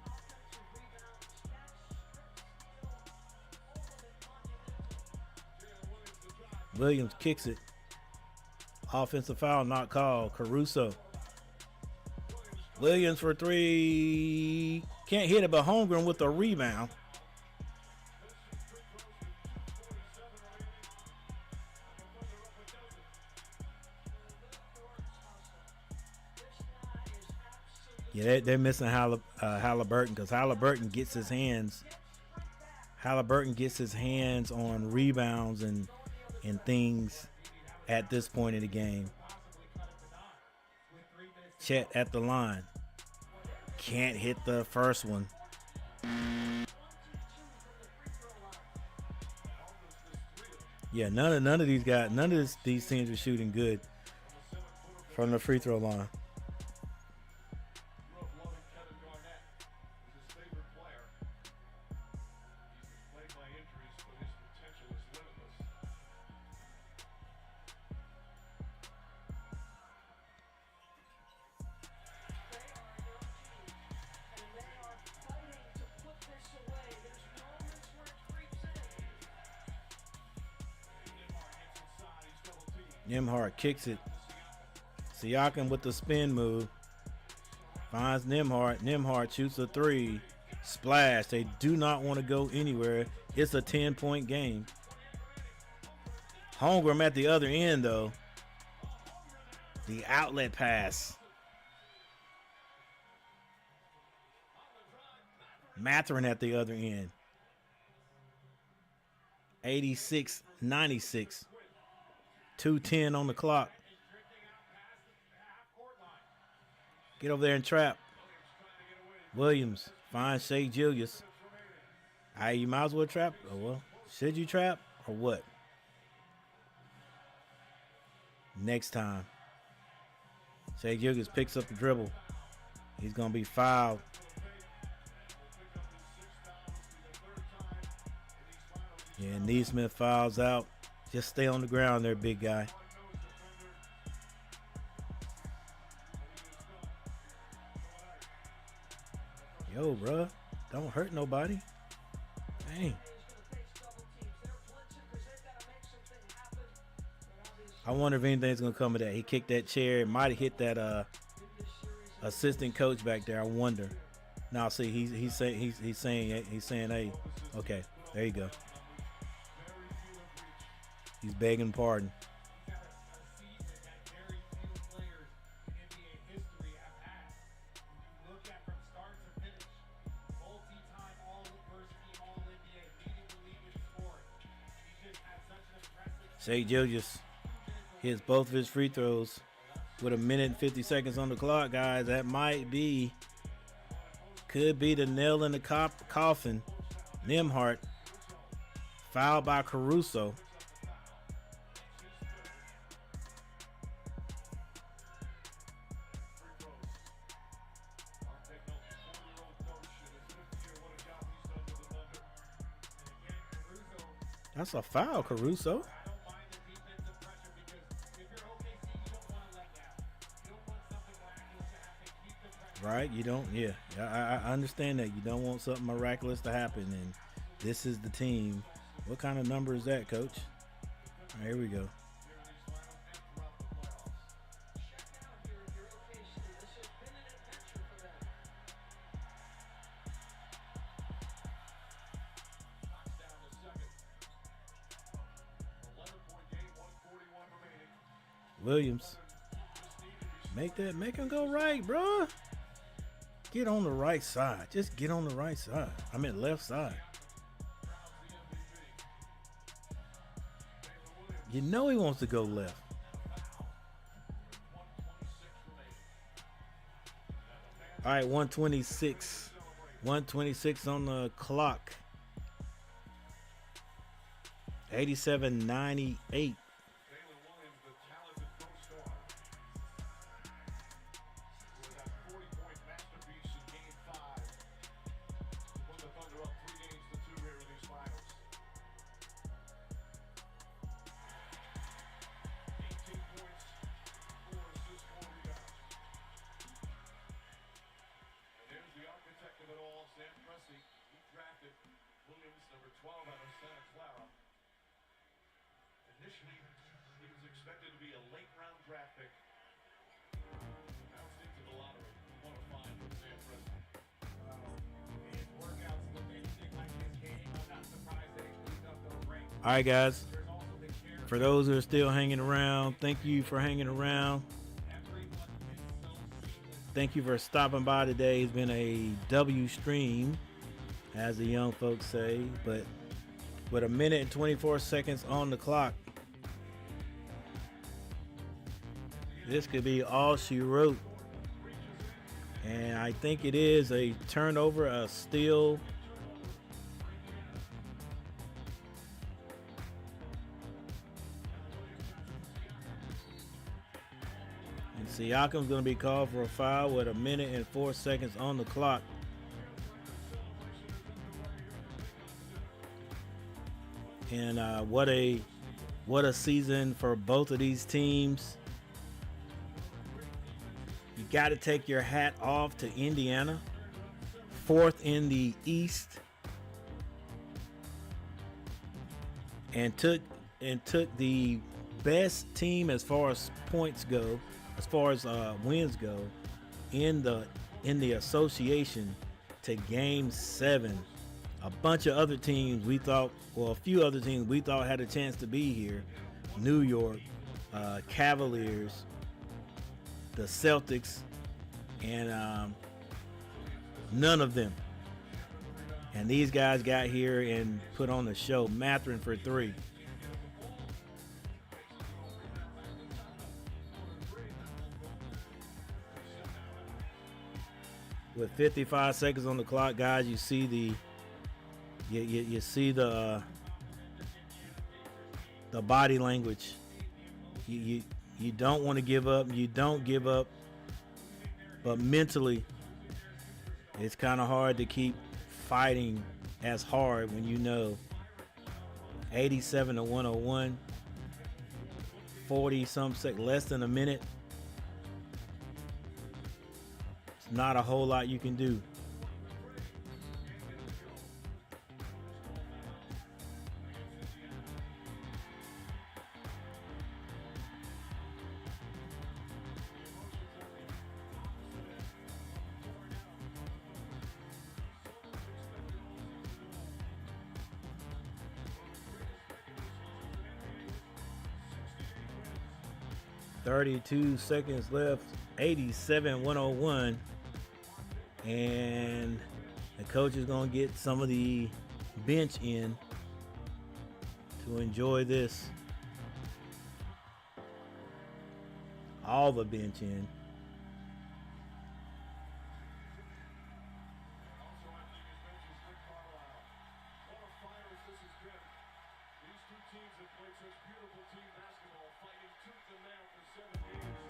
Williams kicks it. Offensive foul not called. Caruso. Williams for 3. Can't hit it, but Holmgren with the rebound. Yeah, they're missing Haliburton because Haliburton gets his hands. Haliburton gets his hands on rebounds and things at this point in the game. Chet at the line. Can't hit the first one. Yeah, none of these guys, these teams are shooting good from the free throw line. Nembhard kicks it. Siakam with the spin move. Finds Nembhard. Nembhard shoots a 3. Splash. They do not want to go anywhere. It's a 10-point game. Holmgren at the other end, though. The outlet pass. Matherin at the other end. 86-96. 2:10 on the clock. Get over there and trap. Williams finds Shea Gilgeous. You might as well trap. Oh, well, should you trap or what? Next time. Shea Gilgeous picks up the dribble. He's going to be fouled. Yeah, Neesmith fouls out. Just stay on the ground there, big guy. Yo, bruh. Don't hurt nobody. Dang. I wonder if anything's going to come of that. He kicked that chair. It might have hit that assistant coach back there. I wonder. Now, see, he's saying, hey, okay, there you go. He's begging pardon. Shea Gilgeous hits both of his free throws with 1 minute and 50 seconds on the clock, guys. That could be the nail in the coffin. Nembhard fouled by Caruso. That's a foul, Caruso. Right? You don't, yeah. I understand that. You don't want something miraculous to happen, and this is the team. What kind of number is that, Coach? All right, here we go. Williams. Make him go right, bro. Get on the right side. Just get on the right side. I mean left side. You know he wants to go left. All right, 126. 126 on the clock. 87-98. Initially, he was expected to be a late round draft pick. Bounced into the lottery. What a find from Sam Presti. His workouts look anything like his game. I'm not surprised that he moved up those ranks. All right, guys. There's also the care For those who are still hanging around, thank you for hanging around. everyone is so seamless. Thank you for stopping by today. It's been a W stream, as the young folks say, but with a minute and 24 seconds on the clock, this could be all she wrote. And I think it is a turnover, a steal. And Siakam's going to be called for a foul with a minute and 4 seconds on the clock. And what a season for both of these teams. You got to take your hat off to Indiana, 4th in the East, and took the best team as far as points go, as far as wins go, in the association to Game 7. A bunch of other teams we thought, well, a few other teams we thought had a chance to be here. New York, Cavaliers, the Celtics, and none of them. And these guys got here and put on the show. Mathurin for 3. With 55 seconds on the clock, guys, you see the you see the body language. You don't want to give up. You don't give up. But mentally, it's kind of hard to keep fighting as hard when you know 87-101, 40-some seconds, less than a minute. It's not a whole lot you can do. .32 seconds left, 87-101, and the coach is going to get some of the bench in to enjoy this. All the bench in. Also entering his bench is Rick Carlisle. What a finals this has been. These two teams have played such beautiful team basketball, fighting tooth and nail for 7 games.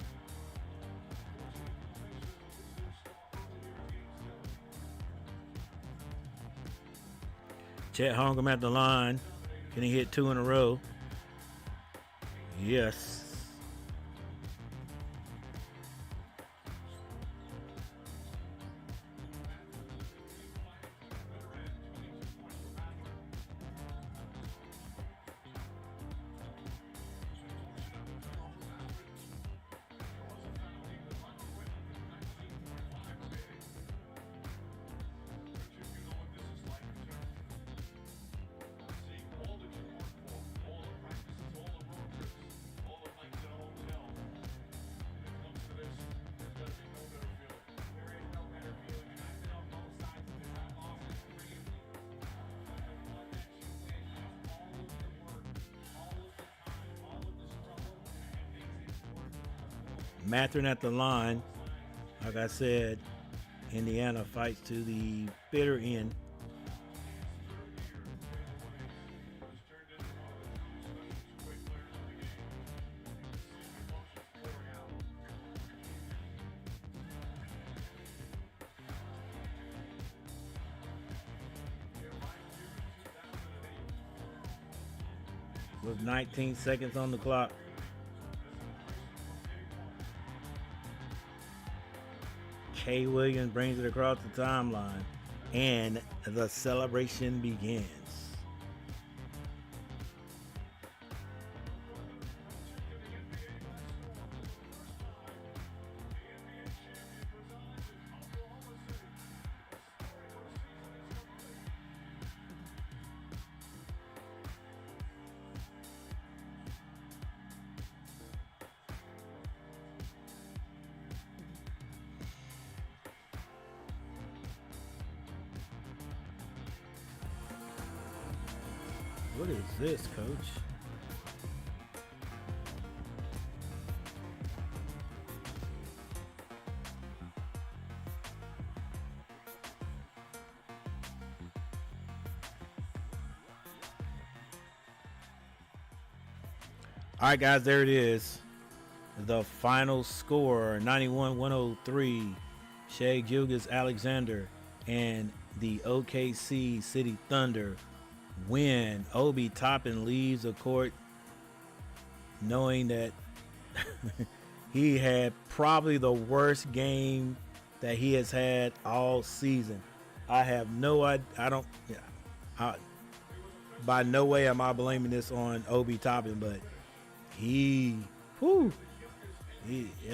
Unfortunately, the Pacers will lose their star early here in Game 7. Chet Holmgren at the line. Can he hit 2 in a row? Yes. Matherin at the line. Like I said, Indiana fights to the bitter end. With 19 seconds on the clock. Kay Williams brings it across the timeline, and the celebration begins. What is this, coach? All right, guys, there it is. The final score, 91-103. Shai Gilgeous-Alexander and the OKC City Thunder win. Obi Toppin leaves the court knowing that he had probably the worst game that he has had all season. I have no idea. By no way am I blaming this on Obi Toppin, but it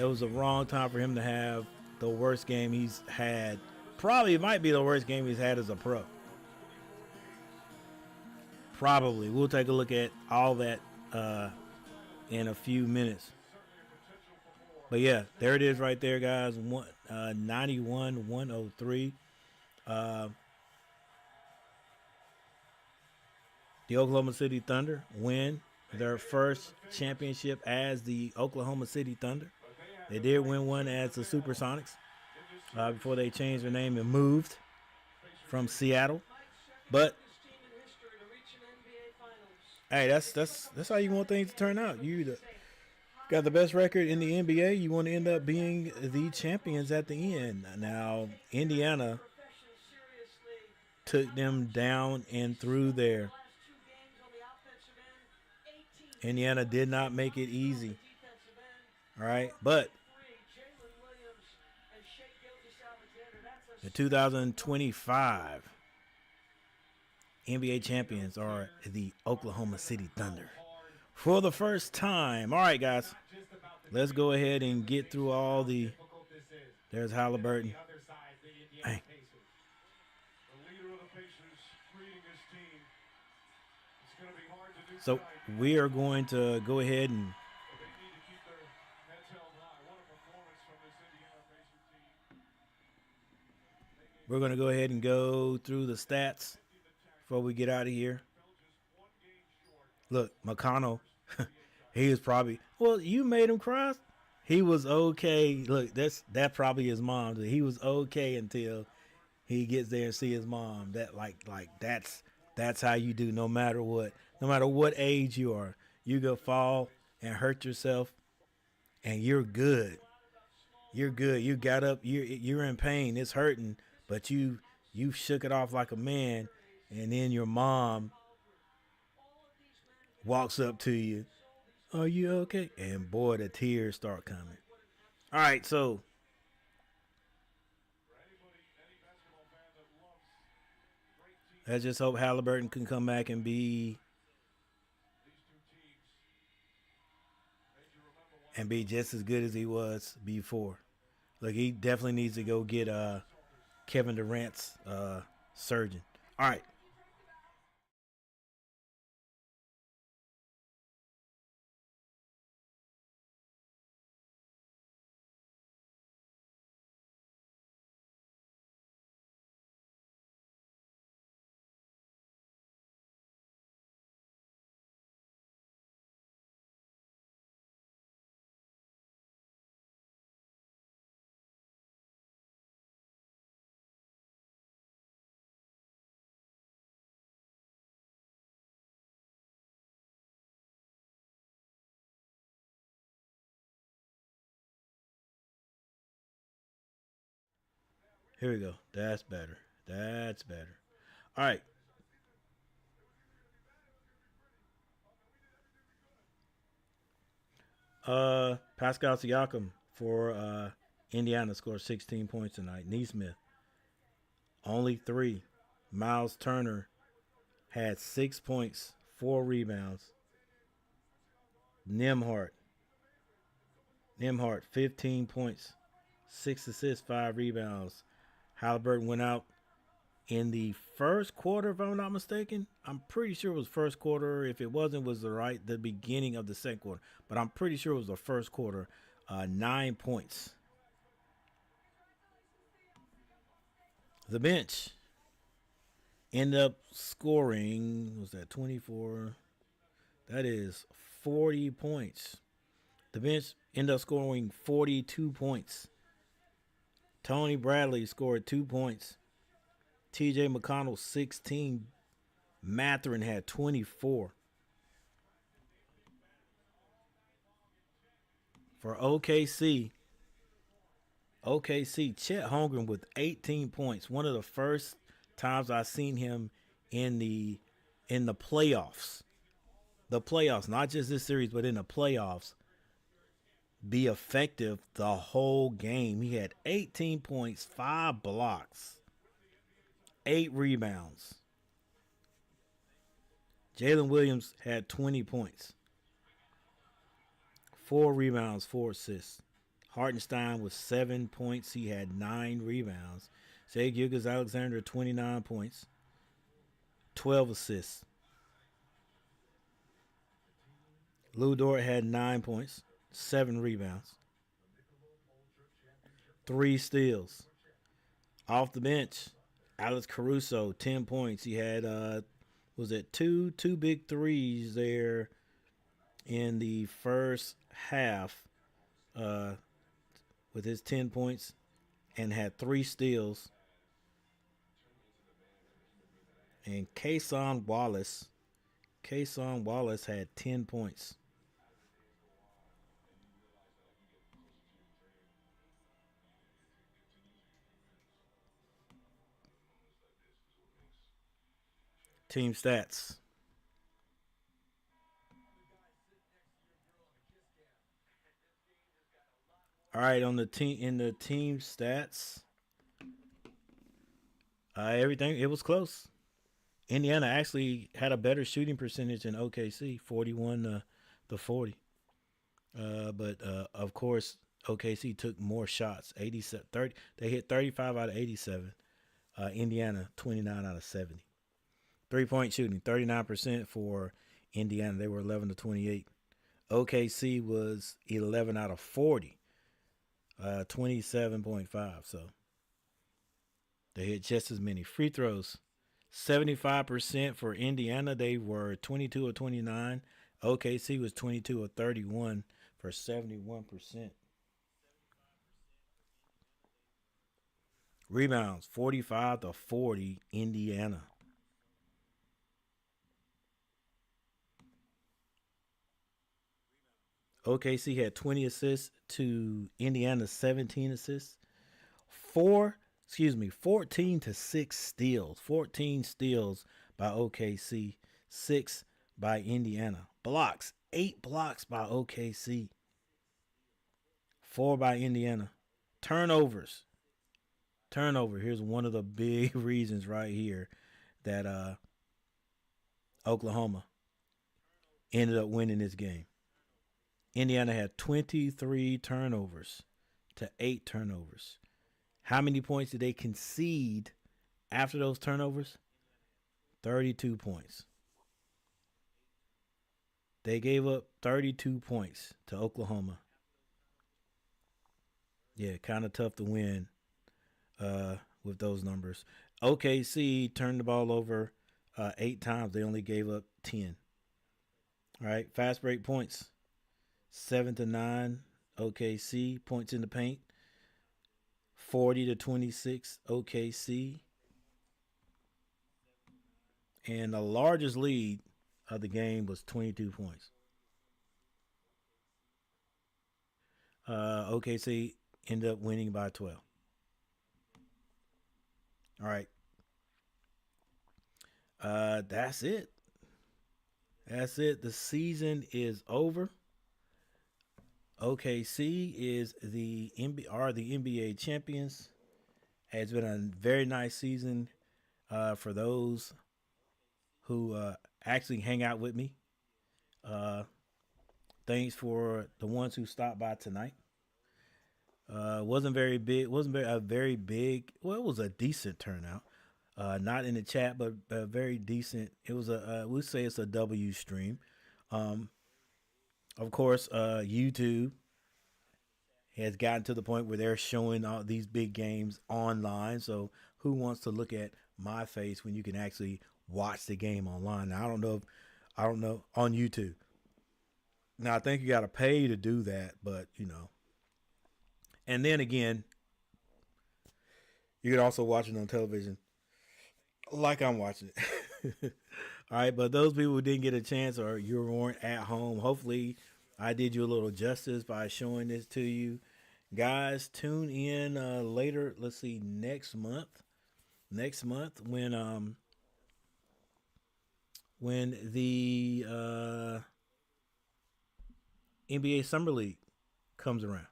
was a wrong time for him to have the worst game he's had. Probably it might be the worst game he's had as a pro. Probably. We'll take a look at all that in a few minutes. But yeah, there it is right there, guys. 91-103. The Oklahoma City Thunder win their first championship as the Oklahoma City Thunder. They did win one as the Supersonics before they changed their name and moved from Seattle. But hey, that's how you want things to turn out. You got the best record in the NBA. You want to end up being the champions at the end. Now, Indiana took them down and through there. Indiana did not make it easy. All right, but the 2025 NBA champions are the Oklahoma City Thunder for the first time. All right, guys, let's go ahead and get through all the. There's Haliburton. Hey. So we are going to go ahead and we're going to go ahead and go through the stats before we get out of here. Look, McConnell, he was probably, well, you made him cry. He was okay. Look, that probably his mom. He was okay until he gets there and see his mom. That that's how you do no matter what. No matter what age you are, you go fall and hurt yourself, and you're good. You're good. You got up. You're in pain. It's hurting, but you shook it off like a man, and then your mom walks up to you. Are you okay? And boy, the tears start coming. All right, so let's just hope Haliburton can come back and be just as good as he was before. Look, he definitely needs to go get Kevin Durant's surgeon. All right. Here we go. That's better. That's better. All right. Pascal Siakam for Indiana scored 16 points tonight. Neesmith, only 3. Miles Turner had 6 points, 4 rebounds. Nimhart, 15 points, 6 assists, 5 rebounds. Haliburton went out in the first quarter, if I'm not mistaken. I'm pretty sure it was first quarter. If it wasn't, it was the beginning of the second quarter. But I'm pretty sure it was the first quarter. 9 points. The bench ended up scoring, was that 24? That is 40 points. The bench ended up scoring 42 points. Tony Bradley scored 2 points. TJ McConnell, 16. Mathurin had 24. For OKC, Chet Holmgren with 18 points. One of the first times I've seen him in the playoffs. The playoffs, not just this series, but in the playoffs, be effective the whole game. He had 18 points, 5 blocks, 8 rebounds. Jalen Williams had 20 points, 4 rebounds, 4 assists. Hartenstein with 7 points. He had 9 rebounds. Shai Gilgeous-Alexander, 29 points, 12 assists. Lou Dort had 9 points, 7 rebounds, 3 steals. Off the bench, Alex Caruso, 10 points. He had, two big threes there in the first half with his 10 points and had 3 steals. And Cason Wallace had 10 points. Team stats. All right, in the team stats, everything, it was close. Indiana actually had a better shooting percentage than OKC, 41 to 40. But of course, OKC took more shots, 87, 30. They hit 35 out of 87. Indiana, 29 out of 70. 3-point shooting, 39% for Indiana. They were 11 to 28. OKC was 11 out of 40, 27.5. So they hit just as many free throws. 75% for Indiana. They were 22 of 29. OKC was 22 of 31 for 71%. Rebounds, 45 to 40, Indiana. OKC had 20 assists to Indiana's 17 assists. 14 to 6 steals. 14 steals by OKC, 6 by Indiana. Blocks, 8 blocks by OKC, 4 by Indiana. Turnovers. Here's one of the big reasons right here that Oklahoma ended up winning this game. Indiana had 23 turnovers to 8 turnovers. How many points did they concede after those turnovers? 32 points. They gave up 32 points to Oklahoma. Yeah, kind of tough to win with those numbers. OKC turned the ball over 8 times. They only gave up 10. All right, fast break points. 7 to 9 OKC. Points in the paint, 40 to 26 OKC. And the largest lead of the game was 22 points. OKC ended up winning by 12. All right. That's it. That's it. The season is over. OKC is the NBA champions. It's been a very nice season for those who actually hang out with me. Uh, Thanks for the ones who stopped by tonight. Wasn't very big. Wasn't very, a very big. Well, it was a decent turnout. Not in the chat, but very decent. It was we say it's a W stream. Um, of course, YouTube has gotten to the point where they're showing all these big games online. So who wants to look at my face when you can actually watch the game online? Now, I don't know on YouTube. Now I think you got to pay to do that, but and then again, you can also watch it on television, like I'm watching it. All right, but those people who didn't get a chance or you weren't at home, hopefully I did you a little justice by showing this to you. Guys, tune in later. Let's see, next month. Next month when the NBA Summer League comes around.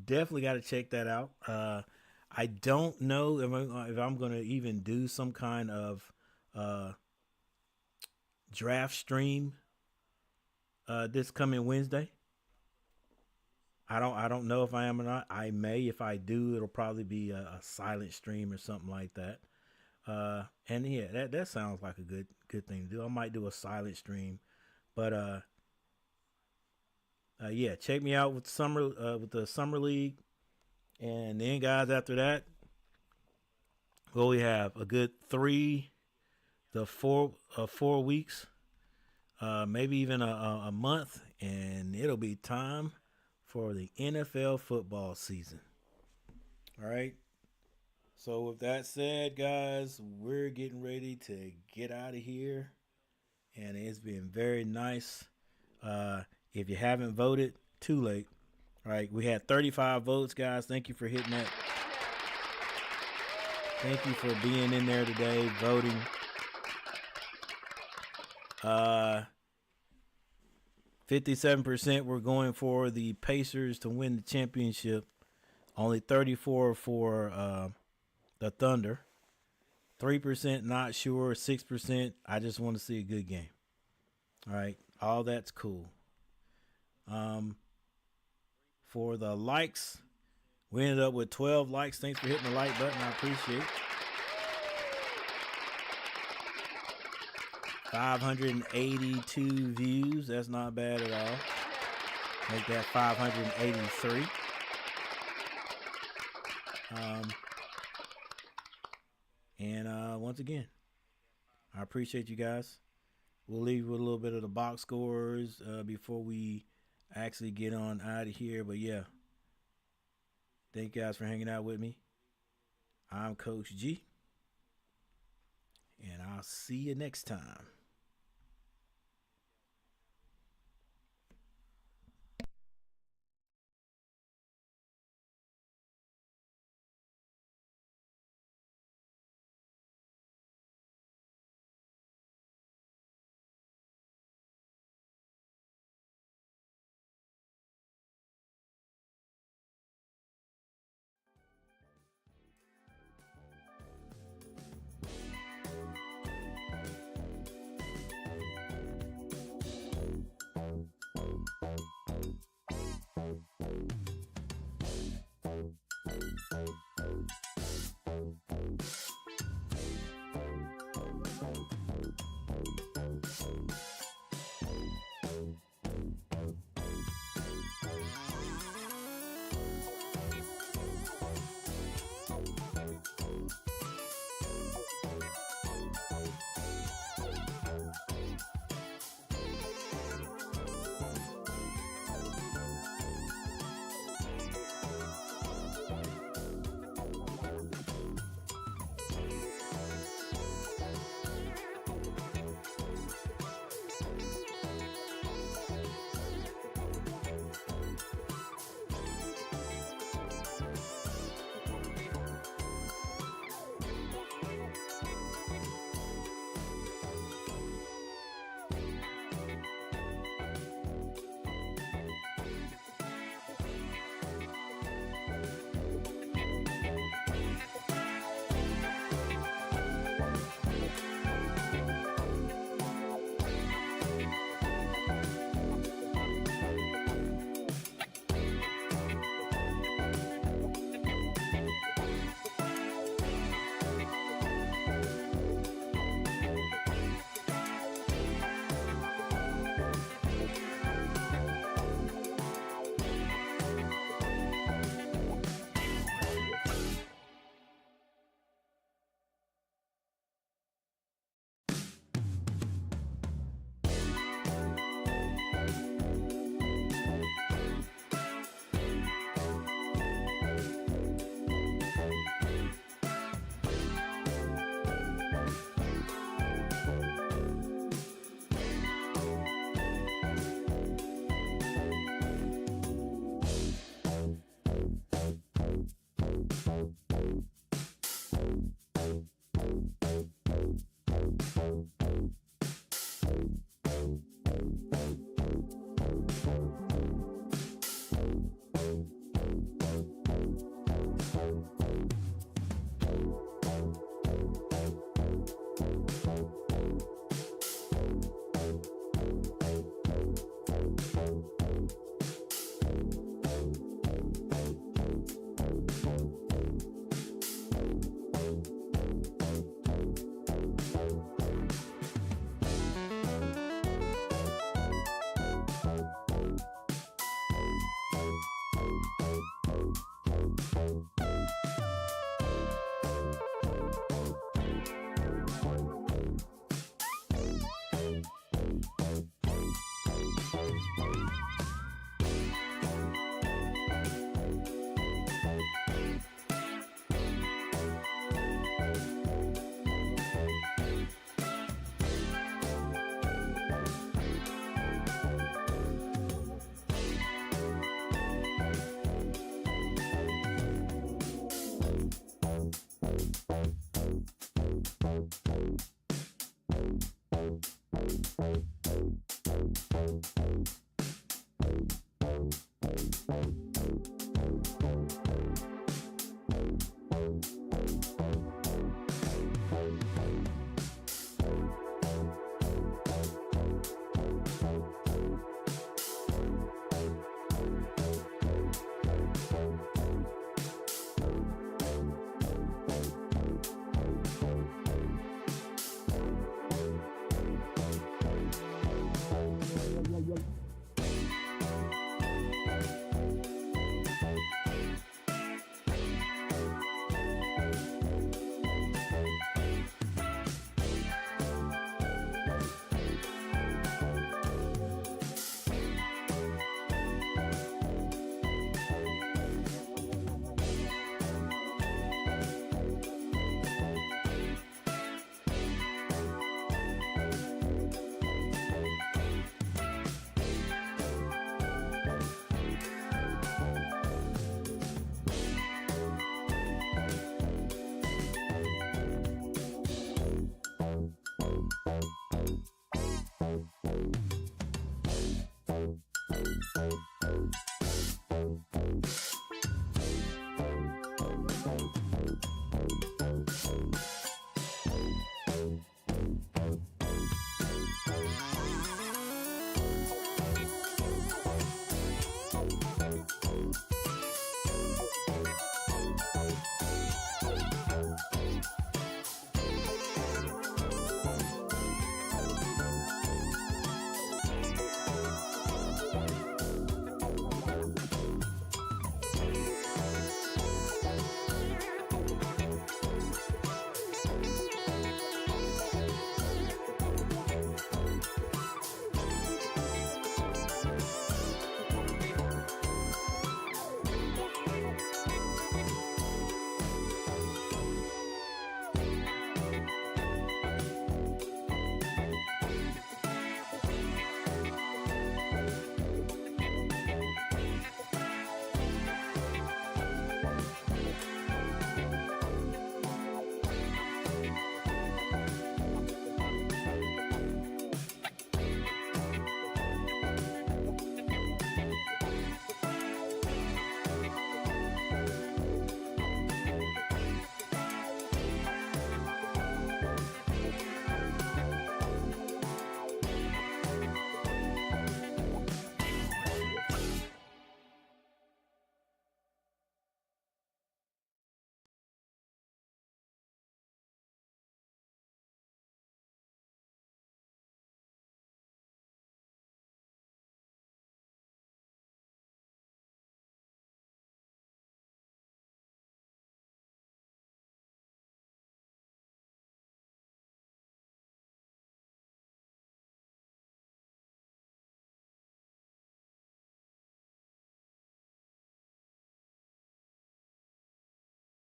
Definitely got to check that out. I don't know if I'm going to even do some kind of draft stream this coming Wednesday. I don't know if I am or not. I may. If I do, it'll probably be a silent stream or something like that. And yeah, that sounds like a good thing to do. I might do a silent stream, but yeah, check me out with the summer league, and then guys, after that, well, we have a good 3 to 4 weeks, maybe even a month, and it'll be time for the NFL football season. All right. So with that said, guys, we're getting ready to get out of here, and it's been very nice. If you haven't voted, too late. All right, we had 35 votes, guys. Thank you for hitting that. Thank you for being in there today, voting. 57% were going for the Pacers to win the championship. Only 34 for the Thunder. 3% not sure. 6% I just want to see a good game. All right, all that's cool. For the likes, we ended up with 12 likes. Thanks for hitting the like button. I appreciate it. 582 views. That's not bad at all. Make that 583. And once again, I appreciate you guys. We'll leave with a little bit of the box scores before we actually get on out of here. But yeah, thank you guys for hanging out with me. I'm Coach G, and I'll see you next time.